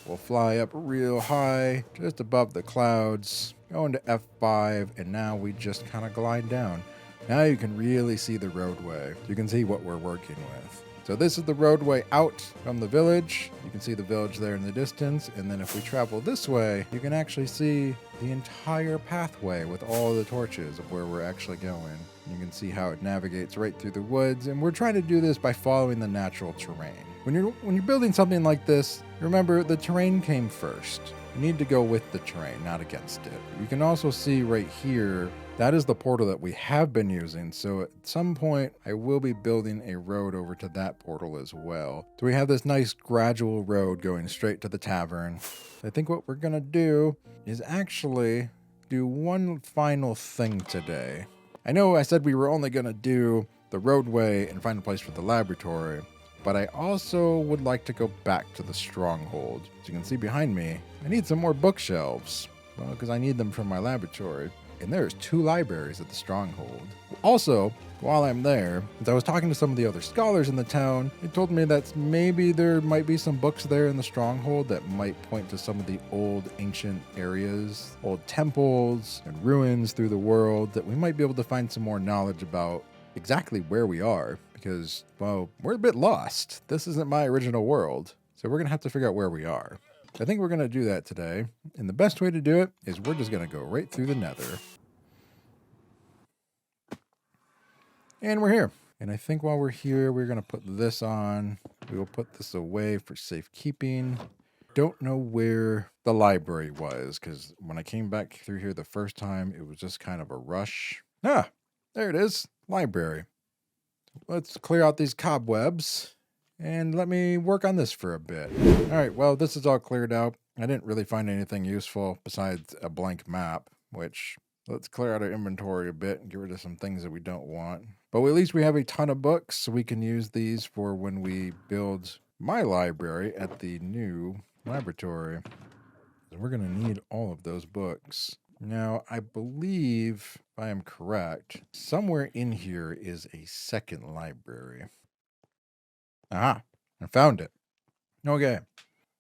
We'll fly up real high, just above the clouds, go into F5, and now we just kind of glide down. Now you can really see the roadway. You can see what we're working with. So this is the roadway out from the village. You can see the village there in the distance. And then if we travel this way, you can actually see the entire pathway with all the torches of where we're actually going. You can see how it navigates right through the woods. And we're trying to do this by following the natural terrain. When you're building something like this, remember the terrain came first. You need to go with the terrain, not against it. You can also see right here, that is the portal that we have been using. So at some point, I will be building a road over to that portal as well. So we have this nice gradual road going straight to the tavern. I think what we're gonna do is actually do one final thing today. I know I said we were only gonna do the roadway and find a place for the laboratory, but I also would like to go back to the stronghold. As you can see behind me, I need some more bookshelves. Well, because I need them for my laboratory. And there's 2 libraries at the stronghold. Also, while I'm there, as I was talking to some of the other scholars in the town, they told me that maybe there might be some books there in the stronghold that might point to some of the old ancient areas, old temples and ruins through the world that we might be able to find some more knowledge about exactly where we are. Because, well, we're a bit lost. This isn't my original world. So we're going to have to figure out where we are. I think we're going to do that today. And the best way to do it is we're just going to go right through the nether. And we're here. And I think while we're here, we're going to put this on. We will put this away for safekeeping. Don't know where the library was, because when I came back through here the first time, it was just kind of a rush. Ah, there it is. Library. Let's clear out these cobwebs and let me work on this for a bit. All right, well, this is all cleared out. I didn't really find anything useful besides a blank map, which Let's clear out our inventory a bit and get rid of some things that we don't want. But at least we have a ton of books, so we can use these for when we build my library at the new laboratory. We're going to need all of those books. Now, I believe, if I am correct, somewhere in here is a second library. Aha, I found it. Okay.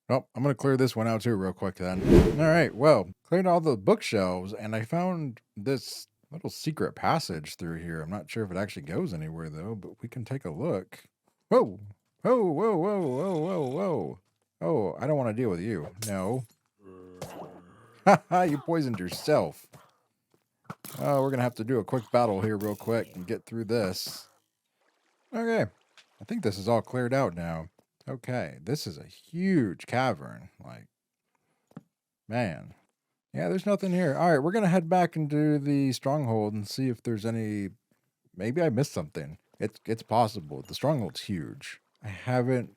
Well, I'm going to clear this one out too real quick then. All right, well, cleared all the bookshelves, and I found this little secret passage through here. I'm not sure if it actually goes anywhere, though, but we can take a look. Whoa! Whoa, whoa, whoa, whoa, whoa, whoa. Oh, I don't want to deal with you. No. Haha, you poisoned yourself. Oh, we're going to have to do a quick battle here real quick and get through this. Okay. I think this is all cleared out now. Okay, this is a huge cavern. Like, man. Yeah, there's nothing here. All right, we're going to head back into the stronghold and see if there's any... Maybe I missed something. It's possible. The stronghold's huge. I haven't...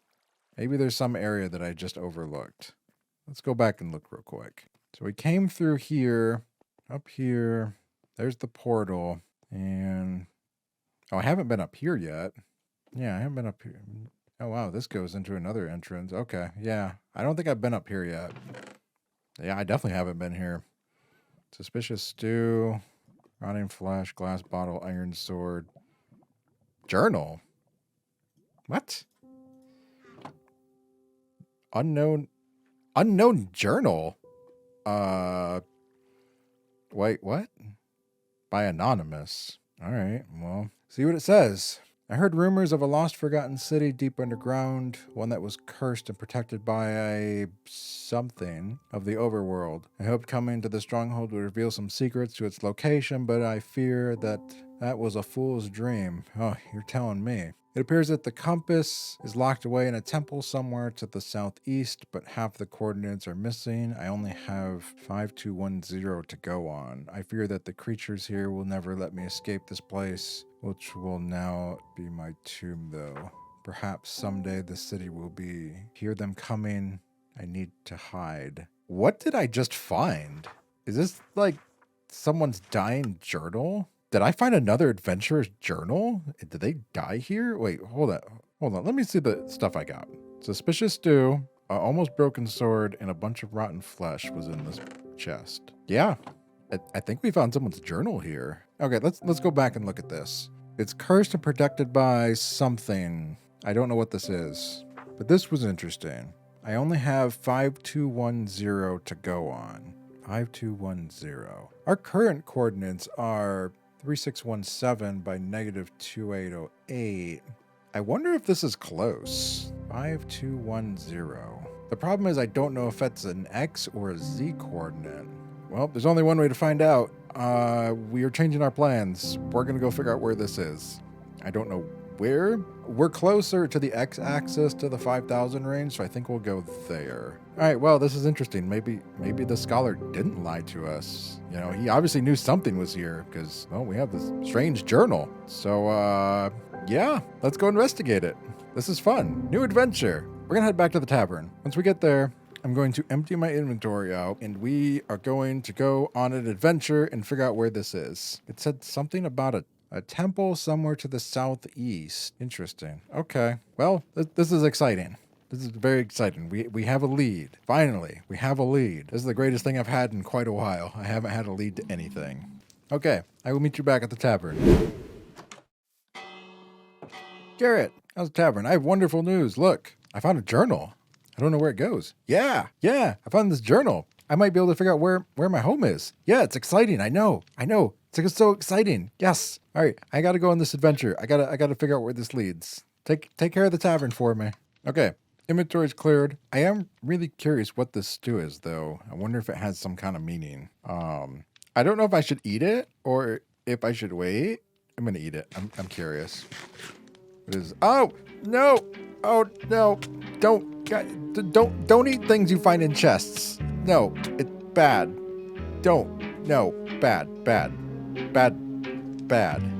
Maybe there's some area that I just overlooked. Let's go back and look real quick. So we came through here, up here. There's the portal. And... Oh, I haven't been up here yet. Yeah, I haven't been up here. Oh, wow, this goes into another entrance. Okay, yeah. I don't think I've been up here yet. Yeah, I definitely haven't been here. Suspicious stew, rotting flesh, glass bottle, iron sword. Journal? What? Unknown journal? Wait, what? By Anonymous. All right, well, see what it says. I heard rumors of a lost, forgotten city deep underground, one that was cursed and protected by a something of the overworld. I hoped coming to the stronghold would reveal some secrets to its location, but I fear that was a fool's dream. Oh, you're telling me. It appears that the compass is locked away in a temple somewhere to the southeast, but half the coordinates are missing. I only have 5210 to go on. I fear that the creatures here will never let me escape this place, which will now be my tomb, though. Perhaps someday the city will be. Hear them coming. I need to hide. What did I just find? Is this like someone's dying journal? Did I find another adventurer's journal? Did they die here? Wait, hold on. Hold on. Let me see the stuff I got. Suspicious stew, a almost broken sword, and a bunch of rotten flesh was in this chest. Yeah, I think we found someone's journal here. Okay, let's go back and look at this. It's cursed and protected by something. I don't know what this is, but this was interesting. I only have 5210 to go on. 5210. Our current coordinates are 3617 by -2808. I wonder if this is close. 5210. The problem is I don't know if that's an X or a Z coordinate. Well, there's only one way to find out. We are changing our plans. We're going to go figure out where this is. I don't know where. We're closer to the X-axis to the 5,000 range, so I think we'll go there. All right, well, this is interesting. Maybe the scholar didn't lie to us. You know, he obviously knew something was here because, well, we have this strange journal. So, yeah, let's go investigate it. This is fun. New adventure. We're going to head back to the tavern. Once we get there, I'm going to empty my inventory out, and we are going to go on an adventure and figure out where this is. It said something about a temple somewhere to the southeast. Interesting. Okay. Well, this is exciting. This is very exciting. We have a lead. Finally, we have a lead. This is the greatest thing I've had in quite a while. I haven't had a lead to anything. Okay. I will meet you back at the tavern. Garrett, how's the tavern? I have wonderful news. Look, I found a journal. I don't know where it goes. Yeah, I found this journal. I might be able to figure out where my home is. Yeah, it's exciting. I know. It's so exciting. Yes. All right, I got to go on this adventure. I got to figure out where this leads. Take care of the tavern for me. Okay, inventory's cleared. I am really curious what this stew is, though. I wonder if it has some kind of meaning. I don't know if I should eat it or if I should wait. I'm gonna eat it. I'm curious. It is. Oh no! Oh no! Don't eat things you find in chests. No, it's bad. Don't. No, bad.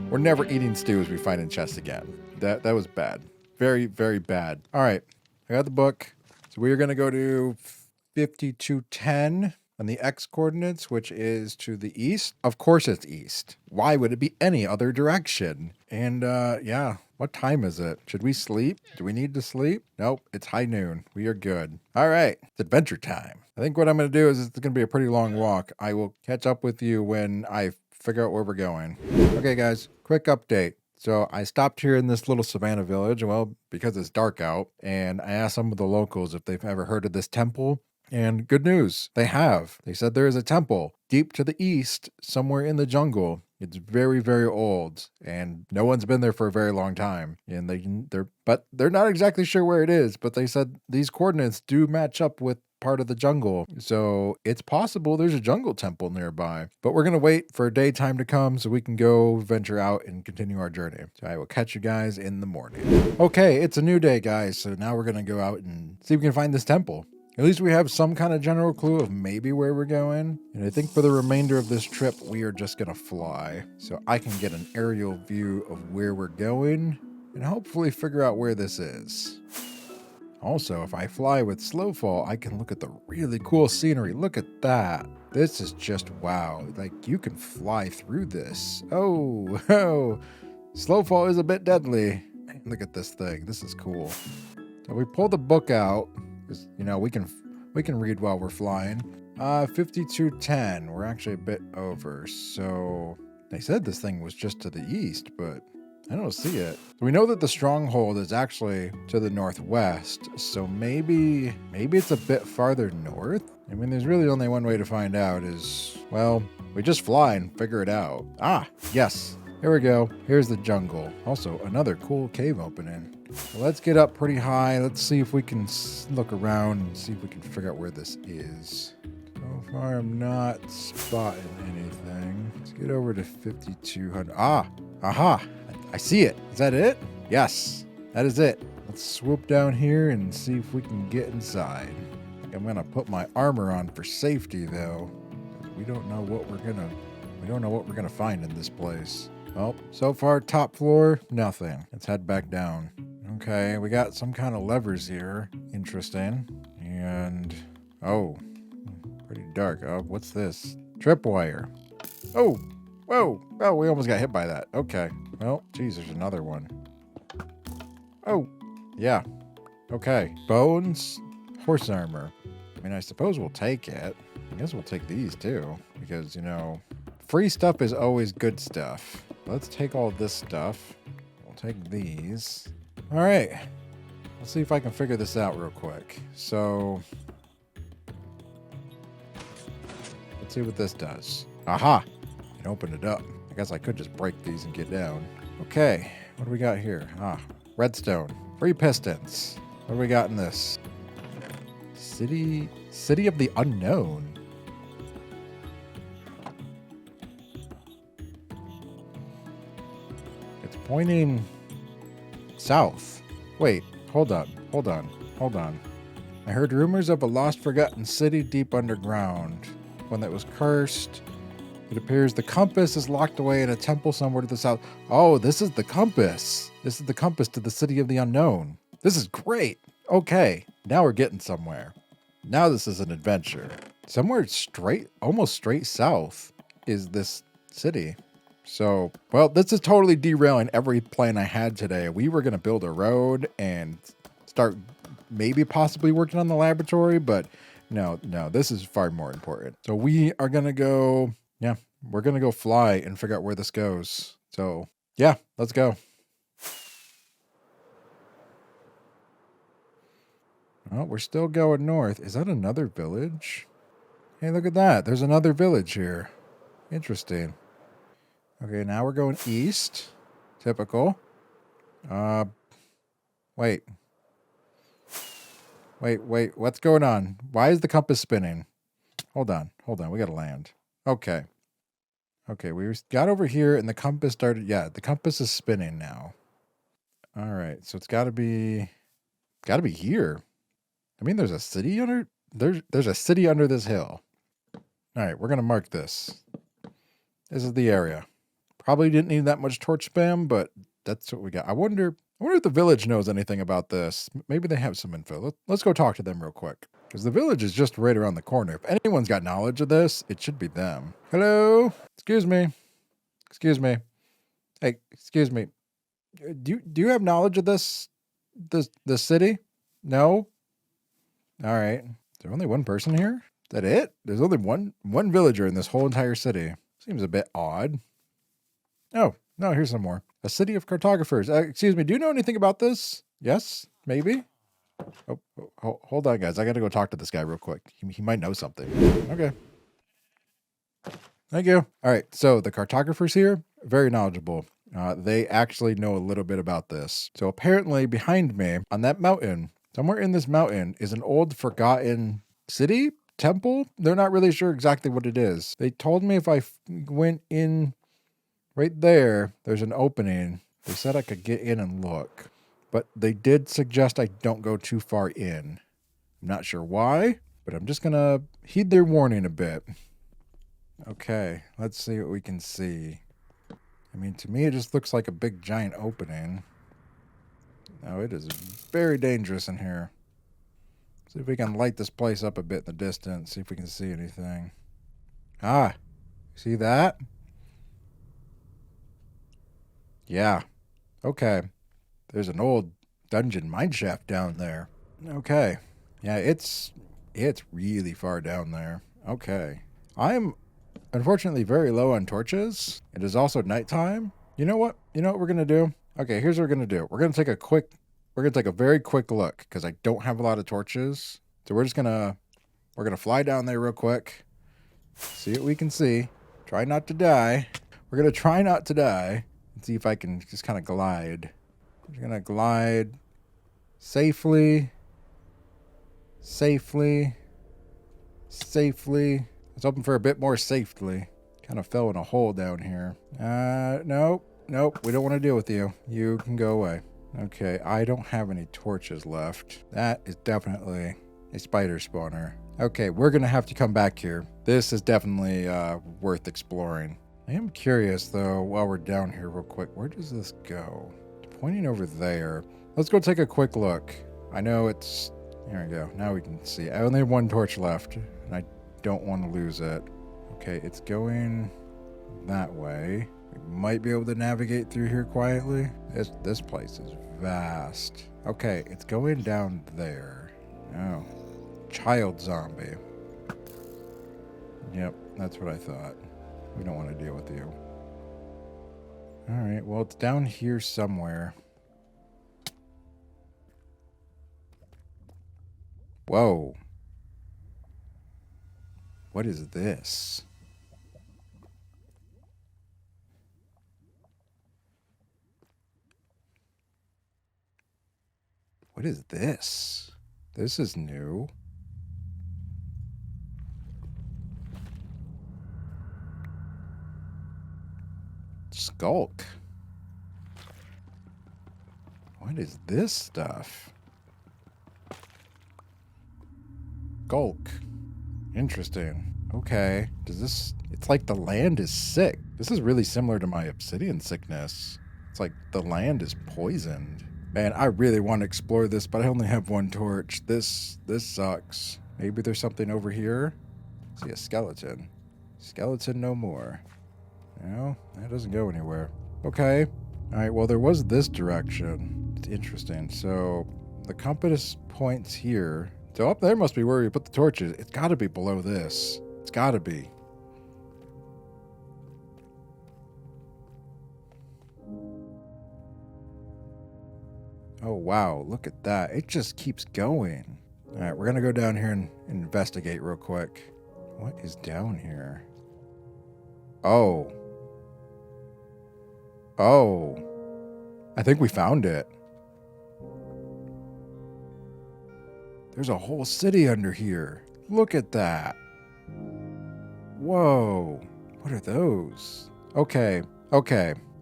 We're never eating stews we find in chests again. That was bad. Very, very bad. All right, I got the book. So we are going to go to 5210. on the X coordinates, which is to the east. Of course it's east. Why would it be any other direction? And yeah, what time is it? Should we sleep? Do we need to sleep? Nope, it's high noon. We are good. All right, it's adventure time. I think what I'm going to do is it's going to be a pretty long walk. I will catch up with you when I figure out where we're going. Okay, guys, quick update. So I stopped here in this little savannah village, well, because it's dark out, and I asked some of the locals if they've ever heard of this temple. And good news, they have. They said there is a temple deep to the east, somewhere in the jungle. It's very, very old, and no one's been there for a very long time. And they're not exactly sure where it is, but they said these coordinates do match up with part of the jungle. So it's possible there's a jungle temple nearby. But we're going to wait for daytime to come so we can go venture out and continue our journey. So I will catch you guys in the morning. Okay, it's a new day, guys. So now we're going to go out and see if we can find this temple. At least we have some kind of general clue of maybe where we're going. And I think for the remainder of this trip, we are just going to fly. So I can get an aerial view of where we're going and hopefully figure out where this is. Also, if I fly with slow fall, I can look at the really cool scenery. Look at that. This is just wow. Like, you can fly through this. Oh, slow fall is a bit deadly. Look at this thing. This is cool. So we pull the book out. You know, we can read while we're flying. 5210. We're actually a bit over. So they said this thing was just to the east, but I don't see it. So we know that the stronghold is actually to the northwest. So maybe it's a bit farther north. I mean, there's really only one way to find out is, well, we just fly and figure it out. Ah, yes. Here we go. Here's the jungle. Also, another cool cave opening. So let's get up pretty high. Let's see if we can look around and see if we can figure out where this is. So far, I'm not spotting anything. Let's get over to 5200. Ah, aha. I see it. Is that it? Yes, that is it. Let's swoop down here and see if we can get inside. I'm going to put my armor on for safety, though. We don't know what we're going to find in this place. Well, so far, top floor, nothing. Let's head back down. Okay, we got some kind of levers here. Interesting. And, oh, pretty dark. Oh, what's this? Tripwire. Oh, whoa. Oh, we almost got hit by that. Okay. Well, geez, there's another one. Oh, yeah. Okay. Bones, horse armor. I mean, I suppose we'll take it. I guess we'll take these too, because, you know, free stuff is always good stuff. Let's take all this stuff. We'll take these. All right. Let's see if I can figure this out real quick. So, let's see what this does. Aha! It opened it up. I guess I could just break these and get down. Okay. What do we got here? Ah, redstone. 3 pistons. What do we got in this? City of the unknown. It's pointing south. Wait, hold on. I heard rumors of a lost, forgotten city deep underground. One that was cursed. It appears the compass is locked away in a temple somewhere to the south. Oh, this is the compass. This is the compass to the city of the unknown. This is great. Okay, now we're getting somewhere. Now this is an adventure. Somewhere almost straight south is this city. So, well, this is totally derailing every plan I had today. We were going to build a road and start maybe possibly working on the laboratory, but no, this is far more important. So we are going to go, we're going to go fly and figure out where this goes. So, yeah, let's go. Oh, we're still going north. Is that another village? Hey, look at that. There's another village here. Interesting. Okay, now we're going east. Typical. Wait. What's going on? Why is the compass spinning? Hold on. We gotta land. Okay, we got over here and the compass started. Yeah, the compass is spinning now. All right, so it's gotta be here. I mean, there's a city under. There's a city under this hill. All right, we're gonna mark this. This is the area. Probably didn't need that much torch spam, but that's what we got. I wonder if the village knows anything about this. Maybe they have some info. Let's go talk to them real quick. Because the village is just right around the corner. If anyone's got knowledge of this, it should be them. Hello? Excuse me. Excuse me. Hey, excuse me. Do you have knowledge of this city? No? All right. Is there only one person here? Is that it? There's only one villager in this whole entire city. Seems a bit odd. Oh, no, here's some more. A city of cartographers. Excuse me, do you know anything about this? Yes? Maybe? Hold on, guys. I got to go talk to this guy real quick. He might know something. Okay. Thank you. All right, so the cartographers here, very knowledgeable. They actually know a little bit about this. So apparently behind me on that mountain, somewhere in this mountain is an old forgotten city, temple. They're not really sure exactly what it is. They told me if I went in right there, there's an opening. They said I could get in and look, but they did suggest I don't go too far in. I'm not sure why, but I'm just gonna heed their warning a bit. Okay, let's see what we can see. I mean, to me, it just looks like a big giant opening. Now, it is very dangerous in here. See if we can light this place up a bit in the distance, see if we can see anything. Ah, see that? Yeah, okay. There's an old dungeon mineshaft down there. Okay, yeah, it's really far down there. Okay. I'm unfortunately very low on torches. It is also nighttime. You know what? You know what we're going to do? Okay, here's what we're going to do. We're going to take a very quick look because I don't have a lot of torches. So we're going to fly down there real quick. See what we can see. Try not to die. We're going to try not to die and see if I can just kind of glide. We're going to glide safely. Let's open for a bit more safely. Kind of fell in a hole down here. Nope. We don't want to deal with you. You can go away. Okay, I don't have any torches left. That is definitely a spider spawner. Okay, we're going to have to come back here. This is definitely worth exploring. I am curious, though, while we're down here real quick, where does this go? It's pointing over there. Let's go take a quick look. I know it's... There we go. Now we can see. I only have one torch left, and I don't want to lose it. Okay, it's going that way. We might be able to navigate through here quietly. This place is vast. Okay, it's going down there. Oh, child zombie. Yep, that's what I thought. We don't want to deal with you. All right, well, it's down here somewhere. Whoa. What is this? What is this? This is new. Skulk. What is this stuff? Skulk. Interesting. Okay. It's like the land is sick. This is really similar to my obsidian sickness. It's like the land is poisoned. Man, I really want to explore this, but I only have one torch. This sucks. Maybe there's something over here. See a skeleton. Skeleton no more. No, that doesn't go anywhere. Okay. All right, well, there was this direction. It's interesting. So the compass points here. So up there must be where we put the torches. It's got to be below this. It's got to be. Oh, wow. Look at that. It just keeps going. All right, we're going to go down here and investigate real quick. What is down here? Oh. Oh. I think we found it. There's a whole city under here. Look at that. Whoa. What are those? Okay.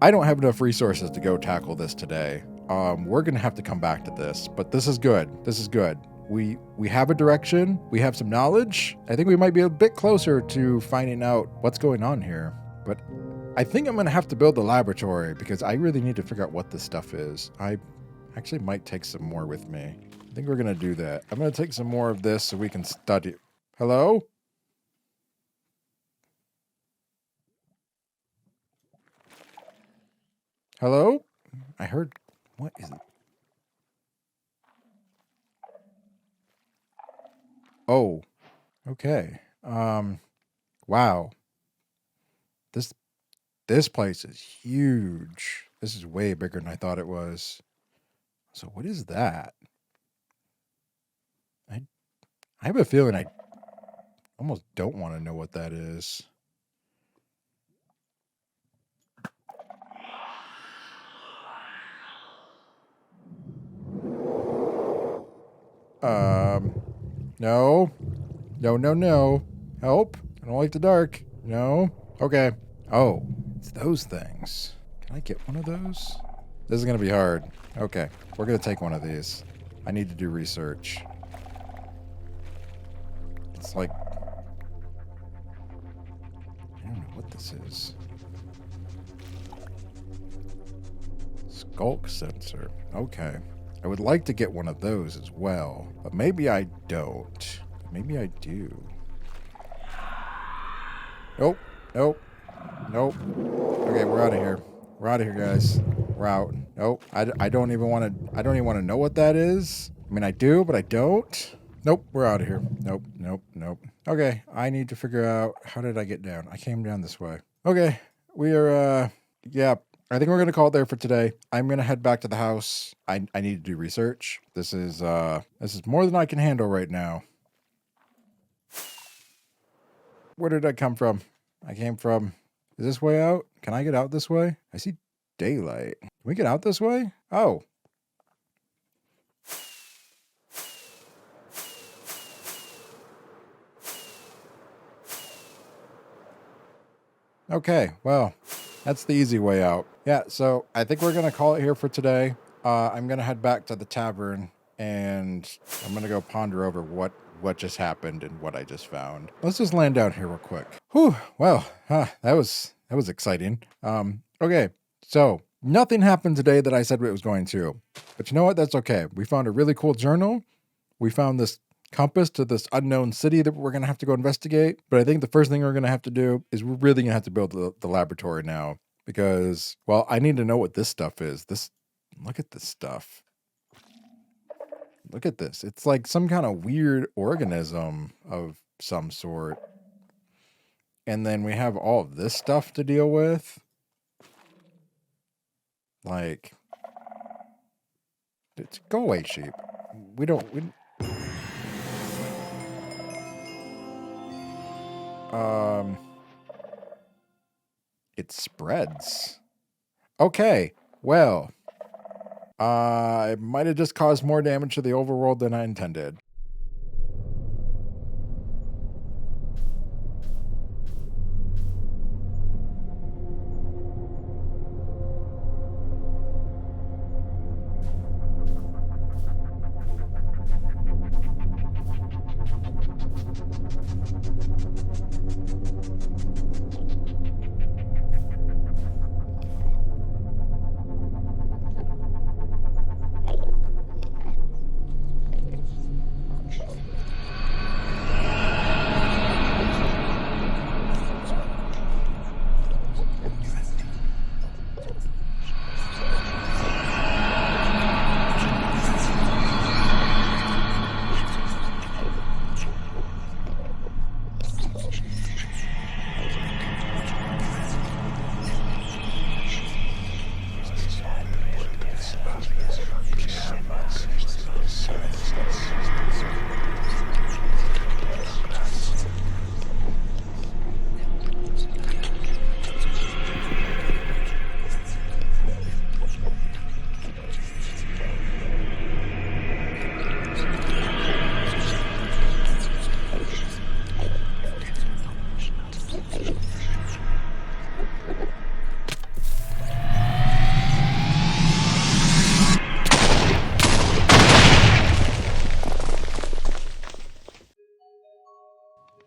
I don't have enough resources to go tackle this today. We're going to have to come back to this, but this is good. We have a direction. We have some knowledge. I think we might be a bit closer to finding out what's going on here. But I think I'm going to have to build a laboratory because I really need to figure out what this stuff is. I actually might take some more with me. I think we're going to do that. I'm going to take some more of this so we can study. Hello? Hello? I heard... What is it? Oh. Okay. Wow. This place is huge. This is way bigger than I thought it was. So what is that? I have a feeling I almost don't want to know what that is. No. No, no, no. Help. I don't like the dark. No. Okay. Oh, it's those things. Can I get one of those? This is going to be hard. Okay. We're going to take one of these. I need to do research. It's like... I don't know what this is. Skulk sensor. Okay. I would like to get one of those as well. But maybe I don't. Maybe I do. Nope. Nope. Nope. Okay, we're out of here. We're out of here, guys. We're out. Nope. I don't even want to... I don't even want to know what that is. I mean, I do, but I don't. Nope. We're out of here. Nope. Nope. Nope. Okay. I need to figure out... How did I get down? I came down this way. Okay. We are... Yeah. I think we're going to call it there for today. I'm going to head back to the house. I need to do research. This is more than I can handle right now. Where did I come from? I came from... Is this way out? Can I get out this way? I see daylight. Can we get out this way? Oh. Okay, well, that's the easy way out. Yeah, so I think we're going to call it here for today. I'm going to head back to the tavern, and I'm going to go ponder over what just happened and what I just found. Let's just land down here real quick. Whew, well, that was exciting. Okay, so nothing happened today that I said it was going to. But you know what? That's okay. We found a really cool journal. We found this compass to this unknown city that we're going to have to go investigate. But I think the first thing we're going to have to do is we're really going to have to build the laboratory now. Because, well, I need to know what this stuff is. Look at this stuff. Look at this. It's like some kind of weird organism of some sort. And then we have all of this stuff to deal with. Like, go away, sheep. It spreads. Okay, well, I might have just caused more damage to the overworld than I intended.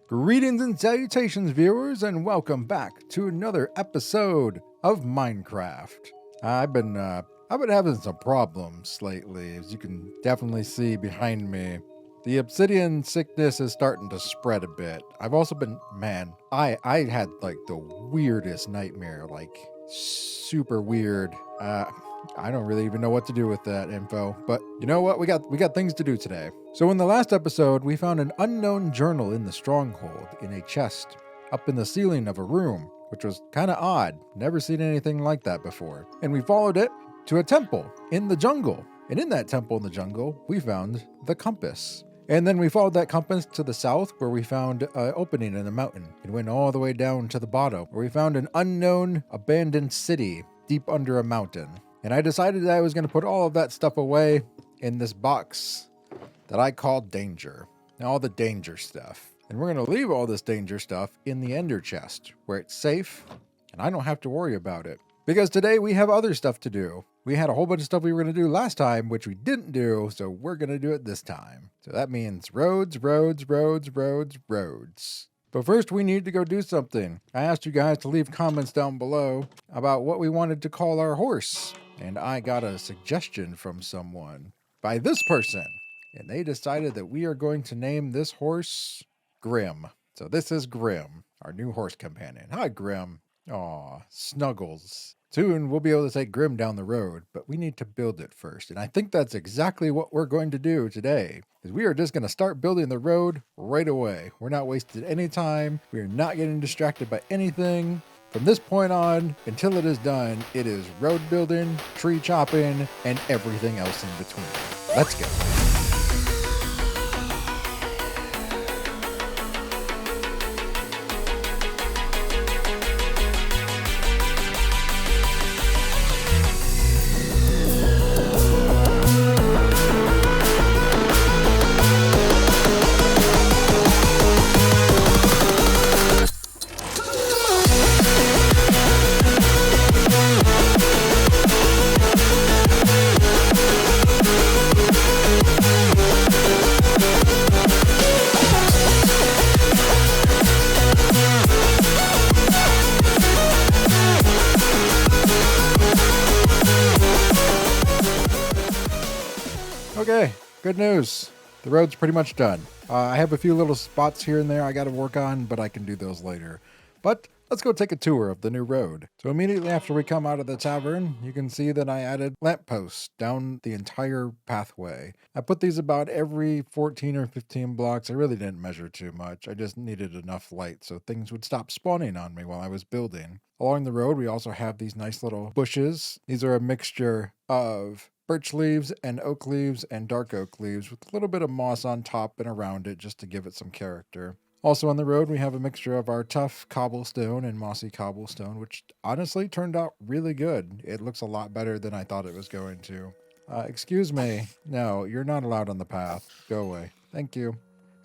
Greetings and salutations, viewers, and welcome back to another episode of Minecraft. I've been I've been having some problems lately, as you can definitely see behind me. The obsidian sickness is starting to spread a bit. I've also been, man, I had like the weirdest nightmare, like super weird. I don't really even know what to do with that info, but you know what? We got things to do today. So in the last episode, we found an unknown journal in the stronghold in a chest up in the ceiling of a room, which was kind of odd. Never seen anything like that before. And we followed it to a temple in the jungle. And in that temple in the jungle, we found the compass. And then we followed that compass to the south, where we found an opening in the mountain. And went all the way down to the bottom, where we found an unknown abandoned city deep under a mountain. And I decided that I was going to put all of that stuff away in this box that I called danger. All the danger stuff. And we're going to leave all this danger stuff in the ender chest, where it's safe and I don't have to worry about it. Because today we have other stuff to do. We had a whole bunch of stuff we were going to do last time, which we didn't do, so we're going to do it this time. So that means roads, roads, roads, roads, roads. But first we need to go do something. I asked you guys to leave comments down below about what we wanted to call our horse. And I got a suggestion from someone by this person. And they decided that we are going to name this horse Grim. So this is Grim, our new horse companion. Hi, Grim. Aw, Snuggles. Soon we'll be able to take Grim down the road, but we need to build it first. And I think that's exactly what we're going to do today. Is we are just going to start building the road right away. We're not wasting any time. We are not getting distracted by anything. From this point on, until it is done, it is road building, tree chopping, and everything else in between. Let's go. Okay, good news. The road's pretty much done. I have a few little spots here and there I got to work on, but I can do those later. But let's go take a tour of the new road. So immediately after we come out of the tavern, you can see that I added lampposts down the entire pathway. I put these about every 14 or 15 blocks. I really didn't measure too much. I just needed enough light so things would stop spawning on me while I was building. Along the road, we also have these nice little bushes. These are a mixture of birch leaves and oak leaves and dark oak leaves with a little bit of moss on top and around it just to give it some character. Also on the road, we have a mixture of our tough cobblestone and mossy cobblestone, which honestly turned out really good. It looks a lot better than I thought it was going to. Excuse me. No, you're not allowed on the path. Go away. Thank you.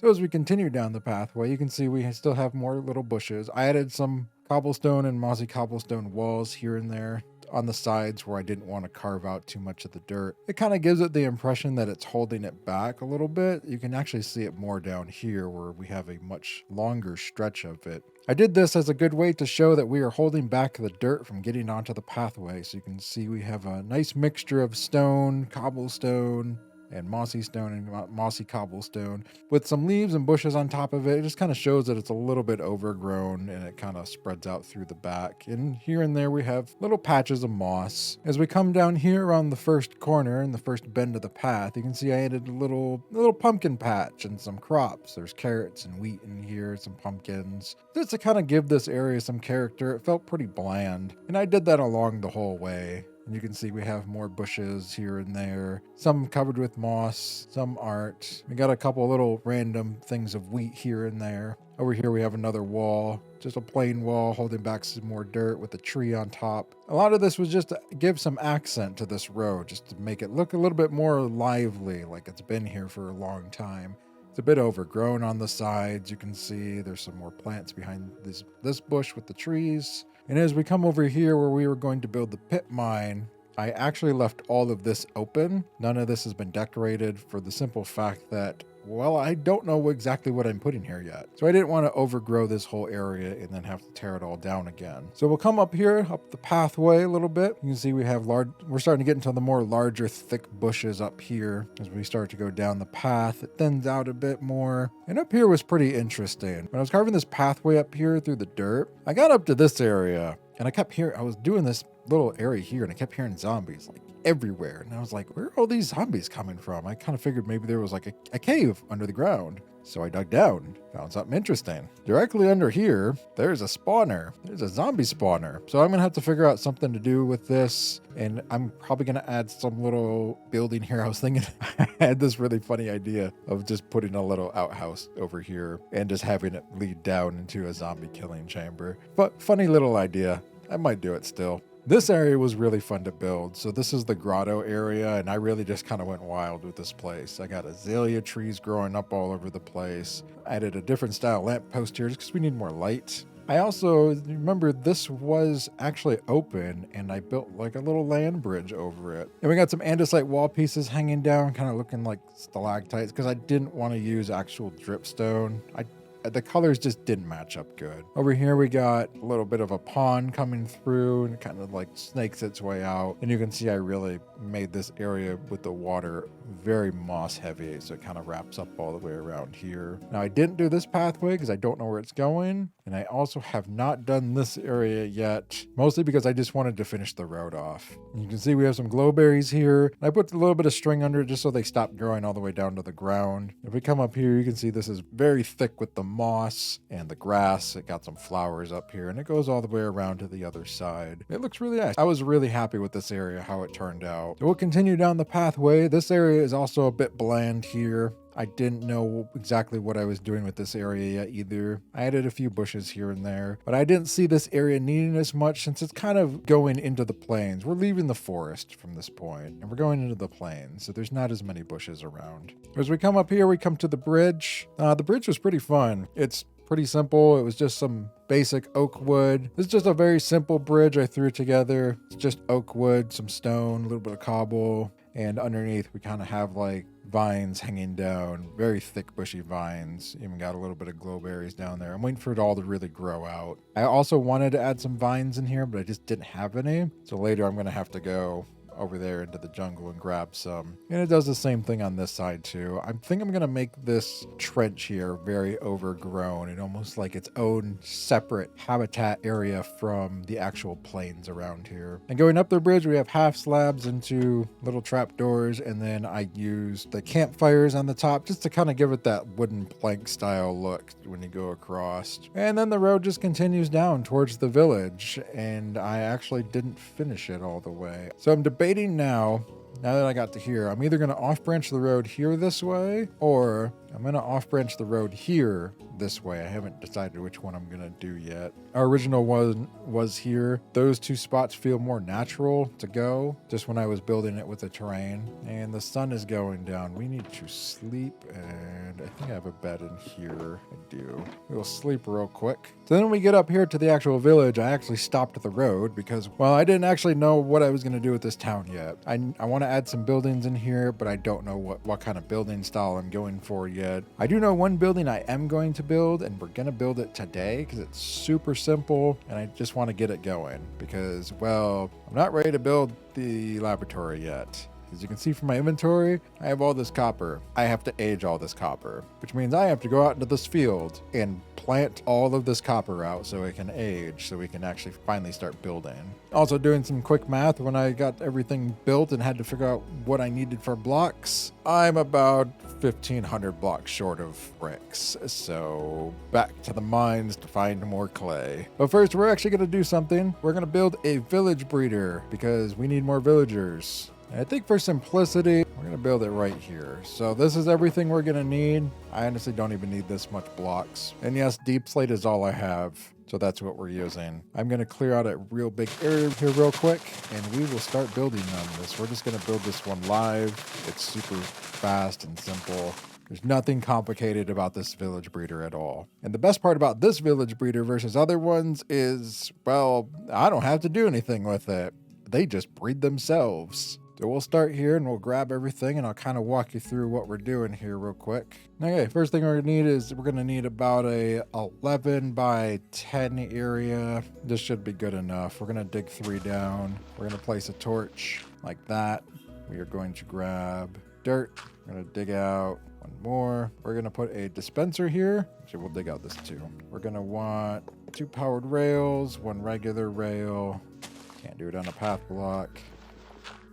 So as we continue down the pathway, you can see we still have more little bushes. I added some cobblestone and mossy cobblestone walls here and there on the sides where I didn't want to carve out too much of the dirt. It kind of gives it the impression that it's holding it back a little bit. You can actually see it more down here where we have a much longer stretch of it. I did this as a good way to show that we are holding back the dirt from getting onto the pathway. So you can see we have a nice mixture of stone, cobblestone, and mossy stone and mossy cobblestone with some leaves and bushes on top of it. It just kind of shows that it's a little bit overgrown and it kind of spreads out through the back. And here and there we have little patches of moss. As we come down here around the first corner and the first bend of the path, you can see I added a little pumpkin patch and some crops. There's carrots and wheat in here, some pumpkins. Just to kind of give this area some character. It felt pretty bland. And I did that along the whole way. And you can see we have more bushes here and there, some covered with moss, some aren't. We got a couple little random things of wheat here and there. Over here we have another wall, just a plain wall holding back some more dirt with a tree on top. A lot of this was just to give some accent to this road, just to make it look a little bit more lively, like it's been here for a long time. It's a bit overgrown on the sides. You can see there's some more plants behind this bush with the trees. And as we come over here where we were going to build the pit mine, I actually left all of this open. None of this has been decorated for the simple fact that well, I don't know exactly what I'm putting here yet. So I didn't want to overgrow this whole area and then have to tear it all down again. So we'll come up here, up the pathway a little bit. You can see we're starting to get into the more larger, thick bushes up here. As we start to go down the path, it thins out a bit more. And up here was pretty interesting. When I was carving this pathway up here through the dirt, I got up to this area and I was doing this little area here and I kept hearing zombies like everywhere. And I was like, where are all these zombies coming from? I kind of figured maybe there was like a cave under the ground. So I dug down, found something interesting. Directly under here, there's a spawner. There's a zombie spawner. So I'm going to have to figure out something to do with this. And I'm probably going to add some little building here. I was thinking, I had this really funny idea of just putting a little outhouse over here and just having it lead down into a zombie killing chamber. But funny little idea. I might do it still. This area was really fun to build. So this is the grotto area, and I really just kind of went wild with this place. I got azalea trees growing up all over the place. I added a different style lamppost here just because we need more light. I also remember this was actually open, and I built like a little land bridge over it. And we got some andesite wall pieces hanging down, kind of looking like stalactites, because I didn't want to use actual dripstone. The colors just didn't match up good. Over here we got a little bit of a pond coming through and it kind of like snakes its way out. And you can see I really made this area with the water very moss heavy, so it kind of wraps up all the way around here. Now I didn't do this pathway because I don't know where it's going, and I also have not done this area yet, mostly because I just wanted to finish the road off. And you can see we have some glowberries here. I put a little bit of string under it just so they stop growing all the way down to the ground. If we come up here, you can see this is very thick with the moss and the grass. It got some flowers up here, and it goes all the way around to the other side. It looks really nice. I was really happy with this area, how it turned out. So we'll continue down the pathway. This area is also a bit bland here. I didn't know exactly what I was doing with this area yet either. I added a few bushes here and there, but I didn't see this area needing as much since it's kind of going into the plains. We're leaving the forest from this point, and we're going into the plains, so there's not as many bushes around. As we come up here, we come to the bridge. The bridge was pretty fun. It's pretty simple. It was just some basic oak wood. This is just a very simple bridge I threw together. It's just oak wood, some stone, a little bit of cobble, and underneath we kind of have like vines hanging down, very thick bushy vines. Even got a little bit of glowberries down there. I'm waiting for it all to really grow out. I also wanted to add some vines in here, but I just didn't have any. So later I'm going to have to go over there into the jungle and grab some. And it does the same thing on this side too. I think I'm gonna make this trench here very overgrown and almost like its own separate habitat area from the actual plains around here. And going up the bridge, we have half slabs into little trap doors, and then I used the campfires on the top just to kind of give it that wooden plank style look when you go across. And then the road just continues down towards the village, and I actually didn't finish it all the way. So I'm debating now that I got to here, I'm either going to off branch the road here this way, or I'm going to off branch the road here this way. I haven't decided which one I'm going to do yet. Our original one was here. Those two spots feel more natural to go just when I was building it with the terrain. And the sun is going down. We need to sleep, and I think I have a bed in here. I do. We'll sleep real quick. So then when we get up here to the actual village, I actually stopped the road because, well, I didn't actually know what I was going to do with this town yet. I want to add some buildings in here, but I don't know what kind of building style I'm going for yet. I do know one building I am going to build, and we're going to build it today because it's super simple, and I just want to get it going because, well, I'm not ready to build the laboratory yet. As you can see from my inventory, I have all this copper. I have to age all this copper, which means I have to go out into this field and plant all of this copper out so it can age, so we can actually finally start building. Also doing some quick math when I got everything built and had to figure out what I needed for blocks. I'm about 1,500 blocks short of bricks, so back to the mines to find more clay. But first, we're actually going to do something. We're going to build a village breeder because we need more villagers. And I think for simplicity, we're going to build it right here. So this is everything we're going to need. I honestly don't even need this much blocks. And yes, deep slate is all I have. So that's what we're using. I'm going to clear out a real big area here real quick, and we will start building on this. We're just going to build this one live. It's super fast and simple. There's nothing complicated about this village breeder at all. And the best part about this village breeder versus other ones is, well, I don't have to do anything with it. They just breed themselves. So we'll start here and we'll grab everything and I'll kind of walk you through what we're doing here real quick. Okay, first thing we're gonna need about a 11 by 10 area. This should be good enough. We're gonna dig 3 down. We're gonna place a torch like that. We are going to grab dirt. We're gonna dig out 1 more. We're gonna put a dispenser here. Actually, we'll dig out this 2. We're gonna want 2 powered rails, 1 regular rail. Can't do it on a path block.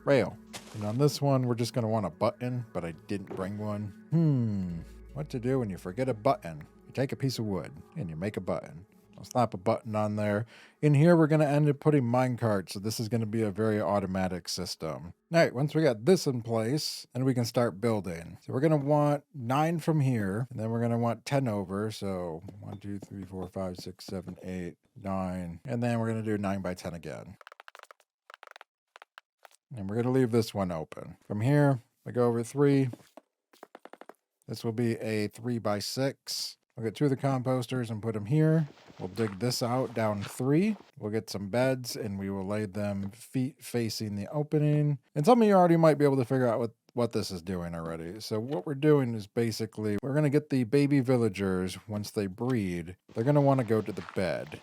Rail. And on this one, we're just going to want a button, but I didn't bring one. What to do when you forget a button? You take a piece of wood and you make a button. I'll slap a button on there. In here, we're going to end up putting minecart, so this is going to be a very automatic system. All right, once we got this in place, then we can start building. So we're going to want 9 from here, and then we're going to want 10 over. So 1, 2, 3, 4, 5, 6, 7, 8, 9. And then we're going to do 9 by 10 again. And we're going to leave this one open. From here, we go over 3. This will be a 3 by 6. We'll get 2 of the composters and put them here. We'll dig this out down 3. We'll get some beds and we will lay them feet facing the opening. And some of you already might be able to figure out what this is doing already. So what we're doing is basically we're going to get the baby villagers. Once they breed, they're going to want to go to the bed.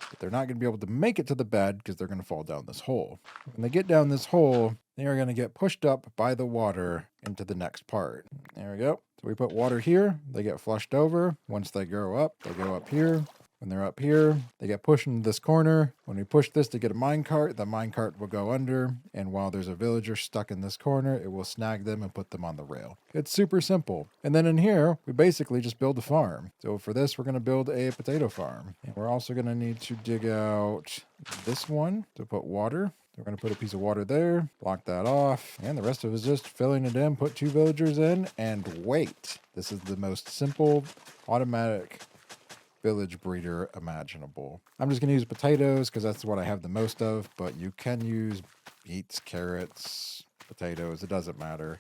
But they're not going to be able to make it to the bed because they're going to fall down this hole. When they get down this hole, they are going to get pushed up by the water into the next part. There we go. So we put water here. They get flushed over. Once they grow up, they go up here. When they're up here, they get pushed into this corner. When we push this to get a minecart, the minecart will go under. And while there's a villager stuck in this corner, it will snag them and put them on the rail. It's super simple. And then in here, we basically just build a farm. So for this, we're going to build a potato farm. And we're also going to need to dig out this one to put water. We're going to put a piece of water there, block that off, and the rest of it is just filling it in, put 2 villagers in, and wait. This is the most simple, automatic village breeder imaginable. I'm just going to use potatoes because that's what I have the most of, but you can use beets, carrots, potatoes. It doesn't matter.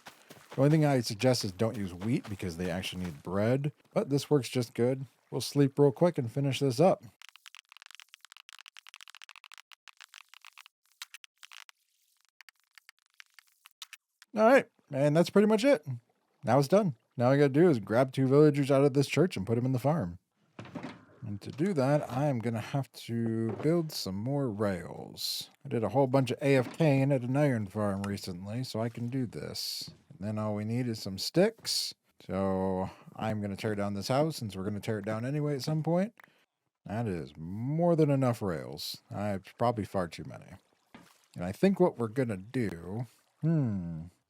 The only thing I suggest is don't use wheat because they actually need bread, but this works just good. We'll sleep real quick and finish this up. All right, and that's pretty much it. Now it's done. Now all I got to do is grab 2 villagers out of this church and put them in the farm. And to do that, I'm going to have to build some more rails. I did a whole bunch of AFKing at an iron farm recently, so I can do this. And then all we need is some sticks. So I'm going to tear down this house since we're going to tear it down anyway at some point. That is more than enough rails. Probably far too many. And I think what we're going to do...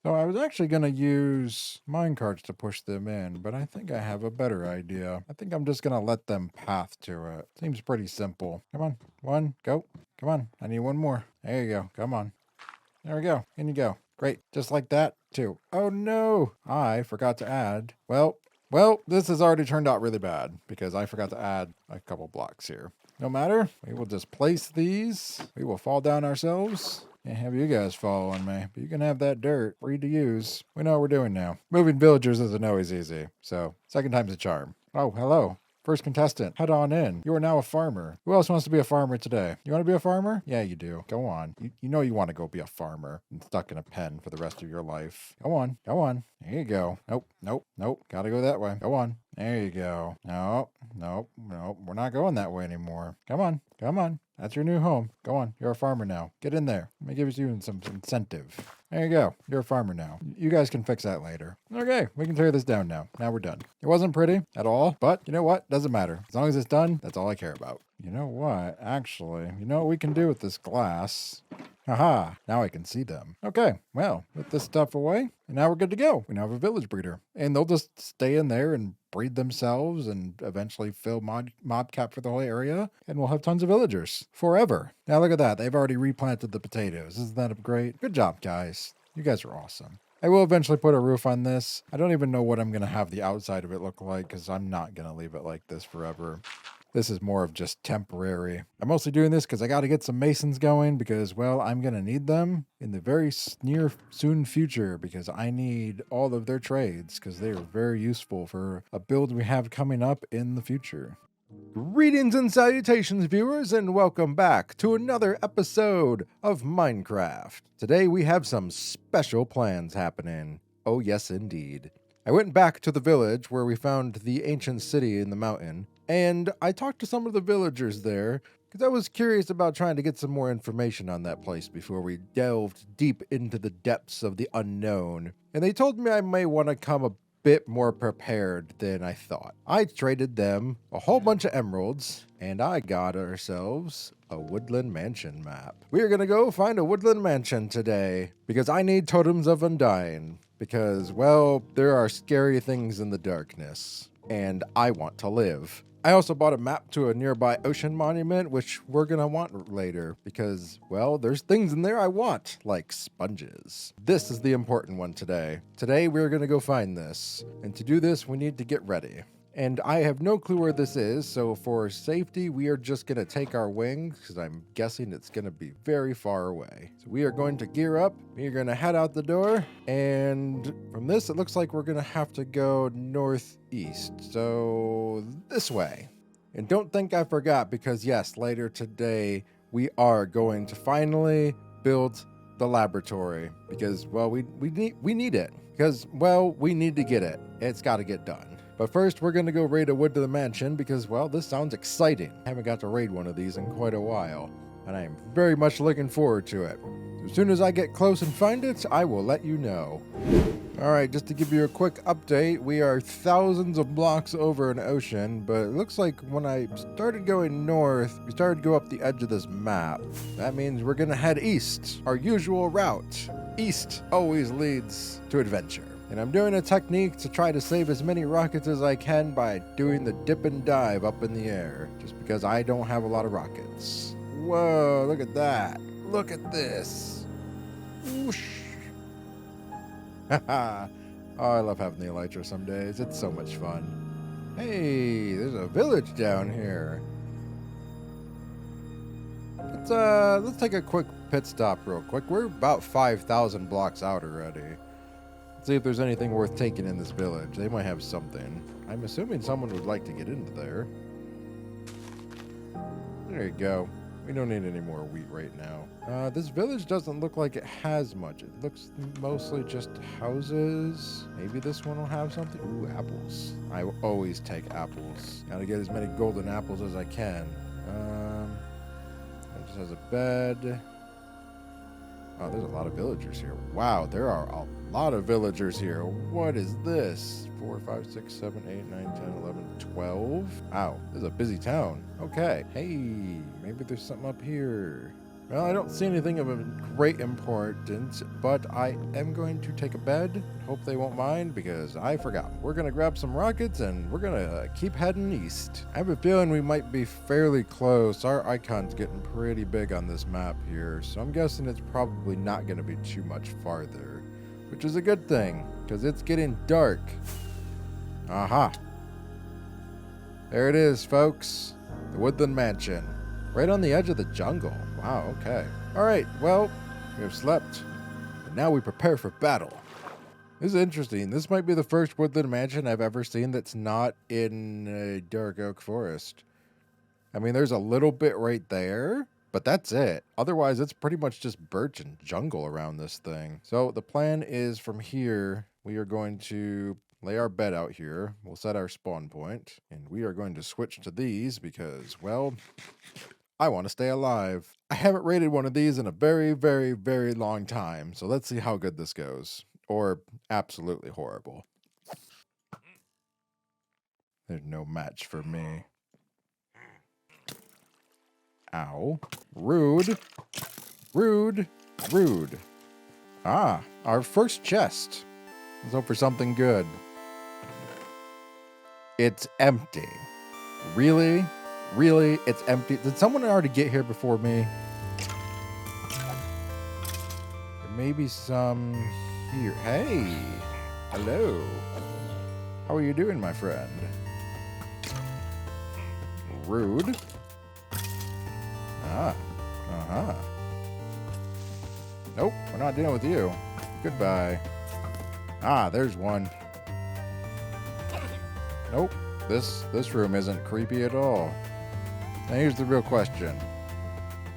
So I was actually going to use minecarts to push them in, but I think I have a better idea. I think I'm just going to let them path to it. Seems pretty simple. Come on. 1, go. Come on. I need 1 more. There you go. Come on. There we go. In you go. Great. Just like that, too. Oh, no. I forgot to add. Well, this has already turned out really bad because I forgot to add a couple blocks here. No matter. We will just place these. We will fall down ourselves. Can't have you guys following me, but you can have that dirt free to use. We know what we're doing now. Moving villagers isn't always easy, so 2nd time's a charm. Oh, hello. First contestant, head on in. You are now a farmer. Who else wants to be a farmer today? You want to be a farmer? Yeah, you do. Go on. You know you want to go be a farmer and stuck in a pen for the rest of your life. Go on. Go on. There you go. Nope. Gotta go that way. Go on. There you go. Nope. We're not going that way anymore. Come on. That's your new home. Go on. You're a farmer now. Get in there. Let me give you some incentive. There you go. You're a farmer now. You guys can fix that later. Okay, we can tear this down now. Now we're done. It wasn't pretty at all, but you know what? Doesn't matter. As long as it's done, that's all I care about. You know what? Actually, you know what we can do with this glass? Haha, now I can see them. Okay, well, put this stuff away, and now we're good to go. We now have a village breeder. And they'll just stay in there and breed themselves and eventually fill mob cap for the whole area, and we'll have tons of villagers. Forever. Now look at that. They've already replanted the potatoes. Isn't that great? Good job, guys. You guys are awesome. I will eventually put a roof on this. I don't even know what I'm going to have the outside of it look like because I'm not going to leave it like this forever. This is more of just temporary. I'm mostly doing this because I got to get some masons going because, well, I'm going to need them in the very near soon future because I need all of their trades because they are very useful for a build we have coming up in the future. Greetings and salutations, viewers, and welcome back to another episode of Minecraft. Today we have some special plans happening. Oh, yes, indeed. I went back to the village where we found the ancient city in the mountain, and I talked to some of the villagers there because I was curious about trying to get some more information on that place before we delved deep into the depths of the unknown. And they told me I may want to come a bit more prepared than I thought. I traded them a whole bunch of emeralds, and I got ourselves a woodland mansion map. We are gonna go find a woodland mansion today because I need totems of undying. Because, well, there are scary things in the darkness, and I want to live. I also bought a map to a nearby ocean monument, which we're gonna want later because, well, there's things in there I want, like sponges. This is the important one today. Today we're gonna go find this, and to do this we need to get ready. And I have no clue where this is, so for safety we are just gonna take our wings because I'm guessing it's gonna be very far away. So we are going to gear up, we are gonna head out the door, and from this it looks like we're gonna have to go northeast, so this way. And don't think I forgot because yes, later today we are going to finally build the laboratory because, well, we need it because, well, we need to get it. It's got to get done. But first, we're going to go raid a wood to the mansion because, well, this sounds exciting. I haven't got to raid one of these in quite a while, and I am very much looking forward to it. As soon as I get close and find it, I will let you know. All right, just to give you a quick update, we are thousands of blocks over an ocean, but it looks like when I started going north, we started to go up the edge of this map. That means we're going to head east, our usual route. East always leads to adventure. And I'm doing a technique to try to save as many rockets as I can by doing the dip and dive up in the air, just because I don't have a lot of rockets. Whoa, look at that. Look at this. Whoosh. Haha. Oh, I love having the elytra some days. It's so much fun. Hey, there's a village down here. Let's take a quick pit stop real quick. We're about 5,000 blocks out already. Let's see if there's anything worth taking in this village. They might have something. I'm assuming someone would like to get into there. There you go. We don't need any more wheat right now. This village doesn't look like it has much. It looks mostly just houses. Maybe this one will have something. Ooh, apples. I will always take apples. Gotta get as many golden apples as I can. It just has a bed. Oh, there's a lot of villagers here. Wow, there are a lot of villagers here. What is this? 4, 5, 6, 7, 8, 9, 10, 11, 12. Wow, this is a busy town. Okay. Hey, maybe there's something up here. Well, I don't see anything of a great importance, but I am going to take a bed. Hope they won't mind because I forgot. We're going to grab some rockets and we're going to keep heading east. I have a feeling we might be fairly close. Our icon's getting pretty big on this map here, so I'm guessing it's probably not going to be too much farther, which is a good thing because it's getting dark. Aha. There it is, folks. The Woodland Mansion. Right on the edge of the jungle. Wow, okay. All right, well, we have slept, and now we prepare for battle. This is interesting. This might be the first woodland mansion I've ever seen that's not in a dark oak forest. I mean, there's a little bit right there, but that's it. Otherwise, it's pretty much just birch and jungle around this thing. So the plan is from here, we are going to lay our bed out here. We'll set our spawn point, and we are going to switch to these because, well, I want to stay alive. I haven't raided one of these in a very, very, very long time, so let's see how good this goes. Or absolutely horrible. There's no match for me. Ow. Rude. Rude. Rude. Ah, our first chest. Let's hope for something good. It's empty. Really? Really? It's empty? Did someone already get here before me? There may be some here. Hey! Hello. How are you doing, my friend? Rude. Ah. Uh-huh. Nope, we're not dealing with you. Goodbye. Ah, there's one. Nope. This room isn't creepy at all. Now here's the real question.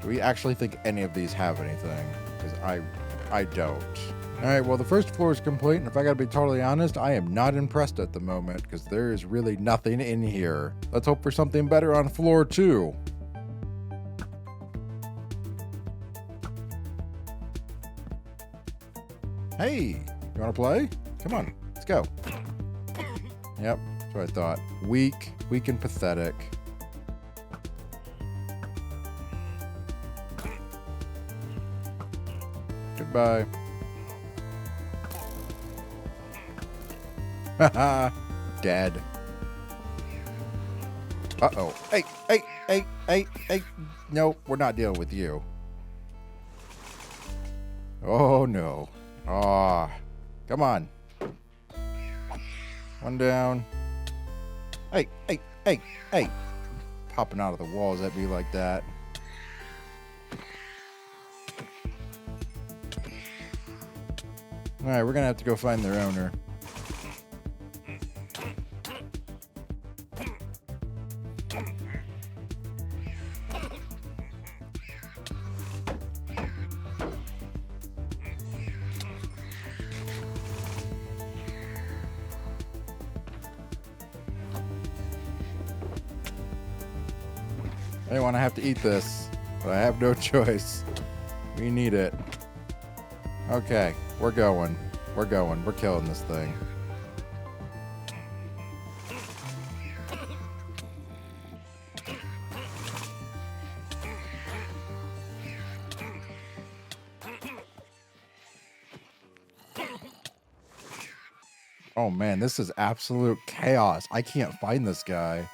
Do we actually think any of these have anything? Because I don't. Alright, well the first floor is complete, and if I gotta be totally honest, I am not impressed at the moment, because there is really nothing in here. Let's hope for something better on floor 2. Hey, you wanna play? Come on, let's go. Yep, that's what I thought. Weak and pathetic. Goodbye. Haha, dead. Uh-oh. Hey. No, we're not dealing with you. Oh, no. Ah, come on. One down. Hey. Popping out of the walls at me like that. Alright, we're gonna have to go find their owner. I don't want to have to eat this, but I have no choice. We need it. Okay, we're going. We're killing this thing. Oh man, this is absolute chaos. I can't find this guy.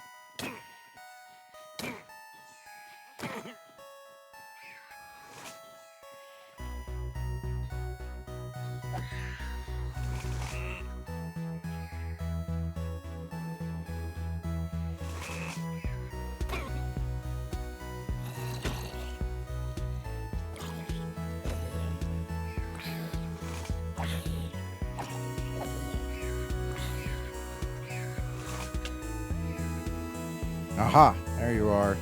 Aha, there you are.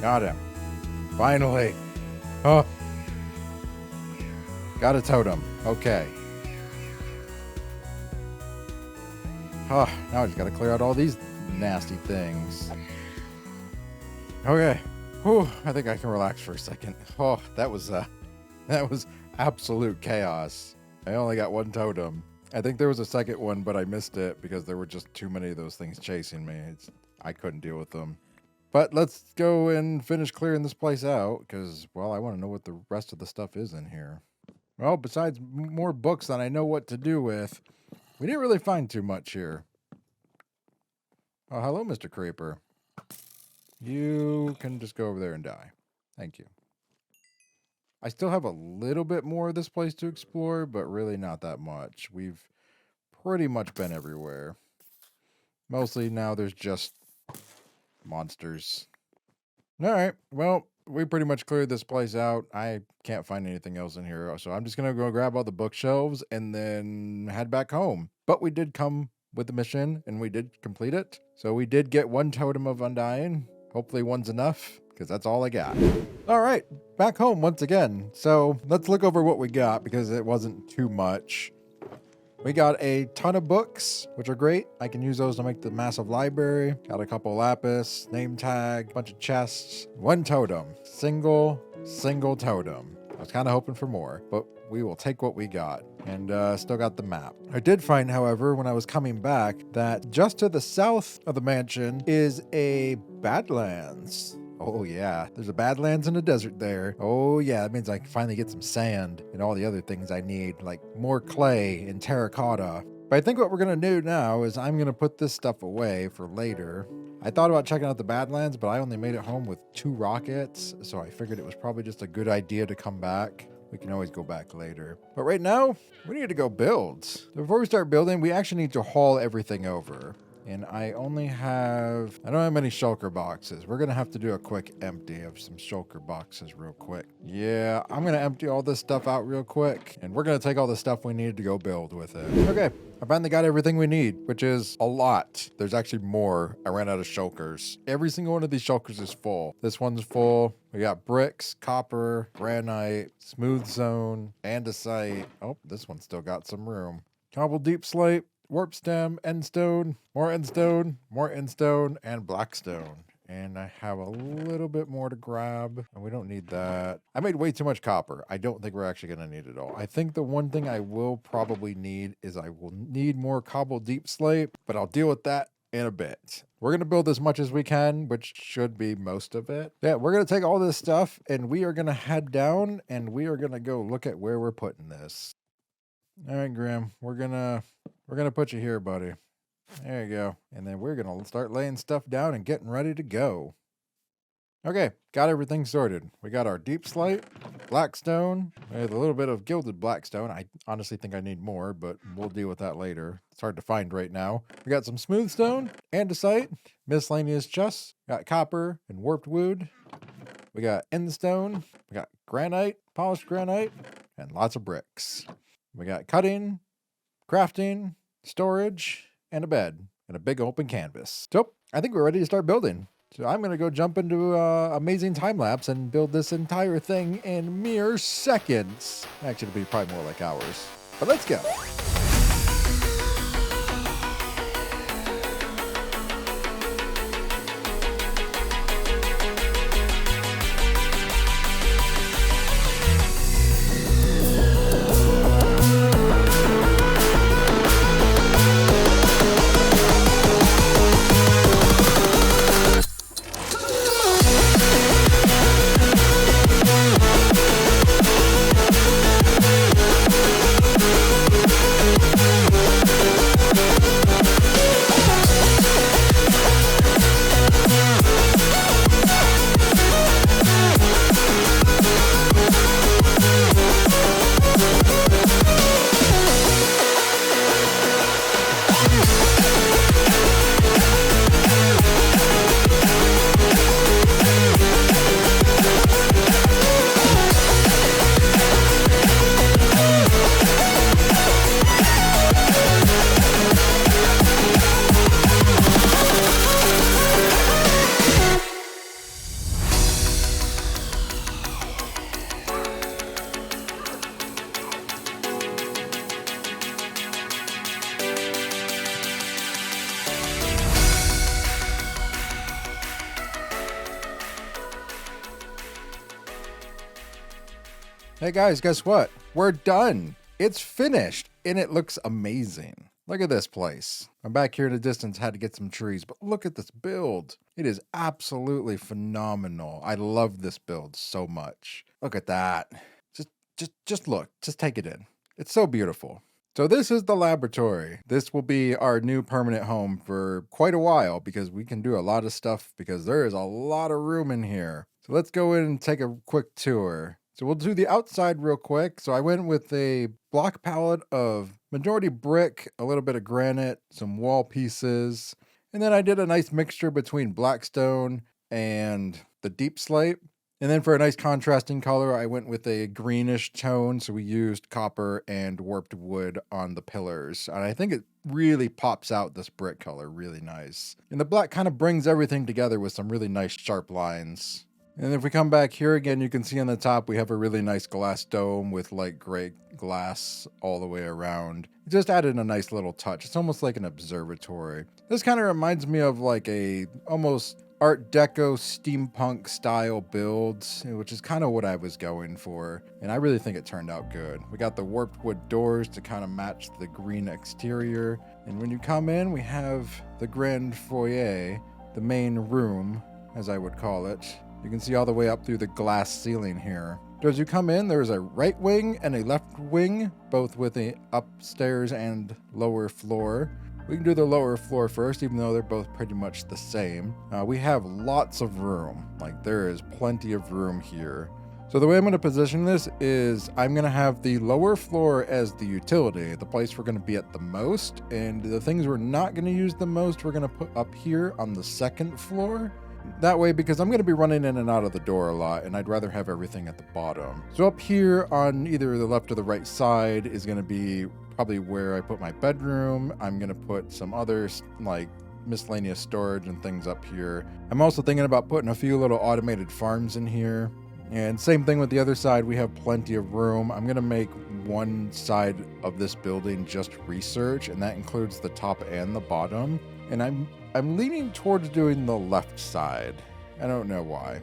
Got him. Finally. Oh. Got a totem. Okay. Oh, now I just gotta clear out all these nasty things. Okay. Whew, I think I can relax for a second. Oh, that was absolute chaos. I only got one totem. I think there was a second one, but I missed it because there were just too many of those things chasing me. I couldn't deal with them. But let's go and finish clearing this place out because, well, I want to know what the rest of the stuff is in here. Well, besides more books that I know what to do with, we didn't really find too much here. Oh, hello, Mr. Creeper. You can just go over there and die. Thank you. I still have a little bit more of this place to explore, but really not that much. We've pretty much been everywhere. Mostly now there's just monsters. All right, well, we pretty much cleared this place out. I can't find anything else in here, so I'm just going to go grab all the bookshelves and then head back home. But we did come with the mission, and we did complete it. So we did get one totem of Undying. Hopefully one's enough, because that's all I got. All right, back home once again. So let's look over what we got, because it wasn't too much. We got a ton of books, which are great. I can use those to make the massive library. Got a couple lapis, name tag, bunch of chests, one totem. Single totem. I was kind of hoping for more, but we will take what we got. And still got the map. I did find, however, when I was coming back, that just to the south of the mansion is a Badlands. Oh yeah, there's a Badlands in the desert there. Oh yeah, that means I can finally get some sand and all the other things I need, like more clay and terracotta. But I think what we're gonna do now is I'm gonna put this stuff away for later. I thought about checking out the Badlands, but I only made it home with 2 rockets, so I figured it was probably just a good idea to come back. We can always go back later. But right now, we need to go build. So before we start building, we actually need to haul everything over. And I don't have many shulker boxes. We're gonna have to do a quick empty of some shulker boxes real quick. Yeah, I'm gonna empty all this stuff out real quick, and we're gonna take all the stuff we need to go build with it. Okay, I finally got everything we need, which is a lot. There's actually more. I ran out of shulkers. Every single one of these shulkers is full. This one's full. We got bricks, copper, granite, smooth zone, andesite. Oh, this one's still got some room. Cobble deep slate, warp stem, endstone, more endstone, more endstone, and blackstone. And I have a little bit more to grab, and we don't need that. I made way too much copper. I don't think we're actually going to need it all. I think the one thing I will probably need is I will need more cobble deep slate, but I'll deal with that in a bit. We're going to build as much as we can, which should be most of it. Yeah, we're going to take all this stuff, and we are going to head down, and we are going to go look at where we're putting this. All right, Graham, we're gonna put you here, buddy. There you go. And then we're gonna start laying stuff down and getting ready to go. Okay, got everything sorted. We got our deep slate, blackstone, with a little bit of gilded blackstone. I honestly think I need more, but we'll deal with that later. It's hard to find right now. We got some smooth stone, andesite, miscellaneous chests, got copper and warped wood. We got endstone, we got granite, polished granite, and lots of bricks. We got cutting, crafting, storage, and a bed, and a big open canvas. So I think we're ready to start building. So I'm going to go jump into amazing time lapse and build this entire thing in mere seconds. Actually, it'll be probably more like hours. But let's go. Hey guys, guess what? We're done. It's finished, and it looks amazing. Look at this place. I'm back here in the distance, had to get some trees, but look at this build. It is absolutely phenomenal. I love this build so much. Look at that. Just look. Just take it in. It's so beautiful. So this is the laboratory. This will be our new permanent home for quite a while because we can do a lot of stuff because there is a lot of room in here. So let's go in and take a quick tour. So we'll do the outside real quick. So I went with a block palette of majority brick, a little bit of granite, some wall pieces, and then I did a nice mixture between blackstone and the deep slate. And then for a nice contrasting color, I went with a greenish tone. So we used copper and warped wood on the pillars. And I think it really pops out this brick color really nice. And the black kind of brings everything together with some really nice sharp lines. And if we come back here again, you can see on the top, we have a really nice glass dome with light gray glass all the way around. It just added a nice little touch. It's almost like an observatory. This kind of reminds me of like a almost Art Deco steampunk style builds, which is kind of what I was going for. And I really think it turned out good. We got the warped wood doors to kind of match the green exterior. And when you come in, we have the grand foyer, the main room, as I would call it. You can see all the way up through the glass ceiling here. So as you come in, there's a right wing and a left wing, both with a upstairs and lower floor. We can do the lower floor first, even though they're both pretty much the same. We have lots of room. Like there is plenty of room here. So the way I'm going to position this is I'm going to have the lower floor as the utility, the place we're going to be at the most, and the things we're not going to use the most, we're going to put up here on the second floor. That way, because I'm going to be running in and out of the door a lot, and I'd rather have everything at the bottom. So up here on either the left or the right side is going to be probably where I put my bedroom. I'm going to put some other like miscellaneous storage and things up here. I'm also thinking about putting a few little automated farms in here. And same thing with the other side, we have plenty of room. I'm gonna make one side of this building just research, and that includes the top and the bottom. And I'm leaning towards doing the left side. I don't know why.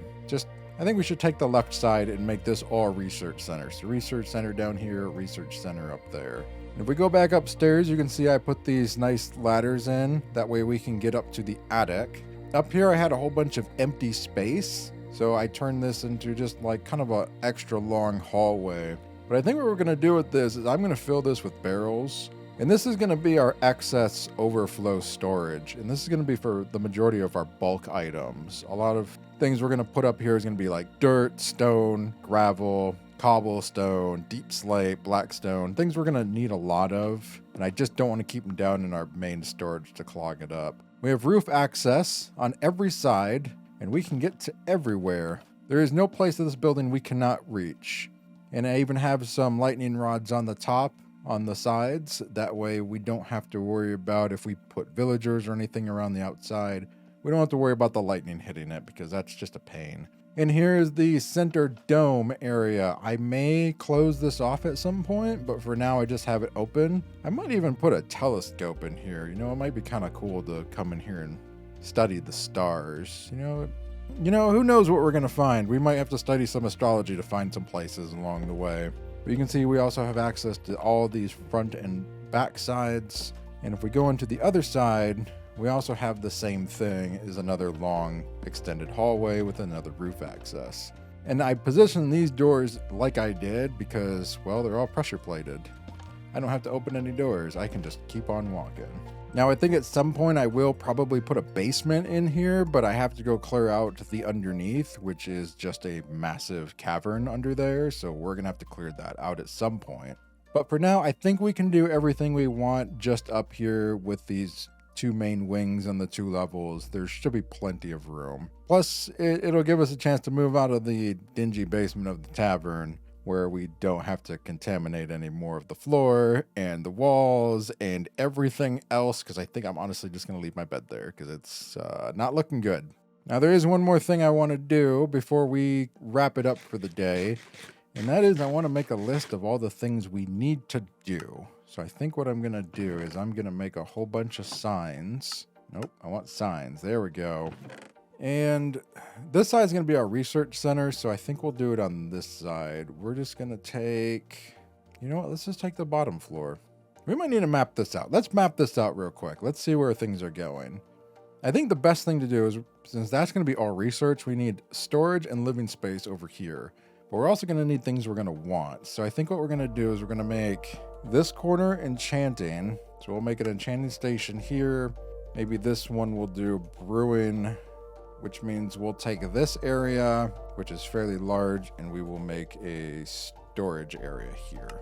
I think we should take the left side and make this all research center. So research center down here, research center up there. And if we go back upstairs, you can see I put these nice ladders in. That way we can get up to the attic. Up here I had a whole bunch of empty space. So I turned this into just like kind of a extra long hallway. But I think what we're gonna do with this is I'm gonna fill this with barrels. And this is gonna be our excess overflow storage. And this is gonna be for the majority of our bulk items. A lot of things we're gonna put up here is gonna be like dirt, stone, gravel, cobblestone, deep slate, blackstone, things we're gonna need a lot of. And I just don't wanna keep them down in our main storage to clog it up. We have roof access on every side, and we can get to everywhere. There is no place of this building we cannot reach. And I even have some lightning rods on the top, on the sides. That way we don't have to worry about if we put villagers or anything around the outside. We don't have to worry about the lightning hitting it because that's just a pain. And here's the center dome area. I may close this off at some point, but for now I just have it open. I might even put a telescope in here. You know, it might be kind of cool to come in here and study the stars. You know, who knows what we're going to find. We might have to study some astrology to find some places along the way. But you can see we also have access to all these front and back sides. And if we go into the other side, we also have the same thing as another long extended hallway with another roof access. And I positioned these doors like I did because, well, they're all pressure plated. I don't have to open any doors. I can just keep on walking. Now, I think at some point I will probably put a basement in here, but I have to go clear out the underneath, which is just a massive cavern under there. So we're going to have to clear that out at some point. But for now, I think we can do everything we want just up here with these two main wings and the 2 levels. There should be plenty of room. Plus, it'll give us a chance to move out of the dingy basement of the tavern, where we don't have to contaminate any more of the floor and the walls and everything else, because I think I'm honestly just going to leave my bed there because it's not looking good. Now, there is one more thing I want to do before we wrap it up for the day, and that is I want to make a list of all the things we need to do. So I think what I'm going to do is I'm going to make a whole bunch of signs. Nope, I want signs. There we go. And this side is going to be our research center, so I think we'll do it on this side. We're just going to take, you know what, let's just take the bottom floor. We might need to map this out. Let's map this out real quick. Let's see where things are going. I think the best thing to do is, since that's going to be all research, we need storage and living space over here. But we're also going to need things we're going to want. So I think what we're going to do is we're going to make this corner enchanting. So we'll make an enchanting station here. Maybe this one will do brewing, which means we'll take this area, which is fairly large, and we will make a storage area here.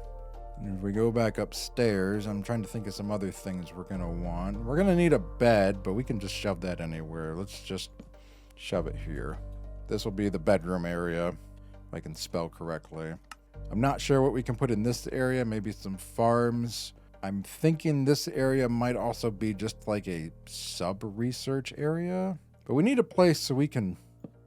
And if we go back upstairs, I'm trying to think of some other things we're going to want. We're going to need a bed, but we can just shove that anywhere. Let's just shove it here. This will be the bedroom area, if I can spell correctly. I'm not sure what we can put in this area, maybe some farms. I'm thinking this area might also be just like a sub-research area. But we need a place so we can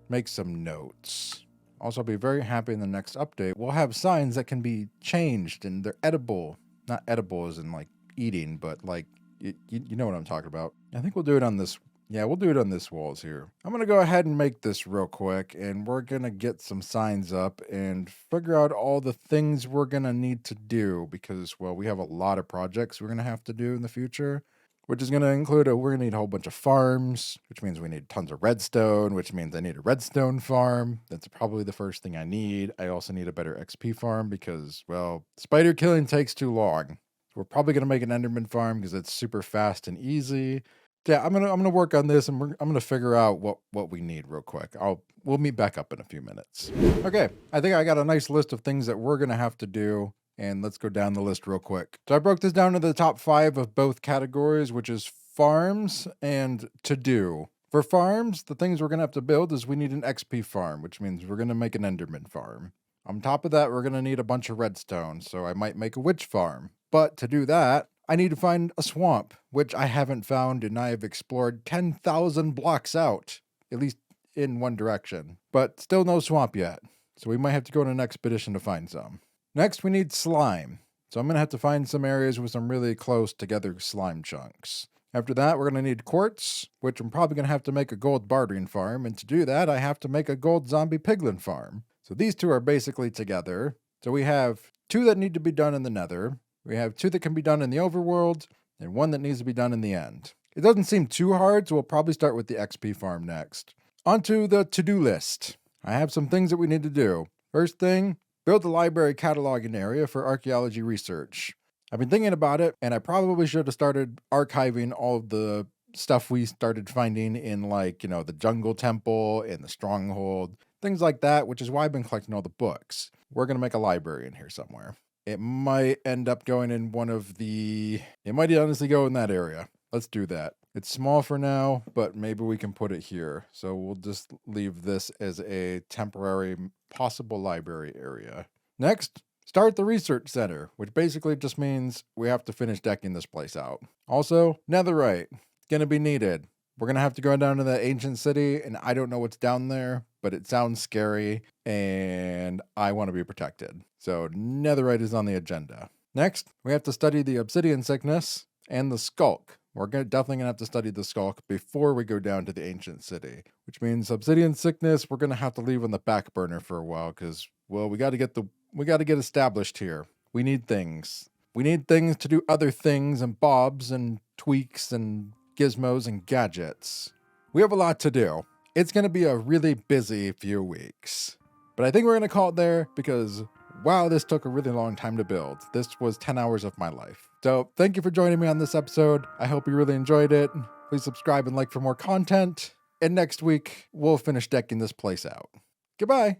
make some notes. Also, I'll be very happy in the next update. We'll have signs that can be changed and they're edible. Not edible as in like eating, but like, you know what I'm talking about. I think we'll do it on this. Yeah, we'll do it on this walls here. I'm going to go ahead and make this real quick, and we're going to get some signs up and figure out all the things we're going to need to do because, well, we have a lot of projects we're going to have to do in the future. Which is going to include, we're going to need a whole bunch of farms, which means we need tons of redstone, which means I need a redstone farm. That's probably the first thing I need. I also need a better XP farm because, well, spider killing takes too long. We're probably going to make an Enderman farm because it's super fast and easy. Yeah, I'm gonna work on this, and I'm gonna figure out what we need real quick. We'll meet back up in a few minutes. Okay, I think I got a nice list of things that we're gonna have to do, and let's go down the list real quick. So I broke this down to the top 5 of both categories, which is farms and to do. For farms, the things we're gonna have to build is we need an XP farm, which means we're gonna make an Enderman farm. On top of that, we're gonna need a bunch of redstone, so I might make a witch farm. But to do that, I need to find a swamp, which I haven't found, and I have explored 10,000 blocks out, at least in one direction. But still no swamp yet, so we might have to go on an expedition to find some. Next, we need slime. So I'm going to have to find some areas with some really close together slime chunks. After that, we're going to need quartz, which I'm probably going to have to make a gold bartering farm, and to do that, I have to make a gold zombie piglin farm. So these two are basically together. So we have 2 that need to be done in the nether. We have 2 that can be done in the overworld, and 1 that needs to be done in the end. It doesn't seem too hard, so we'll probably start with the XP farm next. Onto the to-do list. I have some things that we need to do. First thing, build the library cataloging area for archaeology research. I've been thinking about it, and I probably should have started archiving all of the stuff we started finding in, like, the jungle temple and the stronghold, things like that, which is why I've been collecting all the books. We're going to make a library in here somewhere. It might end up going in it might honestly go in that area. Let's do that. It's small for now, but maybe we can put it here. So we'll just leave this as a temporary possible library area. Next, start the research center, which basically just means we have to finish decking this place out. Also, netherite. It's going to be needed. We're going to have to go down to the ancient city, and I don't know what's down there, but it sounds scary, and I want to be protected. So netherite is on the agenda. Next, we have to study the obsidian sickness and the skulk. We're definitely going to have to study the skulk before we go down to the ancient city, which means obsidian sickness we're going to have to leave on the back burner for a while because, well, we got to get established here. We need things. We need things to do other things and bobs and tweaks and gizmos and gadgets. We have a lot to do. It's going to be a really busy few weeks. But I think we're going to call it there because, wow, this took a really long time to build. This was 10 hours of my life. So thank you for joining me on this episode. I hope you really enjoyed it. Please subscribe and like for more content. And next week, we'll finish decking this place out. Goodbye.